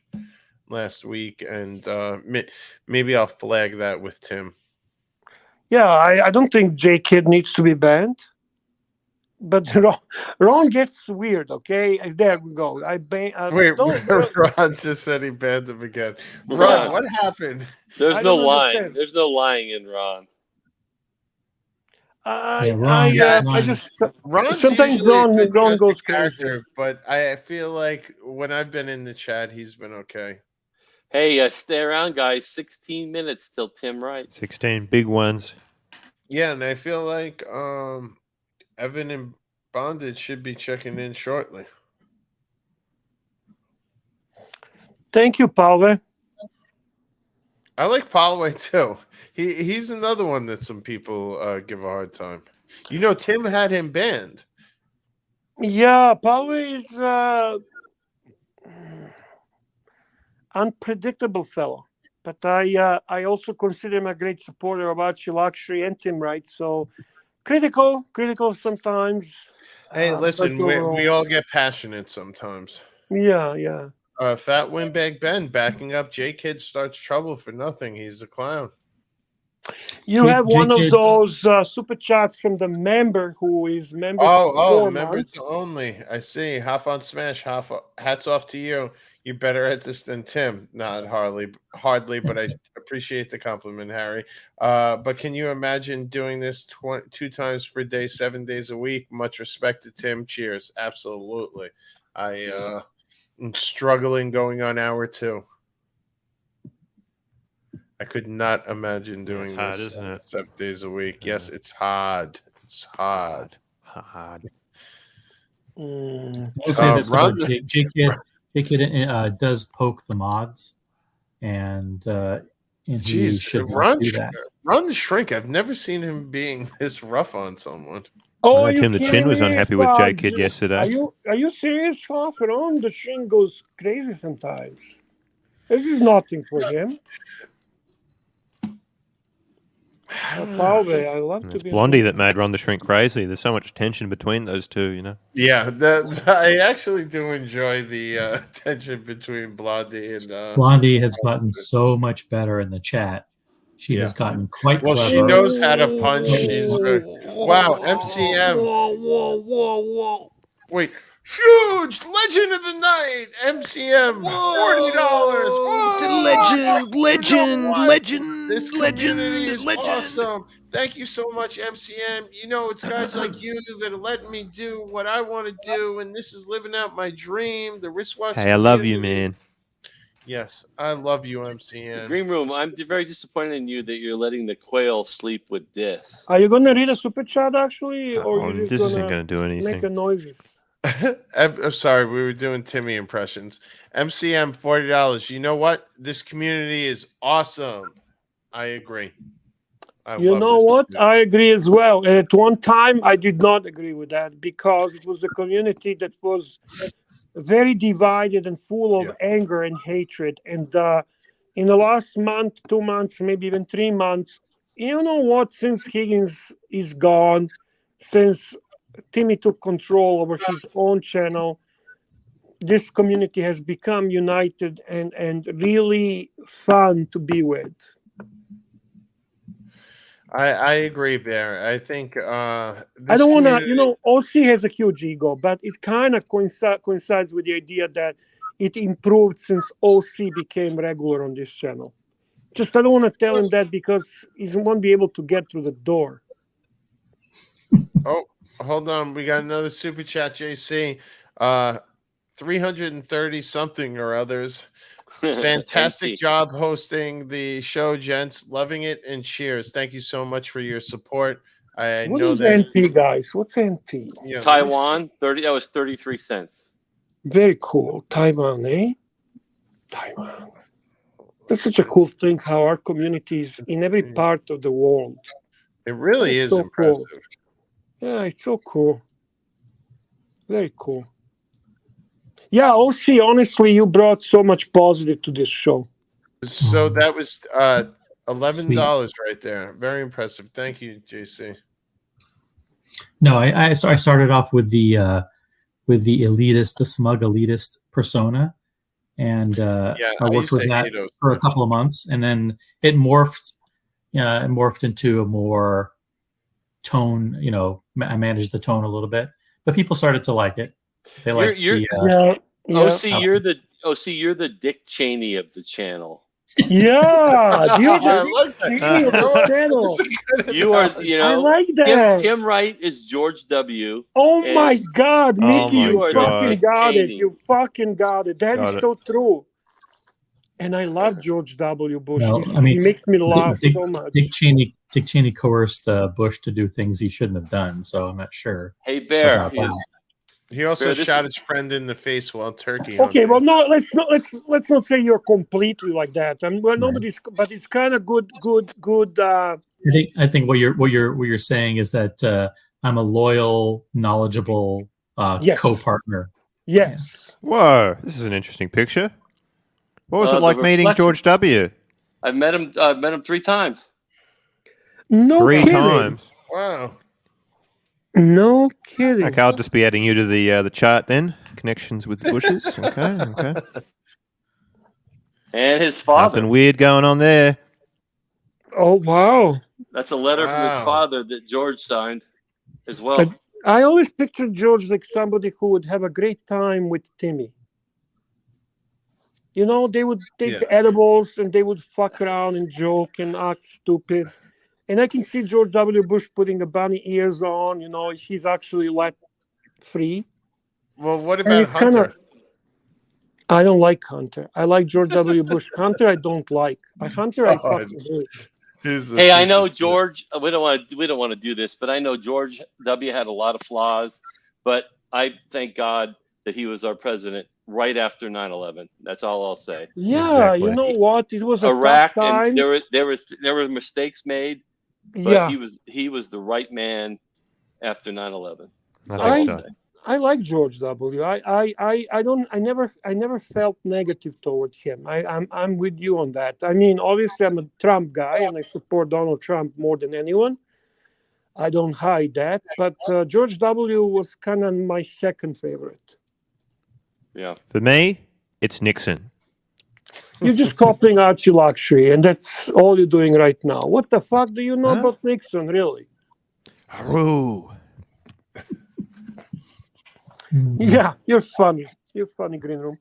last week, and maybe I'll flag that with Tim. Yeah, I don't think Jay Kidd needs to be banned. but Ron gets weird. Okay, there we go. Wait, Ron just said he banned him again. Ron, what happened? There's no lying. There's no lying in Ron. I just Ron's sometimes Ron goes crazy. But I feel like when I've been in the chat, he's been okay. Hey, stay around, guys. 16 minutes till Tim writes. 16 big ones. Yeah, and I feel like Evan and Bondage should be checking in shortly. Thank you, Palwe. I like Palwe too. He's another one that some people give a hard time. You know, Tim had him banned. Yeah, Palwe is unpredictable fellow, but I also consider him a great supporter of Archie Luxury and Tim Wright. So critical sometimes. Hey, listen, we all get passionate sometimes. Yeah. Fat Windbag Ben backing up J Kid starts trouble for nothing. He's a clown. You have one of those super chats from the member who is member. Members only. I see. Half on Smash. Hats off to you. You're better at this than Tim. Not hardly, but I appreciate the compliment, Harry. But can you imagine doing this 2 times per day, 7 days a week? Much respect to Tim. Cheers. Absolutely. I'm struggling going on hour 2. I could not imagine doing hard, this isn't it? 7 days a week. Yes, it's hard. It's hard. Hard. I'll say this about J-Kid does poke the mods, and he should not do that. Ron the Shrink, I've never seen him being this rough on someone. Oh, Tim the Chin was unhappy with J-Kid yesterday. Are you serious, Hoff? Ron the Shrink goes crazy sometimes. This is nothing for him. I love it's Blondie that made Ron the Shrink crazy. There's so much tension between those two, you know. Yeah, I actually do enjoy the tension between Blondie and. Blondie has gotten so much better in the chat. She has gotten quite clever. Well, she knows how to punch. Wow, MCM. Whoa. Wait. Huge legend of the night, MCM, $40. Legend. This community is awesome. Thank you so much, MCM. You know, it's guys like you that are letting me do what I want to do, and this is living out my dream. The wristwatch. Hey, I love you, man. Yes, I love you, MCM. Green Room, I'm very disappointed in you that you're letting the quail sleep with this. Are you going to read a super chat actually, or you this isn't going to do anything? Make a noises? I'm sorry, we were doing Timmy impressions. MCM, $40. You know what? This community is awesome. I agree. You know what? I agree as well. At one time, I did not agree with that because it was a community that was very divided and full of anger and hatred. And in the last month, 2 months, maybe even 3 months, you know what? Since Higgins is gone, since Timmy took control over his own channel, this community has become united and really fun to be with. I agree, Bear. I think I don't want to, OC has a huge ego, but it kind of coincides with the idea that it improved since OC became regular on this channel. Just I don't want to tell him that because he won't be able to get through the door. Oh, hold on. We got another super chat, JC. 330 something or others. Fantastic job hosting the show, gents. Loving it and cheers. Thank you so much for your support. What is NT, guys? What's NT? Yeah, Taiwan, 30. That was 33 cents. Very cool. Taiwan, eh? Taiwan. That's such a cool thing how our communities in every part of the world. It really is so impressive. Cool. Yeah, it's so cool. Very cool. Yeah, OC, honestly, you brought so much positive to this show. So that was $11 right there. Very impressive. Thank you, JC. No, I started off with the elitist, the smug elitist persona, and I worked with that for a couple of months, and then it morphed into a more tone. I managed the tone a little bit, but people started to like it. They like OC. You're the Dick Cheney of the channel. Yeah, dude, I like that. You are, I like that. Tim Wright is George W. Oh my God, Mickey, you fucking got it. You fucking got it. That is so true. And I love George W. Bush. He makes me laugh so much. Dick Cheney coerced Bush to do things he shouldn't have done. So I'm not sure. Hey, Bear. He also shot his friend in the face while turkey. Okay, well, no, let's not say you're completely like that. Nobody's, but it's kind of good. I think what you're saying is that I'm a loyal, knowledgeable co-partner. Yes. Whoa, this is an interesting picture. What was it like meeting George W? I've met him 3 times. No 3 kidding. times. Wow. No kidding. Okay, I'll just be adding you to the chart then. Connections with the Bushes. Okay. And his father. Nothing weird going on there. Oh wow. That's a letter from his father that George signed as well. I always pictured George like somebody who would have a great time with Timmy. They would take the edibles and they would fuck around and joke and act stupid. And I can see George W. Bush putting a bunny ears on. He's actually let free. Well, what about Hunter? I don't like Hunter. I like George W. Bush. Hunter, I don't like. Hunter, I fucking hate. Hey, I know George. We don't want to do this, but I know George W. had a lot of flaws. But I thank God that he was our president right after 9/11. That's all I'll say. Yeah, exactly. You know what? It was Iraq, tough time. And there were mistakes made. But he was the right man after 9/11. I like George W. I never felt negative towards him. I'm with you on that. I mean, obviously I'm a Trump guy and I support Donald Trump more than anyone. I don't hide that. But George W. was kind of my second favorite. Yeah. For me, it's Nixon. You're just copying Archie Luxury, and that's all you're doing right now. What the fuck do you know about Nixon, really? Haru. Yeah, you're funny. You're funny, Green Room.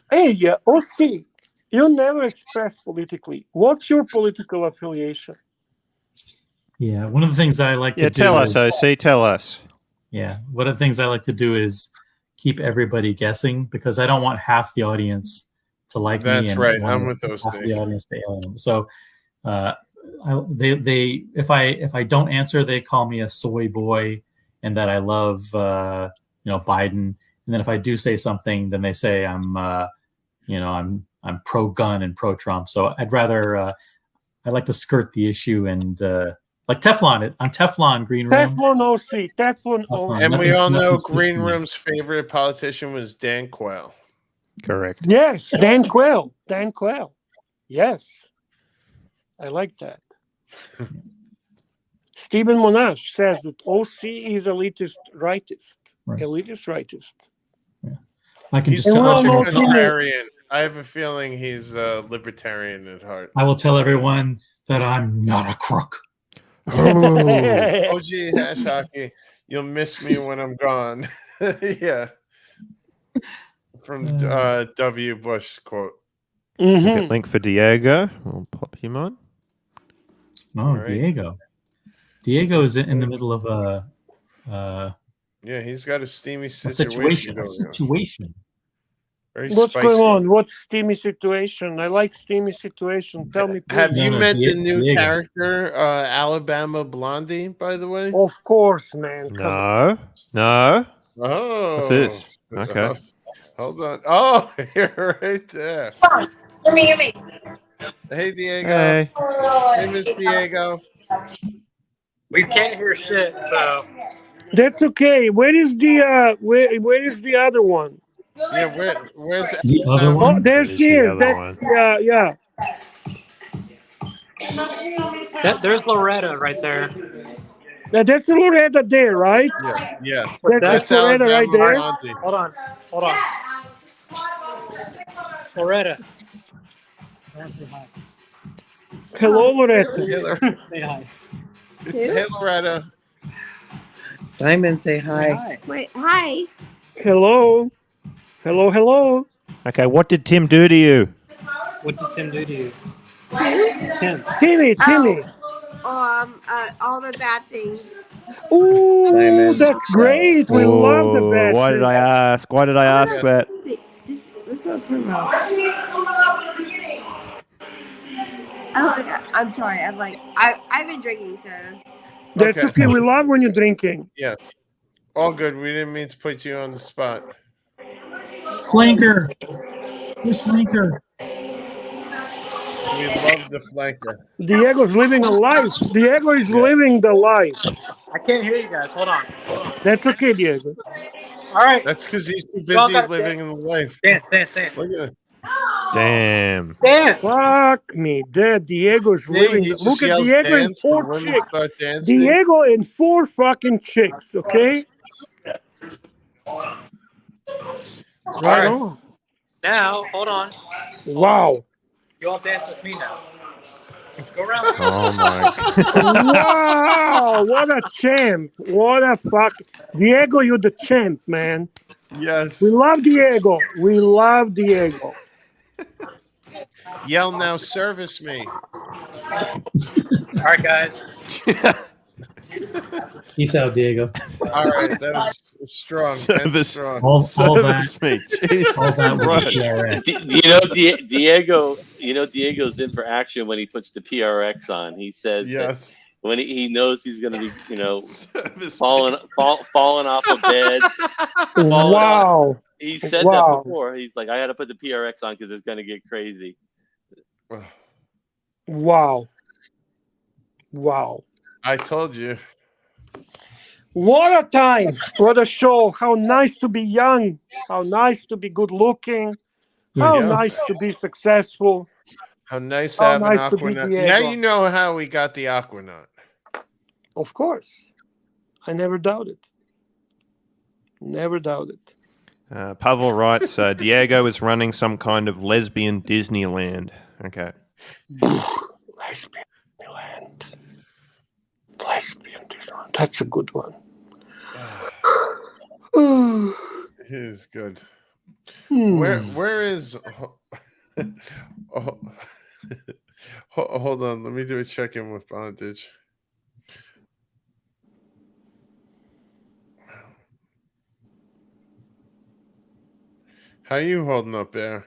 Hey, OC, you never expressed politically. What's your political affiliation? Yeah, one of the things that I like to do tell us, OC, tell us. Yeah, one of the things I like to do is keep everybody guessing because I don't want half the audience to like me. That's right. I'm with those half the audience to alien. So, if I don't answer, they call me a soy boy, and that I love Biden. And then if I do say something, then they say I'm pro gun and pro Trump. So I'd rather I like to skirt the issue and. Like Teflon, I'm Teflon, Green Room. Teflon OC, Teflon OC. And we all know Green Room's favorite politician was Dan Quayle. Correct. Yes, Dan Quayle. Yes. I like that. Stephen Monash says that OC is elitist rightist. Right. Elitist rightist. Yeah. I can he's just tell everyone. Libertarian. I have a feeling he's a libertarian at heart. I will tell everyone that I'm not a crook. Oh, gee, Hash Hockey, you'll miss me when I'm gone. Yeah. From W. Bush quote. Link for Diego. We'll pop him on. Oh, right. Diego is in the middle of a. Yeah, he's got a steamy situation. A situation. What's going on? What's steamy situation? I like steamy situation. Tell me, please. Have you met the new character, Alabama Blondie, by the way? Of course, man. No. Oh. What's this? Okay. Hold on. Oh, you're right there. Give me. Hey, Diego. Hey. Hey, Miss Diego. We can't hear shit, so. That's okay. Where is the where is the other one? Yeah, where's the other one? Oh, there she is. Yeah. There's Loretta right there. Now, that's Loretta there, right? Yeah. That's Loretta right there. Hold on. Loretta. Hello, Loretta. Say hi. Hey, Loretta. Simon, say hi. Wait, hi. Hello. Hello, hello. Okay, what did Tim do to you? What did Tim do to you? Tim. Timmy. All the bad things. Oh, Simon, that's great. We love the bad Why did I ask? Why did I ask that? This was my mouth. Oh my god! I'm sorry. I've been drinking, so. That's okay. We love when you're drinking. Yeah. All good. We didn't mean to put you on the spot. Flanker. Who's Flanker? We love the flanker. Diego's living a life. Diego is living the life. I can't hear you guys. Hold on. That's okay, Diego. All right. That's because he's too busy living in the life. Dance. Look at it. Damn. Dance. Fuck me. Diego's living. Look at Diego and 4 chicks. Diego and 4 fucking chicks, okay? Right on. Now, hold on. Wow. You all dance with me now. Go around. Oh my. Wow. What a champ. What a fuck. Diego, you're the champ, man. Yes. We love Diego. We love Diego. Yell now, service me. All right, guys. Peace out, Diego. All right, that was strong. Service, strong. All service that, me. Jesus all that Christ. Diego. Diego's in for action when he puts the PRX on. He says that when he knows he's going to be, falling off a bed. Wow. He said that before. He's like, I got to put the PRX on because it's going to get crazy. Wow. I told you. What a time. What a show. How nice to be young. How nice to be good looking. How nice to be successful. How nice to have an Aquanaut. Now you know how we got the Aquanaut. Of course. I never doubted. Pavel writes, Diego is running some kind of lesbian Disneyland. Okay. Lesbian Disneyland. That's a good one. It is good. Where is... Hold on. Let me do a check-in with Bondage. How you holding up there?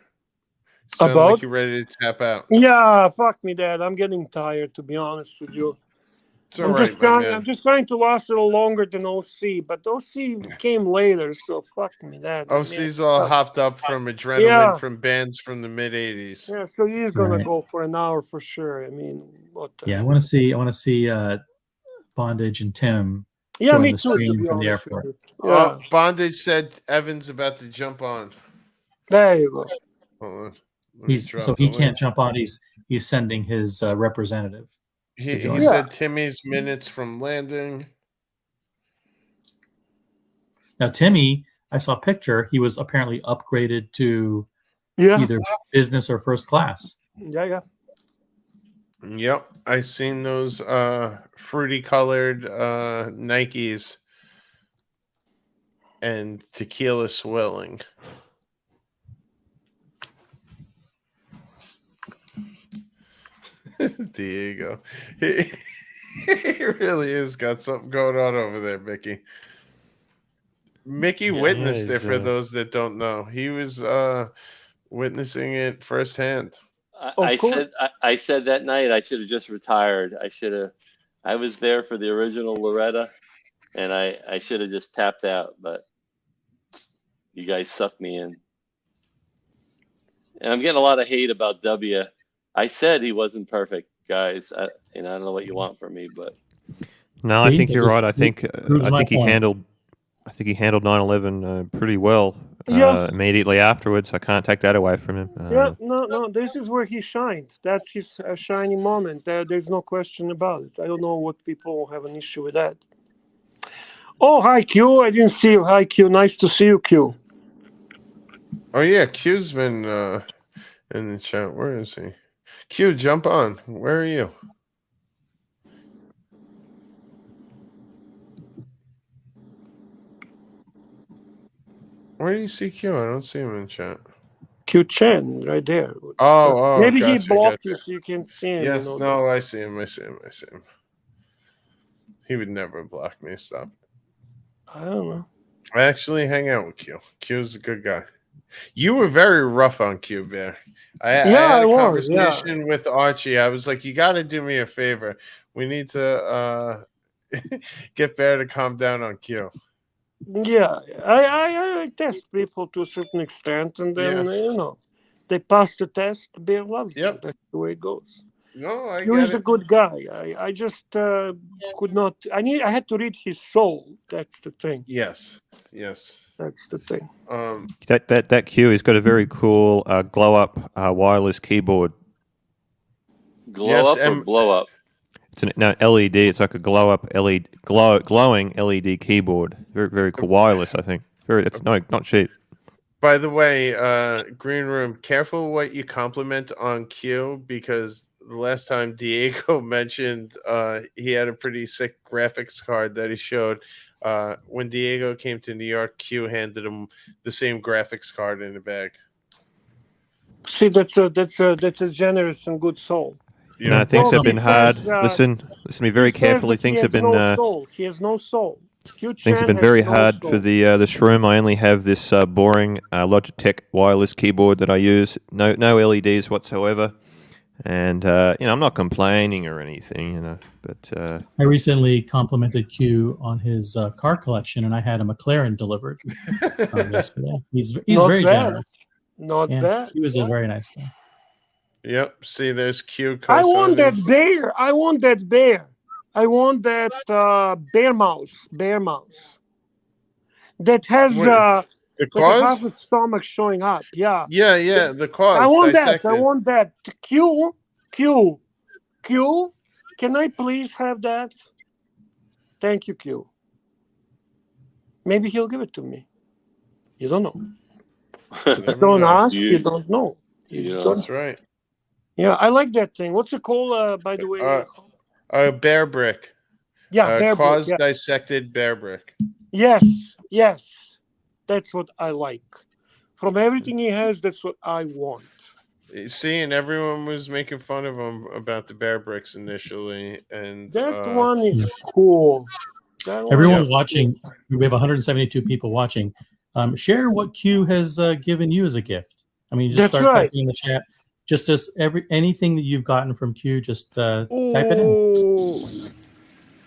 Sound like you're ready to tap out. Yeah, fuck me, Dad. I'm getting tired, to be honest with you. It's all right, I'm just trying to last a little longer than OC, but OC came later, so fuck me, Dad. OC's all hopped up from adrenaline from bands from the mid-'80s. Yeah, so he's gonna go for an hour for sure. I mean, what? I want to see Bondage and Tim. Yeah, me the too. stream from the airport. Yeah. Bondage said Evan's about to jump on. There you go. Hold on. He can't jump on. He's sending his representative. He said Timmy's minutes from landing. Now Timmy, I saw a picture. He was apparently upgraded to either business or first class. Yeah. Yep, I seen those fruity colored Nikes and tequila swilling. Diego. He really is got something going on over there, Mickey. Mickey witnessed it for those that don't know. He was witnessing it firsthand. I said that night I should have just retired. I was there for the original Loretta, and I should have just tapped out, but you guys sucked me in. And I'm getting a lot of hate about W. I said he wasn't perfect, guys. I don't know what you want from me, but no, I think you're right. I think he handled 9/11 pretty well immediately afterwards. I can't take that away from him. No. This is where he shined. That's his shining moment. There's no question about it. I don't know what people have an issue with that. Oh, hi Q. I didn't see you. Hi Q. Nice to see you, Q. Oh yeah, Q's been in the chat. Where is he? Q, jump on. Where are you? Where do you see Q? I don't see him in chat. Q Chen, right there. Oh, maybe gotcha, he blocked you so you can see him. Yes, you know, no, I see him. He would never block me. Stop. I don't know. I actually hang out with Q. Q's a good guy. You were very rough on Q, Bear. I had a conversation with Archie. I was like, you got to do me a favor. We need to get Bear to calm down on Q. Yeah, I test people to a certain extent, and then they pass the test. Bear loves them. That's the way it goes. No, I Q get is it. a good guy. I just could not. I had to read his soul. That's the thing. Yes. That's the thing. That Q has got a very cool glow up wireless keyboard. Glow up or blow up? It's an LED. It's like a glowing LED keyboard. Very, very cool. Wireless, I think. It's not cheap. By the way, Green Room, careful what you compliment on Q, because the last time Diego mentioned he had a pretty sick graphics card that he showed. When Diego came to New York, Q handed him the same graphics card in a bag. See, that's a generous and good soul. Yeah. Things have been hard. Listen to me very carefully. Things have been. He has no soul. Things have been very hard for the shroom. I only have this boring Logitech wireless keyboard that I use. No LEDs whatsoever, and I'm not complaining or anything. But I recently complimented Q on his car collection, and I had a McLaren delivered yesterday. He's very generous. Not bad. He was a very nice guy. Yep. See, there's Q. I want that bear. I want that bear mouse. That has the like half the stomach showing up. Yeah. Yeah. The cause. I want dissected. that. I want that. Q. Can I please have that? Thank you, Q. Maybe he'll give it to me. You don't know. Don't ask. You don't know. That's right. Yeah, I like that thing. What's it called, by the way? Bear brick. Yeah, bear cause brick. Yeah. Dissected bear brick. Yes. That's what I like. From everything he has, that's what I want. See, and everyone was making fun of him about the bear bricks initially, and that one is cool. Everyone watching, we have 172 people watching. Share what Q has given you as a gift. I mean, just start typing in the chat. Just as anything that you've gotten from Q, just type it in.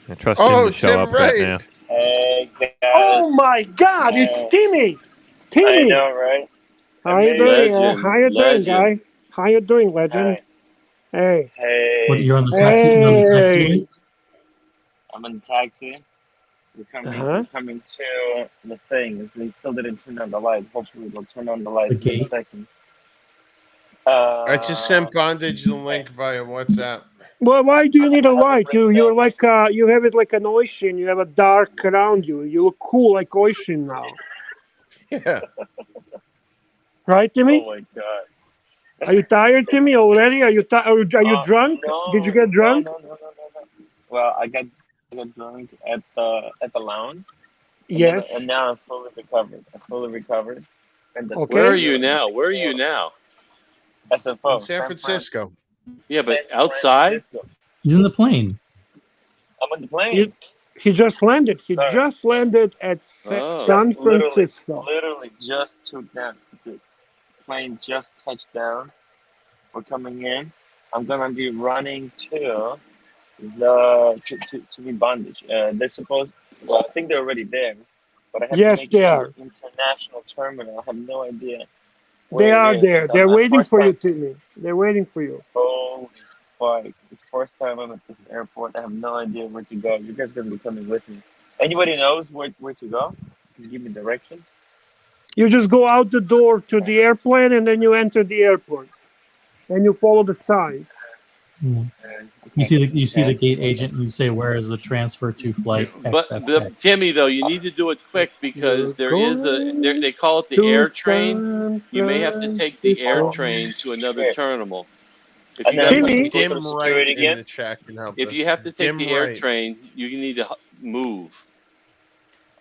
I trust him to show up right now. Hey, guys. Oh my God! It's Timmy. I know, right? How you doing? How you doing, guy? How you doing, legend? Hey. What, you're on the taxi? You're on the taxi? I'm in the taxi. We're coming to the thing. They still didn't turn on the light. Hopefully they'll turn on the light in a second. I just sent Bondage the link via WhatsApp. Well, why do you need a light? You're like you have it like an ocean. You have a dark around you. You look cool like ocean now. Yeah. Right, Timmy? Oh my God. Are you tired, Timmy? Already? Are you drunk? No, Did you get drunk? No. Well, I got drunk at the lounge. Yes. And now I'm fully recovered. And okay. Where are you now? SFO. In San Francisco. Yeah, but outside? He's in the plane. I'm on the plane. He just landed. He just landed at San Francisco. Literally just took down. The plane just touched down. We're coming in. I'm gonna be running to be Bondage. They're supposed. Well, I think they're already there, but I have to make it to the international terminal. I have no idea. They are there. They're waiting for you, Timmy. They're waiting for you. Oh, fuck. It's the first time I'm at this airport. I have no idea where to go. You guys are going to be coming with me. Anybody knows where to go? Can you give me directions? You just go out the door to the airplane, and then you enter the airport. And you follow the signs. Mm. You see the gate agent, and you say, "Where is the transfer to flight?" But Timmy, though, you need to do it quick because there is they call it the air train. You may have to take the air train to another terminal. If you got Timmy, dim right in the chat can help if us. you have to take Dim the air right. train, you need to move.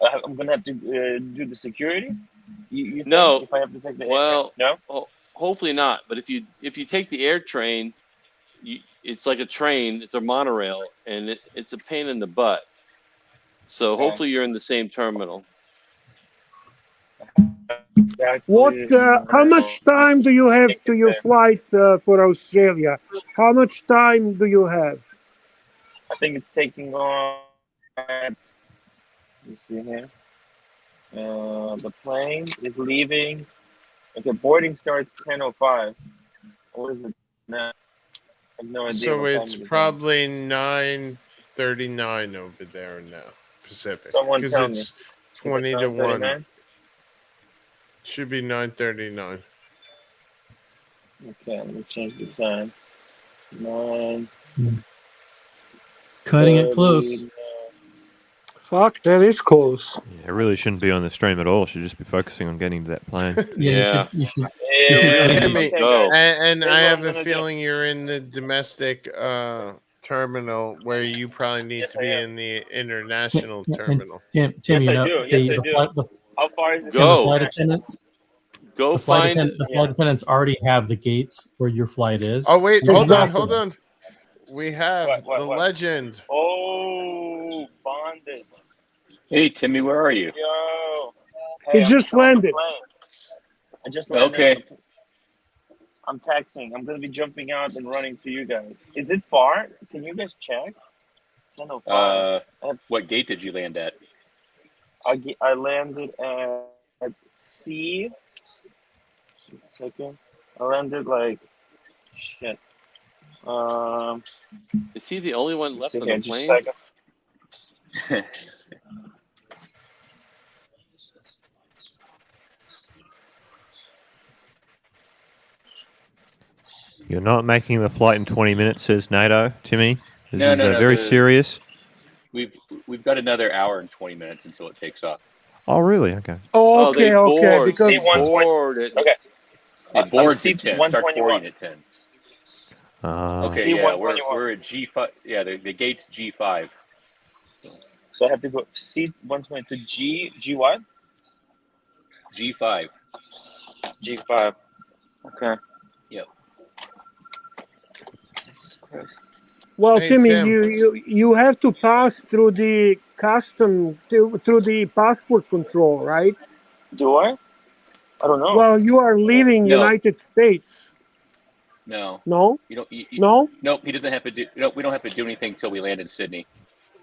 I'm gonna have to do the security. You No, if I have to take the well, no. Hopefully not. But if you take the air train, it's like a train. It's a monorail, and it's a pain in the butt. So hopefully you're in the same terminal. Exactly. how much time do you have to your flight for Australia? How much time do you have? I think it's taking on. You see here. The plane is leaving. Okay, boarding starts 10:05. What is it now? I have no idea. So what time it's it is. probably 9:39 over there now, Pacific. Someone Because tell me. it's 20 to 1. 9:39? Should be 9:39. Okay, let me change the time. 9. Cutting it close. Fuck, that is close. Yeah, it really shouldn't be on the stream at all. Should just be focusing on getting to that plane. Yeah. You should Timmy, go. And I have a feeling you're in the domestic terminal where you probably need to be in the international terminal. Tim, Yes, you I know, do. Yes, I do. How far is this? Tim, the flight attendants. Go the flight find the flight attendants already have the gates where your flight is. Oh wait, You hold can on, ask hold them. on. We have the legend. Oh, bonded. Hey, Timmy, where are you? Yo. He Hey, just landed. I just landed. Okay. I'm taxiing. I'm gonna be jumping out and running to you guys. Is it far? Can you guys check? 10:05. What gate did you land at? I landed at C. Second. I landed like shit. Is he the only one left on the plane? You're not making the flight in 20 minutes, says NATO. Timmy, this No, is no. very serious. We've got another hour and 20 minutes until it takes off. Oh, really? Okay. Oh, okay, okay. Because Because board. Okay. It boards at 10. Starts boarding at 10. Okay, yeah, we're at G5. Yeah, the gate's G5. So I have to go C120 to G what? G5. G5. Okay. Yep. Jesus Christ. well, Hey, Timmy, Tim. you have to pass through the through the passport control, right? Do I? I don't know. Well, you are leaving United States. No. No. You don't. No. Nope. He doesn't have to do. No, we don't have to do anything until we land in Sydney.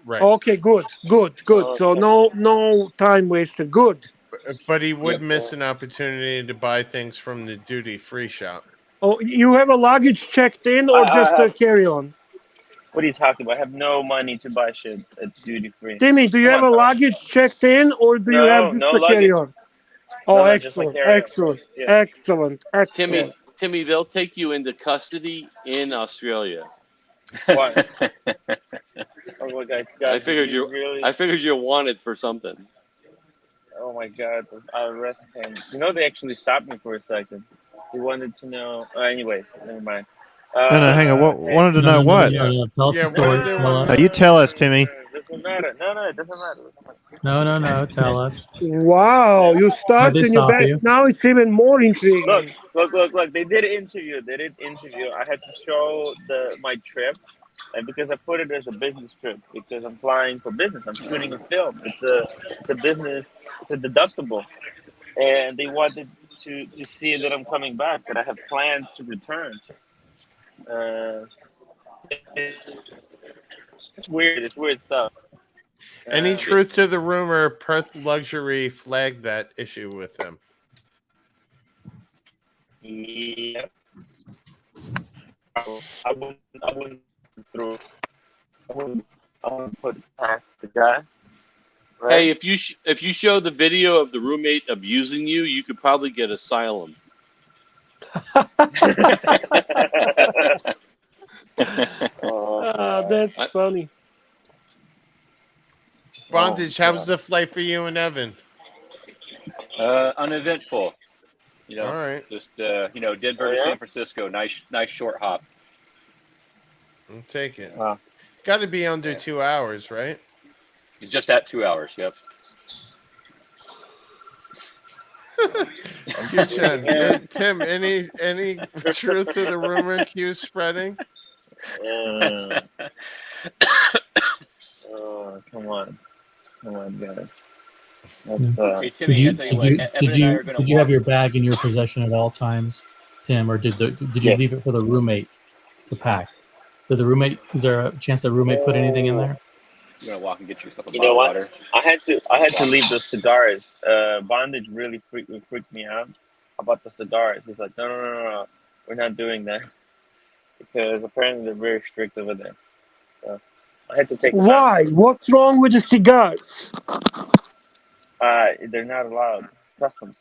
Right. Okay. Good. So no time wasted. Good. But he would miss an opportunity to buy things from the duty-free shop. Oh, you have a luggage checked in or just a carry-on? What are you talking about? I have no money to buy shit at duty free. Timmy, do you have a luggage checked in or do you have just a carry-on? Oh, excellent. Yeah. Excellent. Timmy, they'll take you into custody in Australia. What? Oh my God, Scott! I figured you're wanted for something. Oh my God! I arrest him. You know, they actually stopped me for a second. They wanted to know. Anyways, never mind. No, hang on. Wanted to know what? Tell us the story. You tell us, Timmy. Doesn't matter. No, it doesn't matter. No. Tell us. Wow, you start and you're back. Now it's even more intriguing. Look. They did interview. I had to show my trip, and because I put it as a business trip because I'm flying for business. I'm shooting a film. It's a business. It's a deductible, and they wanted to see that I'm coming back. That I have plans to return. It's weird. It's weird stuff. Any truth to the rumor? Perth Luxury flagged that issue with them. Yeah. I wouldn't through. I wouldn't put it past the guy. Right? Hey, if you show the video of the roommate abusing you, you could probably get asylum. That's funny. Bondage, how was the flight for you and Evan? Uneventful. All right. Just Denver to San Francisco. Nice short hop. I'll take it. Got to be under 2 hours, right? It's just at 2 hours. Yep. Tim, any truth to the rumor Q spreading? Oh, come on, guys. Hey, Timmy, did you have your bag in your possession at all times, Tim, or did you leave it for the roommate to pack? Is there a chance the roommate put anything in there? You're gonna walk and get yourself a You bottle know of what? water. I had to leave the cigars. Bondage really freaked me out about the cigars. He's like, no, we're not doing that because apparently they're very strict over there. So I had to take them Why? out. What's wrong with the cigars? They're not allowed. Customs.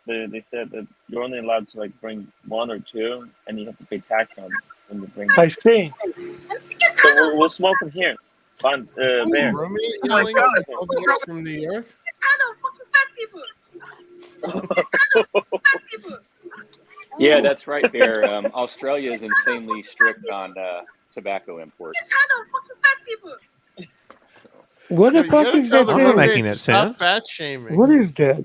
They said that you're only allowed to like bring 1 or 2, and you have to pay tax on them when you bring them. I see. So we'll smoke them here. Bear. Roommate yelling from New York? Yeah, that's right, Bear. Australia is insanely strict on tobacco imports. What the fuck is that? I'm not making that sound. Fat shaming. What is that?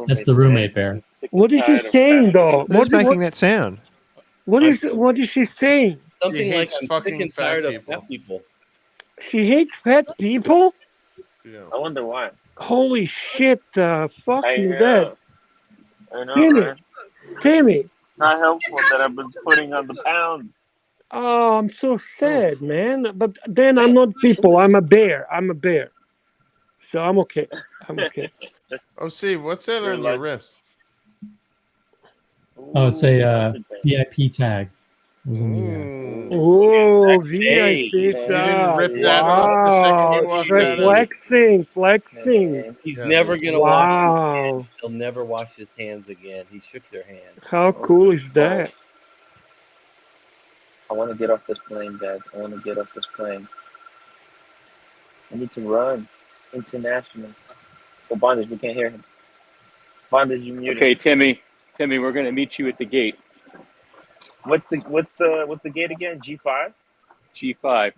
That's the roommate, Bear. What is she saying, though? Who's making that sound? What is she saying? Something like I'm sick and tired of fat people. She hates fat people? Yeah. I wonder why. Holy shit! Fuck you, I know, man. Timmy. Not helpful that I've been putting on the pound. Oh, I'm so sad, man. But then I'm not people. I'm a bear. So I'm okay. See, what's that on your wrist? Oh, it's a VIP tag. It was in the, oh, VIP You didn't rip that off the second you walked out. Flexing. He's never gonna wash. He'll never wash his hands again. He shook their hand. How cool is that? I want to get off this plane, guys. I need to run international. Oh, Bondage, we can't hear him. Bondage, you muted. Okay, Timmy, we're gonna meet you at the gate. What's the gate again? G5? G5.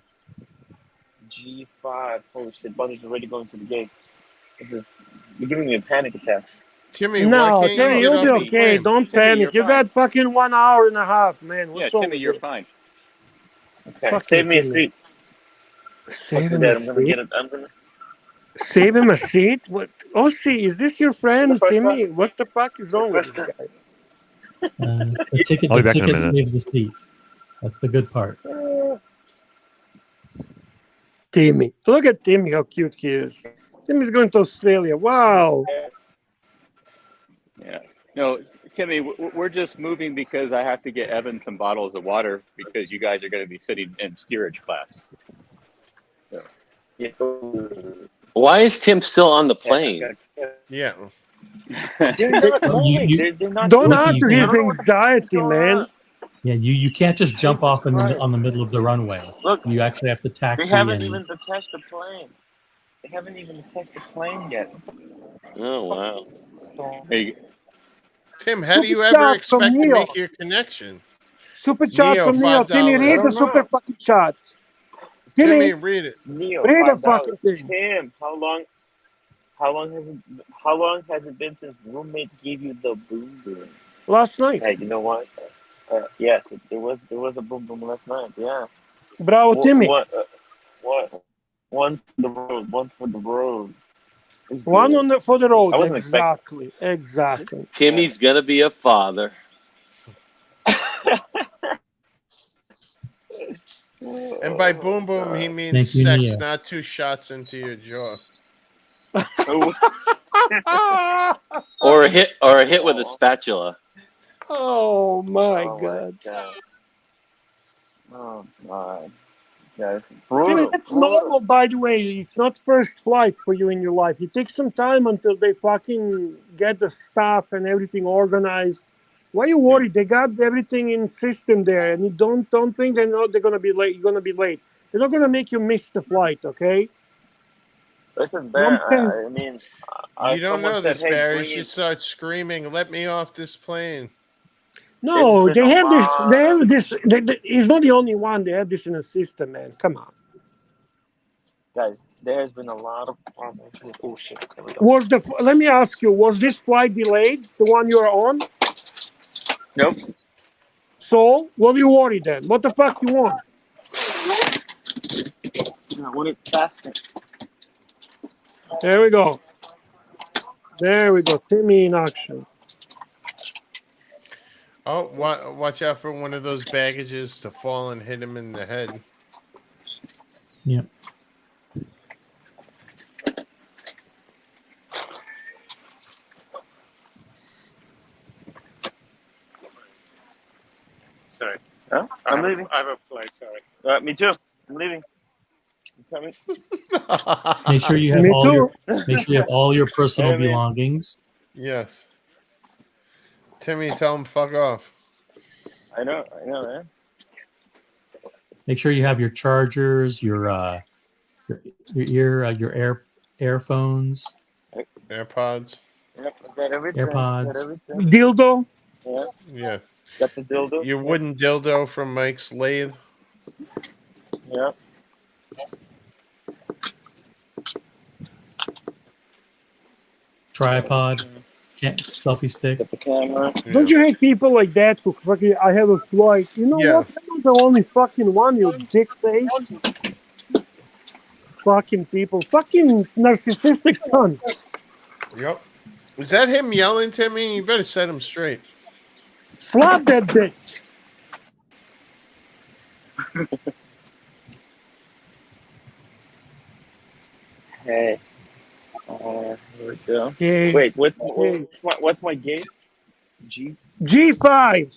G5. Holy shit, Bondage is already going to the gate. You're giving me a panic attack. Timmy, no, Timmy, you'll be okay. Don't panic. You got fucking 1 hour and a half, man. What's Timmy, you're fine. Okay, save me a seat. Save him a seat? Save him a seat? What? Oh, see, is this your friend, Timmy? What the fuck is wrong with this guy? The ticket saves the seat. That's the good part. Timmy. Look at Timmy, how cute he is. Timmy's going to Australia. Wow. Yeah. No, Timmy, we're just moving because I have to get Evan some bottles of water because you guys are going to be sitting in steerage class. So. Why is Tim still on the plane? Yeah. They're not going. Don't answer his anxiety, man. Yeah, you can't just jump off on the middle of the runway. Look, you actually have to taxi. They haven't even attached the plane yet. Oh, wow. Hey, Tim, how do you ever expect to make your connection? Super chat from Neo. Timmy, read the super fucking chat. Timmy, read it. Neo, read the fucking thing. Tim, how long has it been since roommate gave you the boom boom? Last night. Hey, you know what? Yes, there was a boom boom last night. Yeah. Bravo, Timmy. What? One for the road. One for the road. Exactly. Timmy's gonna be a father. And by boom boom, he means sex, not 2 shots into your jaw. or a hit with a spatula. Oh my God. Oh my. Yeah, Timmy, that's normal, by the way. It's not first flight for you in your life. It takes some time until they fucking get the stuff and everything organized. Why are you worried? They got everything in system there, and you don't think they're gonna be late. You're gonna be late. They're not gonna make you miss the flight, okay? Listen, Bear. I mean, you don't know this, Bear. You should start screaming, "Let me off this plane!" No, they have this. They have this. He's not the only one. They have this in a system, man. Come on. Guys, there has been a lot of problems with shit. Let me ask you, was this flight delayed, the one you are on? Nope. So, what are you worried then? What the fuck you want? I want it faster. There we go. There we go. Timmy in action. Oh, watch out for one of those baggages to fall and hit him in the head. Yep. Sorry. Huh? I'm leaving. I have a flight, sorry. Me too. I'm leaving. I'm coming. Make sure you have all your personal belongings. Yes. Timmy, tell him fuck off. I know, man. Make sure you have your chargers, your earphones, AirPods. Yep, I got everything. AirPods. Dildo. Yeah. Yeah. Got the dildo. Your wooden dildo from Mike's lathe. Yeah. Tripod, selfie stick. Got the camera. Don't you hate people like that who fucking, I have a flight. You know what? I'm not the only fucking one, you dick face. Fucking people. Fucking narcissistic cunts. Yep. Is that him yelling, Timmy? You better set him straight. Slap that bitch. Hey. Here we go. Hey. Wait, what's my gate? G5.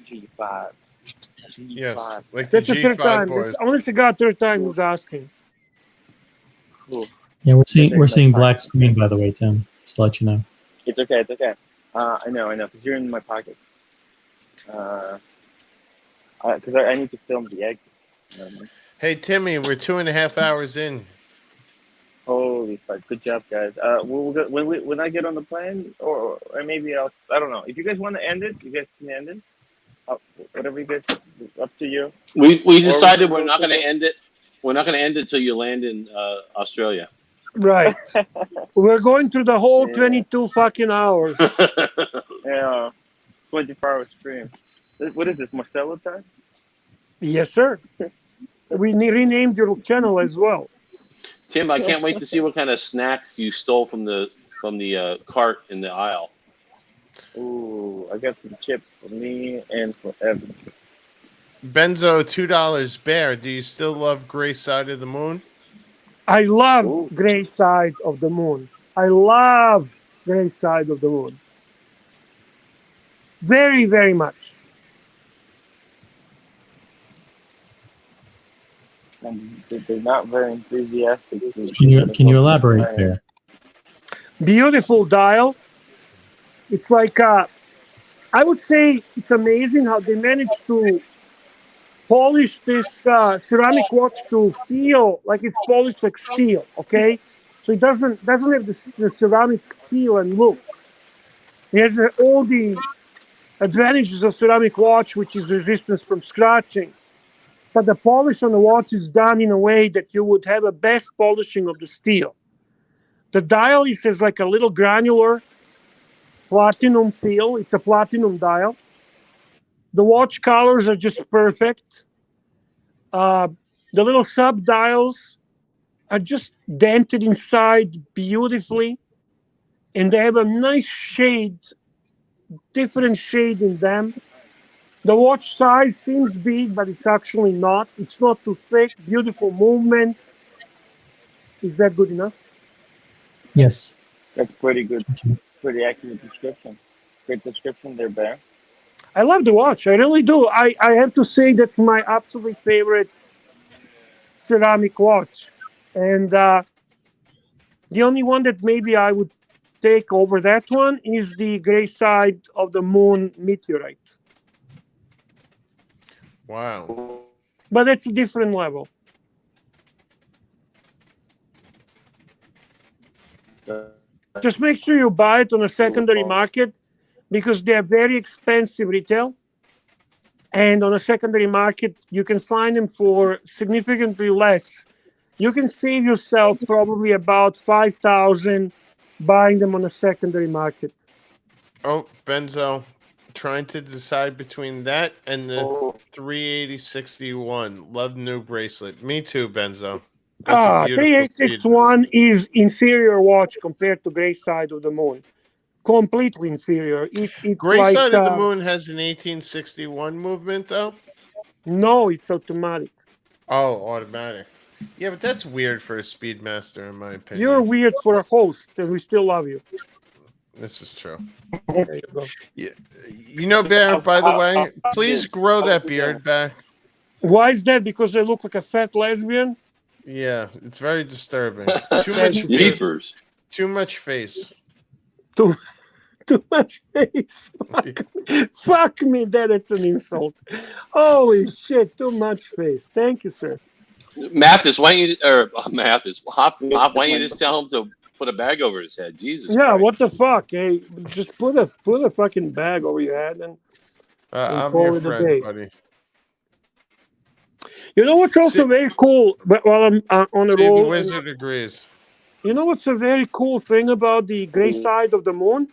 G5. Yes, like that's the the third G5 time. boys. Honest to God, third time he's asking. Cool. Yeah, we're seeing black screen, by the way, Tim. Just to let you know. It's okay. I know, because you're in my pocket. Because I need to film the egg. Hey, Timmy, we're 2.5 hours in. Holy fuck! Good job, guys. When I get on the plane, or maybe I don't know. If you guys want to end it, you guys can end it. Whatever you guys, up to you. We decided we're not going to end it. We're not going to end it until you land in Australia. Right. We're going through the whole 22 fucking hours. Yeah. 24-hour stream. What is this, Marcelo time? Yes, sir. We renamed your channel as well. Tim, I can't wait to see what kind of snacks you stole from the cart in the aisle. Ooh, I got some chips for me and for Evan. Benzo, $2. Bear, do you still love Gray Side of the Moon? I love Gray Side of the Moon. I love Gray Side of the Moon. Very, very much. And they're not very enthusiastic. Can you elaborate there? Beautiful dial. It's like I would say it's amazing how they managed to polish this ceramic watch to feel like it's polished like steel. Okay, so it doesn't have the ceramic feel and look. It has all the advantages of ceramic watch, which is resistance from scratching. But the polish on the watch is done in a way that you would have a best polishing of the steel. The dial is like a little granular platinum feel. It's a platinum dial. The watch colors are just perfect. The little sub dials are just dented inside beautifully. And they have a nice shade, different shade in them. The watch size seems big, but it's actually not. It's not too thick. Beautiful movement. Is that good enough? Yes. That's pretty good. Pretty accurate description. Great description there, Bear. I love the watch. I really do. I have to say that's my absolutely favorite ceramic watch. And the only one that maybe I would take over that one is the Gray Side of the Moon Meteorite. Wow. But that's a different level. Just make sure you buy it on a secondary market because they're very expensive retail. And on a secondary market, you can find them for significantly less. You can save yourself probably about 5,000 buying them on a secondary market. Oh, Benzo, trying to decide between that and the 38061. Love new bracelet. Me too, Benzo. That's a beautiful 3861 is inferior watch compared to Gray Side of the Moon. Completely inferior. It's Gray like, Side of the Moon has an 1861 movement, though? No, it's automatic. Oh, automatic. Yeah, but that's weird for a Speedmaster, in my opinion. You're weird for a host, and we still love you. This is true. There you go. Yeah. You know, Bear, by the way, please grow that beard back. Why is that? Because I look like a fat lesbian? Yeah, it's very disturbing. Too much face. Too much face. Too much face. Fuck me, that's an insult. Holy shit, too much face. Thank you, sir. Mathis, why don't you, or Mathis, Hop, why don't you just tell him to put a bag over his head? Jesus. Yeah, Christ. What the fuck? Hey, just put a fucking bag over your head and I'm your friend, buddy. You know what's also very cool? But while I'm on the roll, the wizard agrees. You know what's a very cool thing about the Gray Side of the Moon?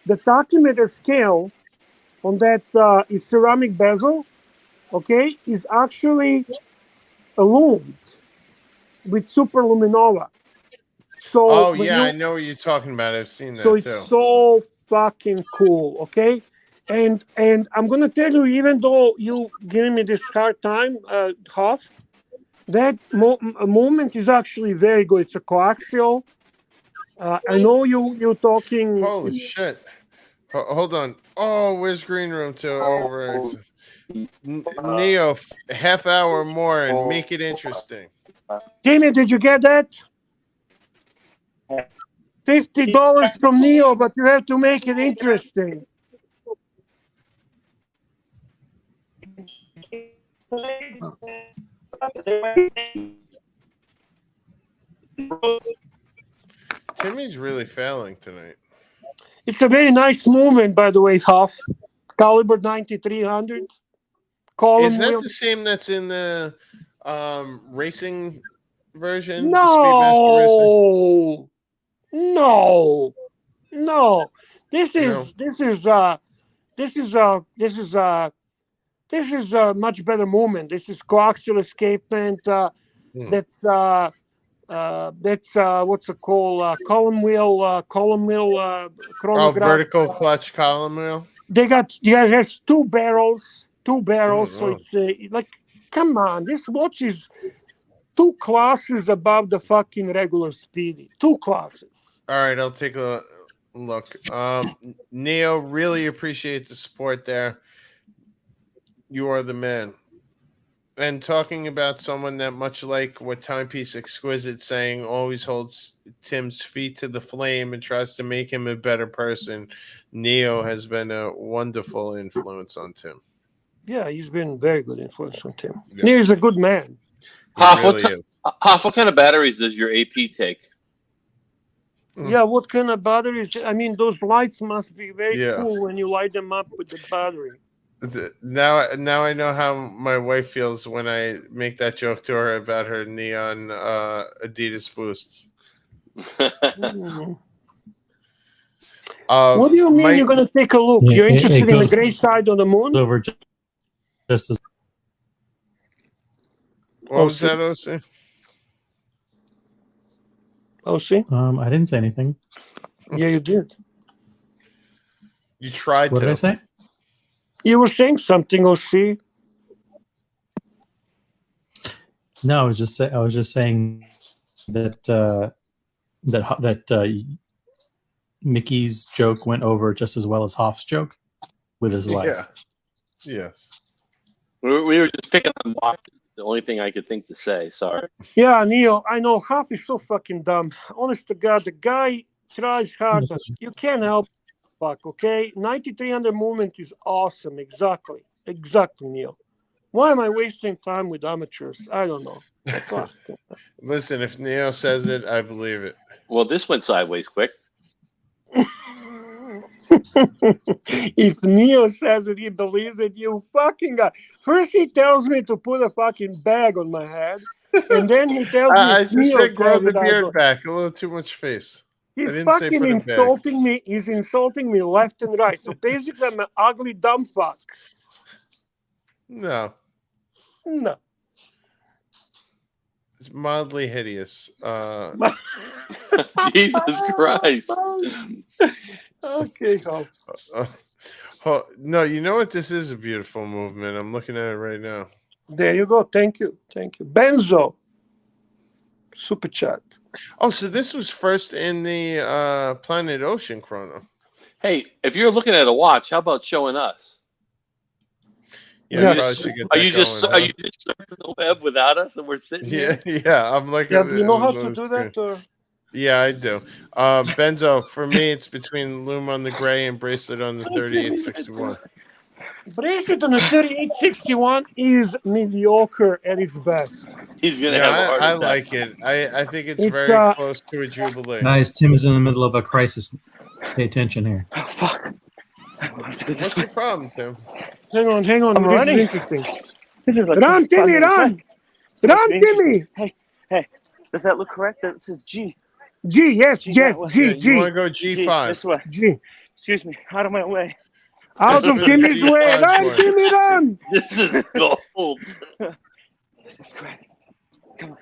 The tachymeter scale on that is ceramic bezel, okay, is actually illumined with superluminova. So I know what you're talking about. I've seen that so too. It's so fucking cool, okay? And I'm gonna tell you, even though you giving me this hard time, Hoff, that moment is actually very good. It's a coaxial. I know you're talking. Holy shit! Hold on. Oh, where's Green Room to over? Neo, half hour more and make it interesting. Timmy, did you get that? $50 from Neo, but you have to make it interesting. Timmy's really failing tonight. It's a very nice movement, by the way, Huff. Caliber 9300. Is that the same that's in the racing version? No. No. This is a much better movement. This is coaxial escapement. That's what's it called? Column wheel chronograph. Vertical clutch column wheel. It has two barrels. So it's like, come on, this watch is 2 classes above the fucking regular Speedy. 2 classes. All right, I'll take a look. Neo, really appreciate the support there. You are the man. And talking about someone that, much like what Timepiece Exquisite saying, always holds Tim's feet to the flame and tries to make him a better person, Neo has been a wonderful influence on Tim. Yeah, he's been very good influence on Tim. Yeah. Neo's a good man. Hoff, what kind of batteries does your AP take? Yeah, what kind of batteries? I mean, those lights must be very cool when you light them up with the battery. Now I know how my wife feels when I make that joke to her about her neon Adidas Boosts. What do you mean you're going to take a look? You're interested in the Gray Side of the Moon? Over just as. What was that, OC? OC? I didn't say anything. Yeah, you did. You tried to. What did I say? You were saying something, OC. No, I was just saying that Mickey's joke went over just as well as Hoff's joke with his wife. Yeah. Yes. We were just picking on watches. The only thing I could think to say. Sorry. Yeah, Neo, I know Hoff is so fucking dumb. Honest to God, the guy tries hard. You can't help. Fuck, okay? 9300 movement is awesome. Exactly, Neo. Why am I wasting time with amateurs? I don't know. Listen, if Neo says it, I believe it. Well, this went sideways quick. If Neo says it, he believes it. You fucking guy. First, he tells me to put a fucking bag on my head, and then he tells me I just Neo said grow says the it, beard back. A little too much face. He's I didn't say fucking put it back. insulting me. He's insulting me left and right. So basically, I'm an ugly dumb fuck. No. No. It's mildly hideous. Jesus Christ. Okay, no, you know what? This is a beautiful movement. I'm looking at it right now. There you go. Thank you. Benzo. Super chat. Oh, so this was first in the Planet Ocean chrono. Hey, if you're looking at a watch, how about showing us? Yeah, are you just surfing the web without us, and we're sitting here? Yeah. I'm like, you know how to do that? Yeah, I do. Benzo, for me, it's between Loom on the Gray and Bracelet on the 3861. Bracelet on the 3861 is mediocre at its best. He's gonna have a heart attack. I like it. I think it's very close to a Jubilee. Guys, Tim is in the middle of a crisis. Pay attention here. Oh, fuck. What's your problem, Tim? Hang on. I'm running. This is interesting. This is like run, Timmy, run! Run, Timmy! Hey, does that look correct? That says G. G, yes, G. You want to go G5? This way. G. Excuse me, out of my way. Out of Timmy's way. Run, Timmy, run! This is gold. Jesus Christ. Come on.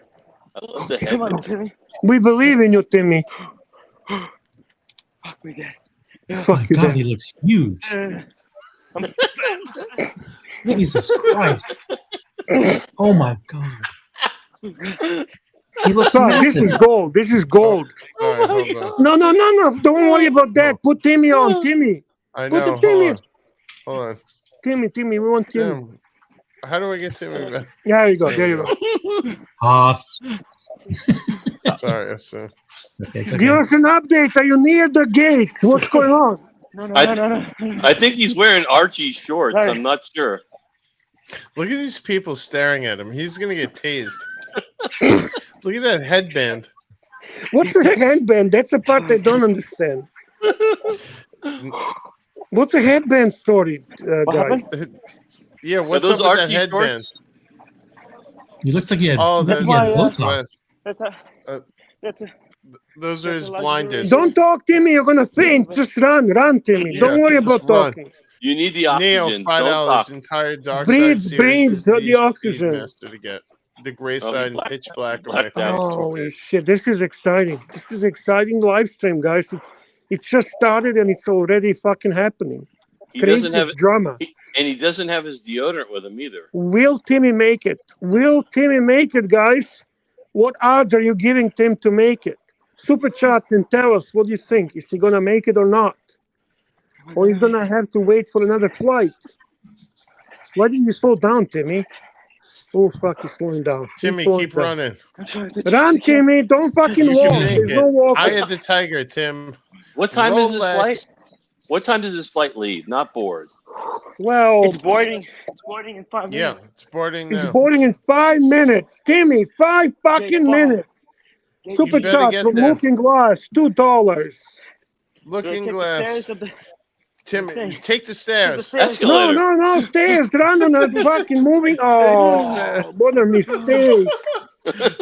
I love the head. Come on, Timmy. We believe in you, Timmy. Fuck me, Dad. Oh my God, he looks huge. Jesus Christ. Oh my God. He looks massive. This is gold. This is gold. All right, hold on. No. Don't worry about that. Put Timmy on. Timmy. I know. Put Timmy. Hold on. Timmy. We want Timmy. How do I get Timmy back? There you go. Off. Sorry. Okay. Give us an update. Are you near the gate? What's going on? No. I think he's wearing Archie's shorts. Right. I'm not sure. Look at these people staring at him. He's gonna get tased. Look at that headband. What's the headband? That's the part I don't understand. What's the headband story, guys? Yeah, what's up with that headband? He looks like he had. Oh, that's those are his blinders. Don't talk, Timmy. You're gonna faint. Just run, Timmy. Don't worry about talking. You need the oxygen. Neo, $5. Entire dark breathe the oxygen. To get the gray side and pitch black. Holy shit! This is exciting. This is exciting live stream, guys. It's just started and it's already fucking happening. He doesn't have drama, and he doesn't have his deodorant with him either. Will Timmy make it? Will Timmy make it, guys? What odds are you giving Tim to make it? Super chat and tell us what do you think. Is he gonna make it or not? Or he's gonna have to wait for another flight? Why didn't you slow down, Timmy? Oh fuck, he's slowing down. Timmy, keep running. Run, Timmy! Don't fucking walk. There's no walking. I had the tiger, Tim. What time is this flight? What time does this flight leave? Not board. Well, it's boarding. It's boarding in 5 minutes. Yeah, it's boarding now. It's boarding in 5 minutes. Timmy, 5 fucking minutes. Super chat from Looking Glass, $2. Looking Glass. Timmy, take the stairs. No, stairs. Run on the fucking moving. Oh, what a mistake.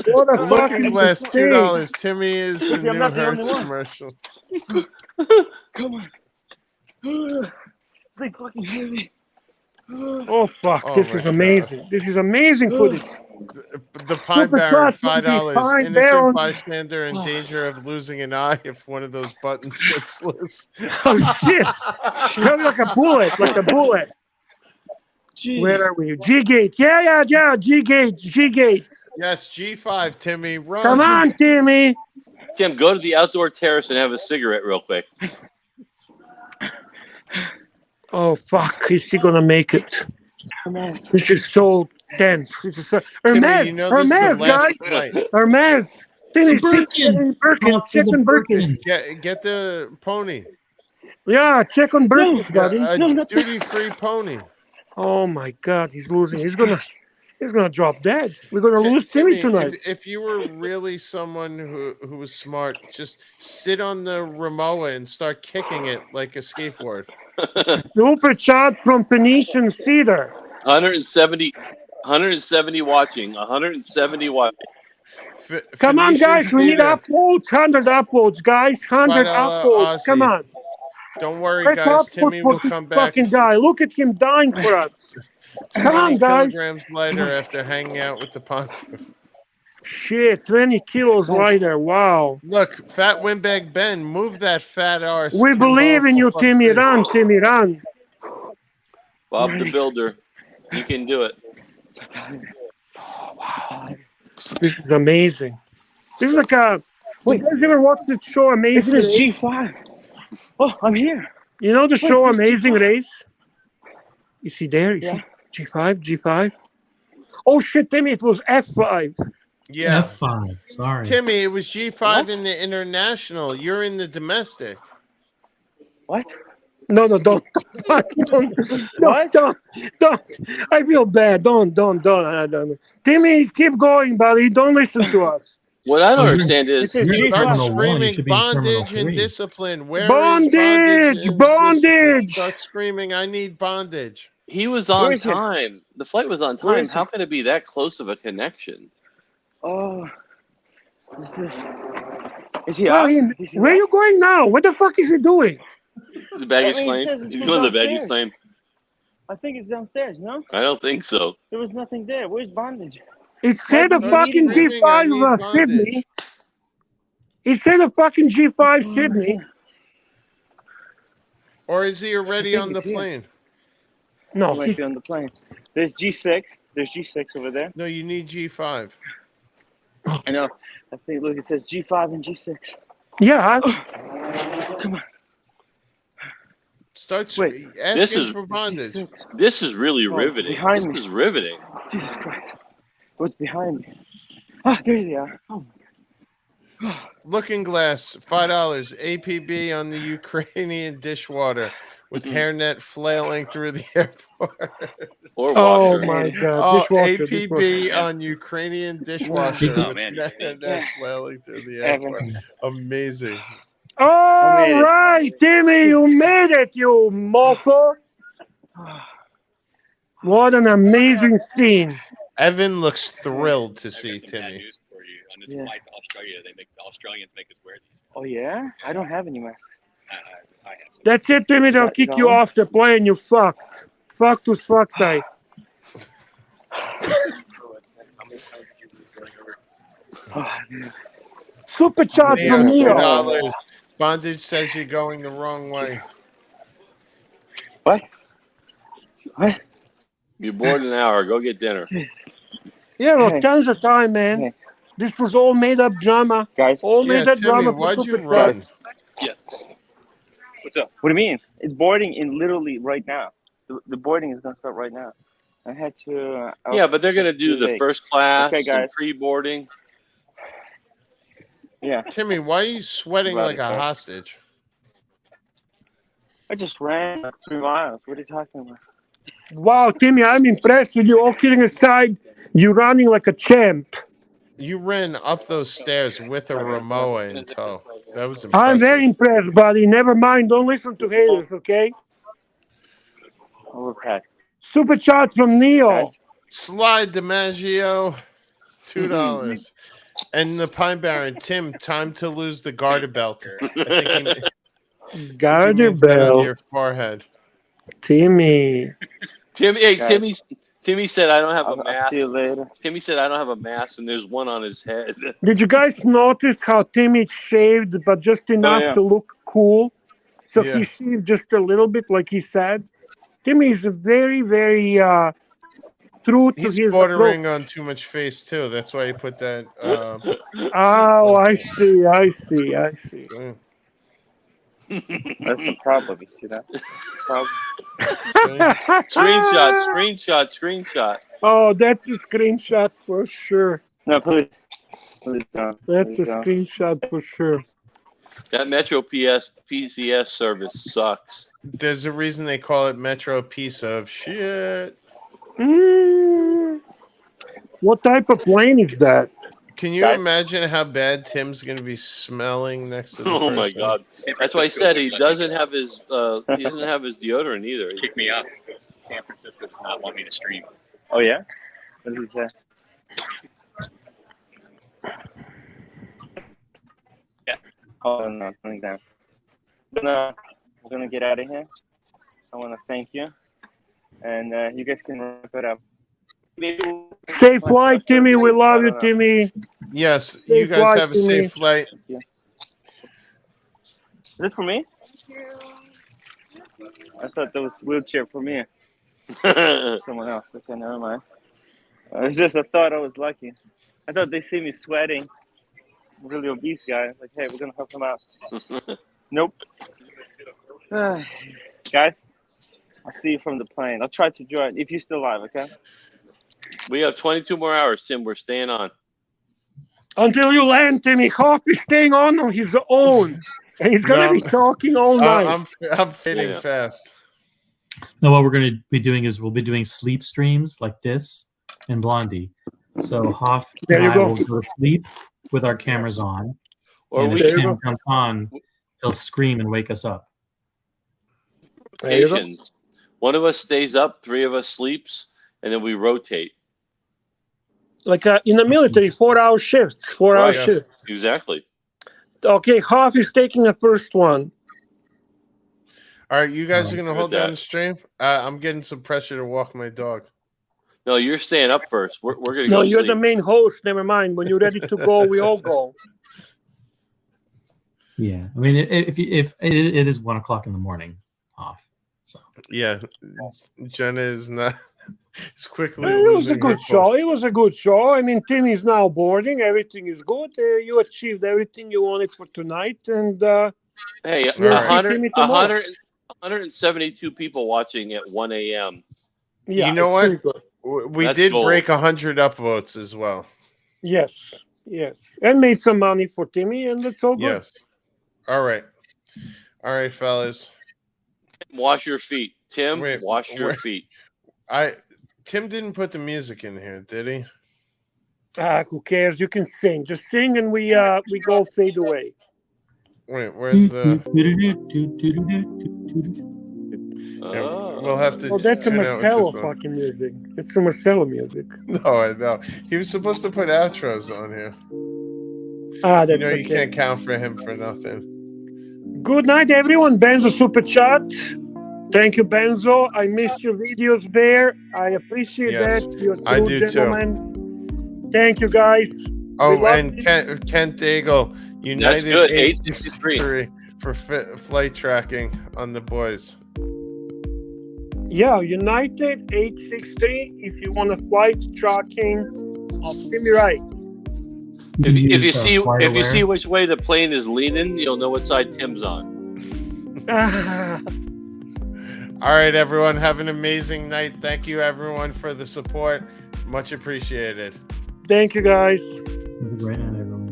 What a Looking Glass, mistake. $2. Timmy is the new Hertz commercial. Come on. It's like fucking heavy. Oh fuck! This is amazing. This is amazing footage. The Pine Barren, $5. Innocent bystander in danger of losing an eye if one of those buttons gets loose. Oh shit! Like a bullet. G. Where are we? G gate. Yeah. G gate. Yes, G5. Timmy, run. Come on, Timmy. Tim, go to the outdoor terrace and have a cigarette real quick. Oh fuck! Is he gonna make it? This is so tense. This is so... Hermes, Timmy, guys. Hermes. Timmy, check on Birkin. Get the pony. Yeah, check on Birkin, buddy. Duty-free pony. Oh my God, he's losing. He's gonna He's gonna drop dead. We're gonna lose Timmy tonight. If you were really someone who was smart, just sit on the Rimowa and start kicking it like a skateboard. Super chat from Phoenician Cedar. 170 watching. 170 watching. Come on, guys. We need upvotes. 100 upvotes, guys. 100 upvotes. Come on. Don't worry, guys. Timmy will come back. Fucking guy. Look at him dying for us. Come on, guys. 20 kilograms lighter after hanging out with the pontiff. Shit, 20 kilos lighter. Wow. Look, Fat Windbag Ben, move that fat arse. We believe in you, Timmy. Run, Timmy, run. Bob the Builder. You can do it. This is amazing. This is like a... Wait, you guys ever watch the show Amazing Race? Race? G5. Oh, I'm here. You know the show Amazing G5. Race? Is he there? Is he G5? Oh shit, Timmy, it was F5. Yeah. F5. Sorry. Timmy, it was G5 in the international. You're in the domestic. What? No, don't. Don't. I feel bad. Don't. Timmy, keep going, buddy. Don't listen to us. What I don't understand is start screaming bondage and discipline. Where bondage? Is bondage. Start screaming, I need bondage. He was on time. The flight was on time. How can it be that close of a connection? Oh. Is he out? Where are you going now? What the fuck is he doing? The baggage claim? Did you go to the baggage claim? I think it's downstairs, no? I don't think so. There was nothing there. Where's bondage? It said a fucking G5 Sydney. It said a fucking G5 Sydney. Or is he already on the plane? No. He might be on the plane. There's G6. There's G6 over there. No, you need G5. I know. I think, look, it says G5 and G6. Yeah. Come on. Start asking for bondage. This is really riveting. This is riveting. Jesus Christ. What's behind me? Ah, there they are. Oh my God. Looking Glass, $5. APB on the Ukrainian dishwater with hairnet flailing through the airport. Or washer. Oh my God. Dishwasher, APB on Ukrainian dishwasher with hairnet flailing through the airport. Amazing. All right, Timmy, you made it, you mofo. What an amazing scene. Evan looks thrilled to see Timmy. On this flight to Australia, the Australians make us wear these. Oh, yeah? I don't have any masks. I have. That's it, Timmy. They'll kick you off the plane. You fucked. Fucked was fucked, I. Super chat from Neo. Bondage says you're going the wrong way. What? You're bored in an hour. Go get dinner. Yeah, well, tons of time, man. This was all made up drama. Guys, all made up drama. Why'd you run? Yeah. What's up? What do you mean? It's boarding in literally right now. The boarding is going to start right now. I had to... but they're going to do the first class and pre-boarding. Yeah. Timmy, why are you sweating like a hostage? I just ran 3 miles. What are you talking about? Wow, Timmy, I'm impressed with you. All kidding aside, you're running like a champ. You ran up those stairs with a Rimowa in tow. That was impressive. I'm very impressed, buddy. Never mind. Don't listen to haters, okay? Overpacked. Super chat from Neo. Slide DiMaggio, $2. And the Pine Baron, Tim, time to lose the garter belt. Garter belt. On your forehead. Timmy. Timmy said, I don't have a mask. I'll see you later. Timmy said, I don't have a mask, and there's one on his head. Did you guys notice how Timmy shaved, but just enough to look cool? So he shaved just a little bit, like he said. Timmy is very, very true to his He's bordering approach. on too much face, too. That's why he put that... Oh, I see. That's the problem. You see that? Problem. Screenshot. Oh, that's a screenshot for sure. No, please don't. That's a screenshot for sure. That Metro PCS service sucks. There's a reason they call it Metro piece of shit. What type of plane is that? Can you imagine how bad Tim's going to be smelling next to the person? My God! That's why I said he doesn't have his deodorant either. Kick me off. San Francisco does not want me to stream. Oh yeah? What did he say? Yeah. Oh no, coming down. We're gonna get out of here. I want to thank you, and you guys can wrap it up. Safe flight, Timmy. We love you, Timmy. Yes, Safe you guys flight, have a Timmy. safe flight. Is this for me? I thought that was wheelchair for me. Someone else. Okay, never mind. It was just I thought I was lucky. I thought they see me sweating. Really obese guy. Like, hey, we're gonna help him out. Nope. Guys, I'll see you from the plane. I'll try to join if you're still alive. Okay. We have 22 more hours, Tim. We're staying on. Until you land, Timmy. Hop is staying on his own. And he's going to be talking all night. I'm fading fast. No, what we're going to be doing is we'll be doing sleep streams like this and Blondie. So Hoff and I will go to sleep with our cameras on. And if Tim comes on, he'll scream and wake us up. Rotations. One of us stays up, 3 of us sleeps, and then we rotate. Like in the military, 4-hour shifts. 4-hour shifts. Exactly. Okay, Hoff is taking the first one. All right, you guys are going to hold down the stream? I'm getting some pressure to walk my dog. No, you're staying up first. We're going to go No, you're sleep. the main host. Never mind. When you're ready to go, we all go. Yeah, I mean, if it is 1 o'clock in the morning, Hoff. So yeah, Jenna is not. It's quickly. It was a good show. It was a good show. I mean, Tim is now boarding. Everything is good. You achieved everything you wanted for tonight. And hey, 172 people watching at 1 a.m. Yeah, you know what? We did break 100 upvotes as well. Yes, and made some money for Timmy, and that's all good. Yes. All right, fellas. Wash your feet, Tim. Wash your feet. Tim didn't put the music in here, did he? Who cares? You can sing. Just sing, and we go fade away. Wait, where's the? We'll have to. Oh, that's a Marcelo fucking music. It's a Marcelo music. No, I know. He was supposed to put outros on here. That's you know you can't count for him for nothing. Good night, everyone. Benzo Super Chat. Thank you, Benzo. I missed your videos, Bear. I appreciate that. You're a true gentleman. Too. Thank you, guys. Oh, and Kent Daigle, United 863 for flight tracking on the boys. Yeah, United 863 if you want a flight tracking of Timmy Wright. If you see which way the plane is leaning, you'll know what side Tim's on. All right, everyone. Have an amazing night. Thank you, everyone, for the support. Much appreciated. Thank you, guys. Have a great night, everyone.